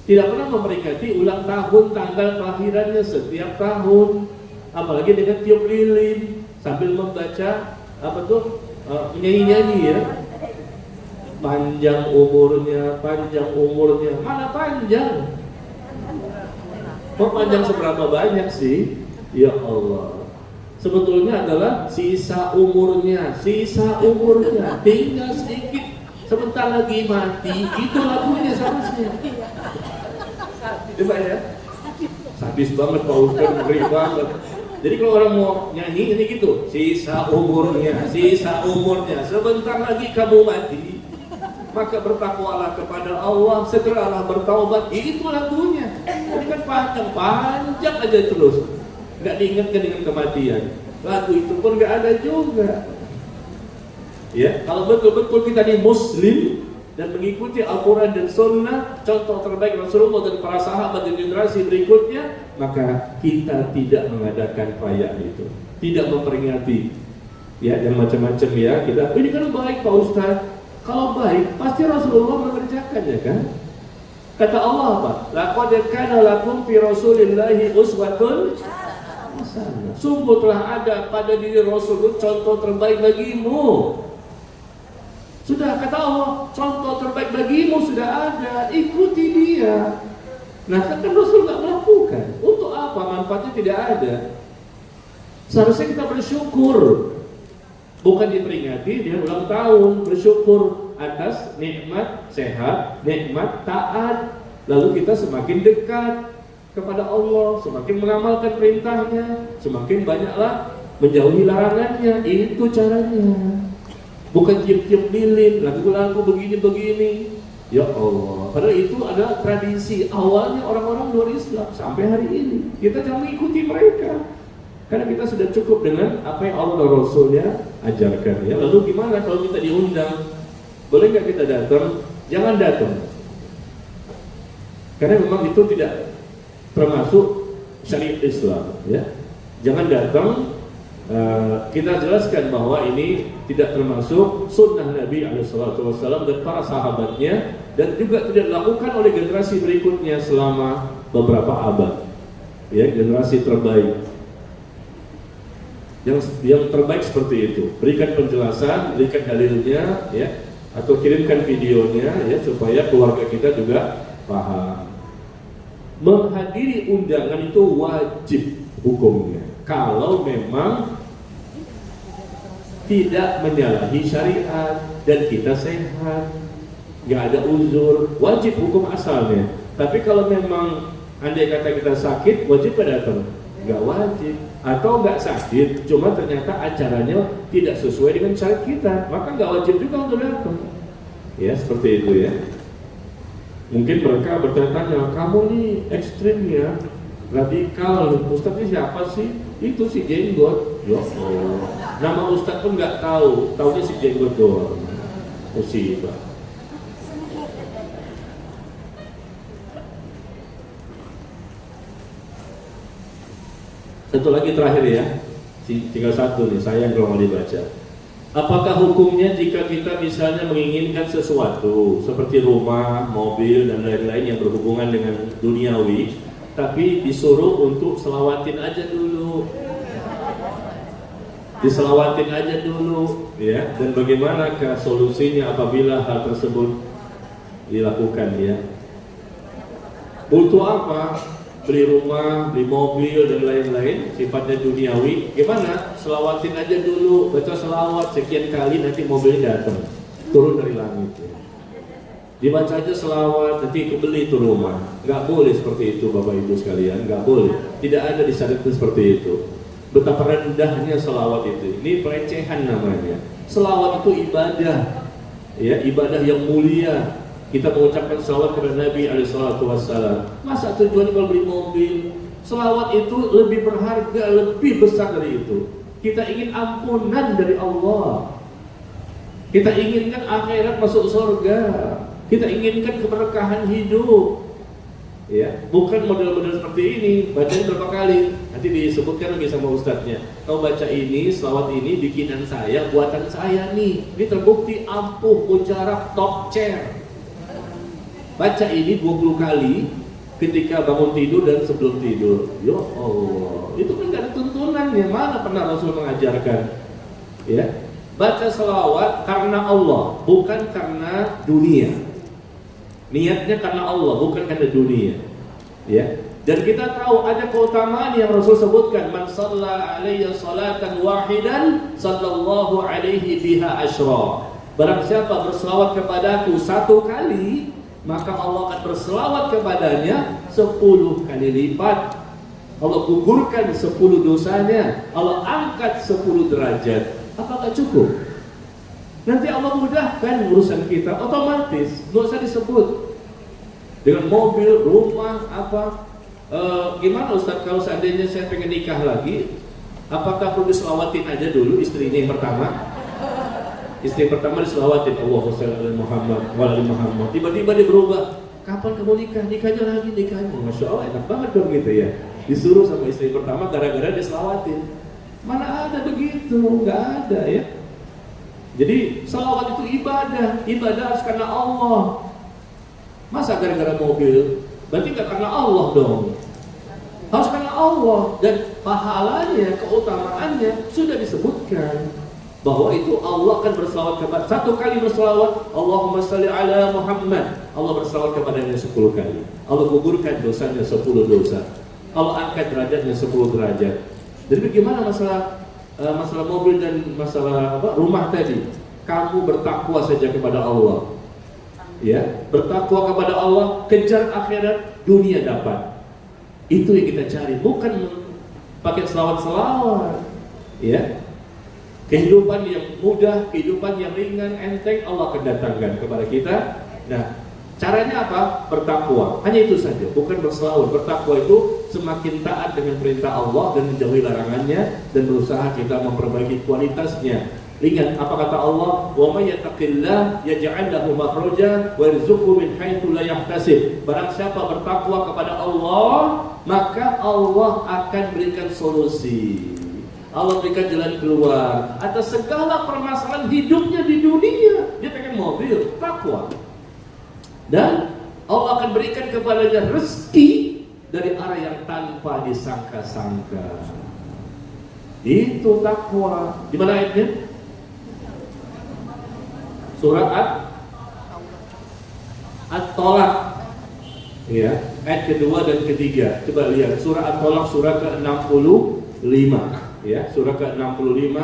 tidak pernah memperingati ulang tahun tanggal kelahirannya setiap tahun, apalagi dengan tiup lilin sambil membaca menyanyi-nyanyi, ya. Panjang umurnya, mana panjang? Kok panjang seberapa banyak sih? Ya Allah. Sebetulnya adalah sisa umurnya, tinggal sedikit, sebentar lagi mati. Itu lagunya seharusnya. Coba ya, sadis banget Pak Ustadz, ngeri banget. Jadi kalau orang mau nyanyi ini gitu, sisa umurnya, sebentar lagi kamu mati, maka bertakwalah kepada Allah, segeralah bertaubat. Itu lagunya. Ini kan panjang aja terus, nggak diingatkan dengan kematian. Lagu itu pun nggak ada juga. Ya, kalau betul-betul kita ini Muslim dan mengikuti Al-Quran dan Sunnah, contoh terbaik Rasulullah dan para sahabat dan generasi berikutnya, maka kita tidak mengadakan perayaan itu, tidak memperingati, ya, yang macam-macam, ya. Kita, ini kan baik Pak Ustadz. Kalau baik, pasti Rasulullah mengerjakan, ya kan? Kata Allah apa? Laqad kana lakum fi Rasulillahi uswatun hasanah. Sungguh telah ada pada diri Rasul contoh terbaik bagimu. Sudah, kata Allah, contoh terbaik bagimu sudah ada, ikuti dia. Nah, kan Rasul nggak melakukan. Untuk apa? Manfaatnya tidak ada. Seharusnya kita bersyukur, bukan diperingati dia ulang tahun. Bersyukur atas nikmat sehat, nikmat taat. Lalu kita semakin dekat kepada Allah, semakin mengamalkan perintahnya, semakin banyaklah menjauhi larangannya. Itu caranya. Bukan tiup-tiup lilin, lagu-lagu begini-begini. Ya Allah, padahal itu adalah tradisi awalnya orang-orang luar Islam sampai hari ini. Kita jangan mengikuti mereka, karena kita sudah cukup dengan apa yang Allah dan Rasulnya ajarkan, ya. Lalu gimana kalau kita diundang? Boleh nggak kita datang? Jangan datang, karena memang itu tidak termasuk syariat Islam, ya. Jangan datang. Kita jelaskan bahwa ini tidak termasuk sunnah Nabi SAW dan para sahabatnya dan juga tidak dilakukan oleh generasi berikutnya selama beberapa abad. Ya, generasi terbaik. Yang terbaik seperti itu. Berikan penjelasan, berikan dalilnya, ya, atau kirimkan videonya, ya, supaya keluarga kita juga paham. Menghadiri undangan itu wajib hukumnya. Kalau memang tidak menyalahi syariat dan kita sehat, nggak ada uzur, wajib hukum asalnya. Tapi kalau memang andai kata kita sakit, wajib datang? Nggak wajib. Atau nggak sakit, cuma ternyata acaranya tidak sesuai dengan syariat kita, maka nggak wajib juga untuk datang. Ya, seperti itu ya. Mungkin mereka bertanya, kamu nih ekstrim ya, radikal. Ustadz ini siapa sih? Itu si Jenggot. Ya Allah, nama Ustadz pun nggak tahu, taunya si Jenggot doang. Musibah. Satu lagi terakhir ya, tinggal satu nih, sayang kalau mau dibaca. Apakah hukumnya jika kita misalnya menginginkan sesuatu seperti rumah, mobil, dan lain-lain yang berhubungan dengan duniawi, tapi disuruh untuk selawatin aja dulu, diselawatin aja dulu, ya? Dan bagaimanakah solusinya apabila hal tersebut dilakukan, ya? Butuh apa? Beli rumah, beli mobil, dan lain-lain, sifatnya duniawi. Gimana? Selawatin aja dulu, baca selawat sekian kali, nanti mobilnya datang, turun dari langit, ya. Dibaca aja selawat, nanti kebeli itu rumah. Nggak boleh seperti itu, Bapak Ibu sekalian, nggak boleh. Tidak ada di syariat seperti itu. Betapa rendahnya selawat itu. Ini pelecehan namanya. Selawat itu ibadah, ya, ibadah yang mulia. Kita mengucapkan salawat kepada Nabi SAW. Masa tujuan kalau beli mobil? Selawat itu lebih berharga, lebih besar dari itu. Kita ingin ampunan dari Allah. Kita inginkan akhirat masuk surga. Kita inginkan keberkahan hidup. Ya, bukan model-model seperti ini. Bacanya berapa kali? Nanti disebutkan lagi sama ustadznya. Kau baca ini, selawat ini bikinan saya, buatan saya nih. Ini terbukti ampuh, mujarab, top chair. Baca ini 20 kali ketika bangun tidur dan sebelum tidur. Ya Allah, itu kan gak ada tuntunannya. Mana pernah Rasul mengajarkan? Ya, baca selawat karena Allah, bukan karena dunia. Niatnya karena Allah, bukan karena dunia. Ya, dan kita tahu ada keutamaan yang Rasul sebutkan. Man shalla alayya salatan wahidan sallallahu alaihi biha asyra. Barang siapa berselawat kepadaku satu kali, maka Allah akan berselawat kepadanya 10 kali lipat. Allah gugurkan 10 dosanya, Allah angkat 10 derajat. Apakah cukup? Nanti Allah mudahkan urusan kita otomatis, nggak usah disebut. Dengan mobil, rumah, apa? Gimana Ustaz kalau seandainya saya pengen nikah lagi, apakah perlu diselawatin aja dulu istrinya yang pertama? Istri pertama diselawatin, Allahumma shalli ala Muhammad wa ala Muhammad. Tiba-tiba dia berubah. Kapan kamu nikah? Nikahnya lagi, nikahnya. Masya Allah, enak banget dong gitu ya. Disuruh sama istri pertama gara-gara diselawatin. Mana ada begitu? Nggak ada ya. Jadi selawat itu ibadah. Ibadah harus karena Allah. Masa gara-gara mobil? Berarti nggak karena Allah dong. Harus karena Allah. Dan pahalanya, keutamaannya sudah disebutkan. Bahwa itu Allah akan berselawat kepada, satu kali berselawat, Allahumma shalli ala Muhammad, Allah berselawat kepadanya 10 kali. Allah gugurkan dosanya 10 dosa. Allah angkat derajatnya 10 derajat. Jadi bagaimana masalah mobil dan masalah rumah tadi? Kamu bertakwa saja kepada Allah. Ya, bertakwa kepada Allah, kejar akhirat, dunia dapat. Itu yang kita cari, bukan pakai selawat-selawat. Ya. Kehidupan yang mudah, kehidupan yang ringan, enteng Allah akan datangkan kepada kita. Nah, caranya apa? Bertakwa. Hanya itu saja, bukan berselawat. Bertakwa itu semakin taat dengan perintah Allah dan menjauhi larangannya, dan berusaha kita memperbaiki kualitasnya. Ingat apa kata Allah? Wa may yattaqillah yaj'al lahu makhraja wa yarzuqhu min haitsu la yahtasib. Barang siapa bertakwa kepada Allah, maka Allah akan berikan solusi. Allah berikan jalan keluar atas segala permasalahan hidupnya di dunia. Dia pengen mobil, takwa. Dan Allah akan berikan kepadanya rezeki dari arah yang tanpa disangka-sangka. Itu takwa. Di mana ayatnya? Surah At-Tolak. Ya, ayat kedua dan ketiga. Coba lihat surah At-Tolak surah ke-65. Ya, surah ke-65,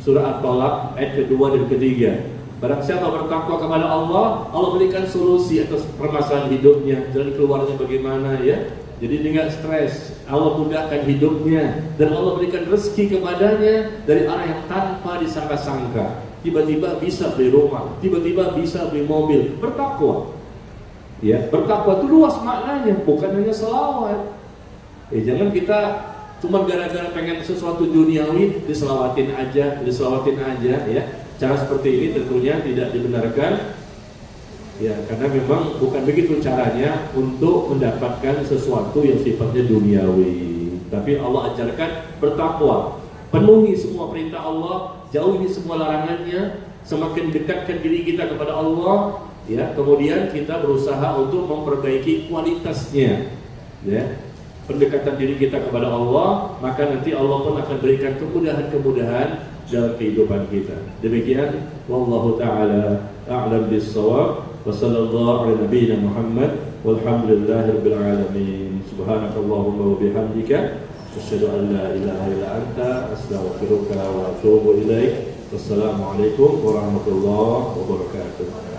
surah At-Tolak ayat kedua dan ketiga. Barang siapa bertakwa kepada Allah, Allah berikan solusi atas permasalahan hidupnya, jalan keluarnya bagaimana ya. Jadi dia nggak stres, Allah mudahkan hidupnya dan Allah berikan rezeki kepadanya dari arah yang tanpa disangka-sangka. Tiba-tiba bisa beli rumah, tiba-tiba bisa beli mobil. Bertakwa. Ya, bertakwa itu luas maknanya, bukan hanya selawat. Jangan kita cuma gara-gara pengen sesuatu duniawi diselawatin aja ya. Cara seperti ini tentunya tidak dibenarkan. Ya, karena memang bukan begitu caranya untuk mendapatkan sesuatu yang sifatnya duniawi. Tapi Allah ajarkan bertakwa, penuhi semua perintah Allah, jauhi semua larangannya, semakin dekatkan diri kita kepada Allah, ya. Kemudian kita berusaha untuk memperbaiki kualitasnya, ya. Pendekatan diri kita kepada Allah, maka nanti Allah pun akan berikan kemudahan-kemudahan dalam kehidupan kita. Demikian, wallahu taala a'lam bis-shawab. Wa sallallahu ala nabiyyina Muhammad walhamdulillahirabbil alamin. Subhanakallahumma wa bihamdika asyhadu an la ilaha illa anta astaghfiruka wa atubu ilaik. Wassalamualaikum warahmatullahi wabarakatuh.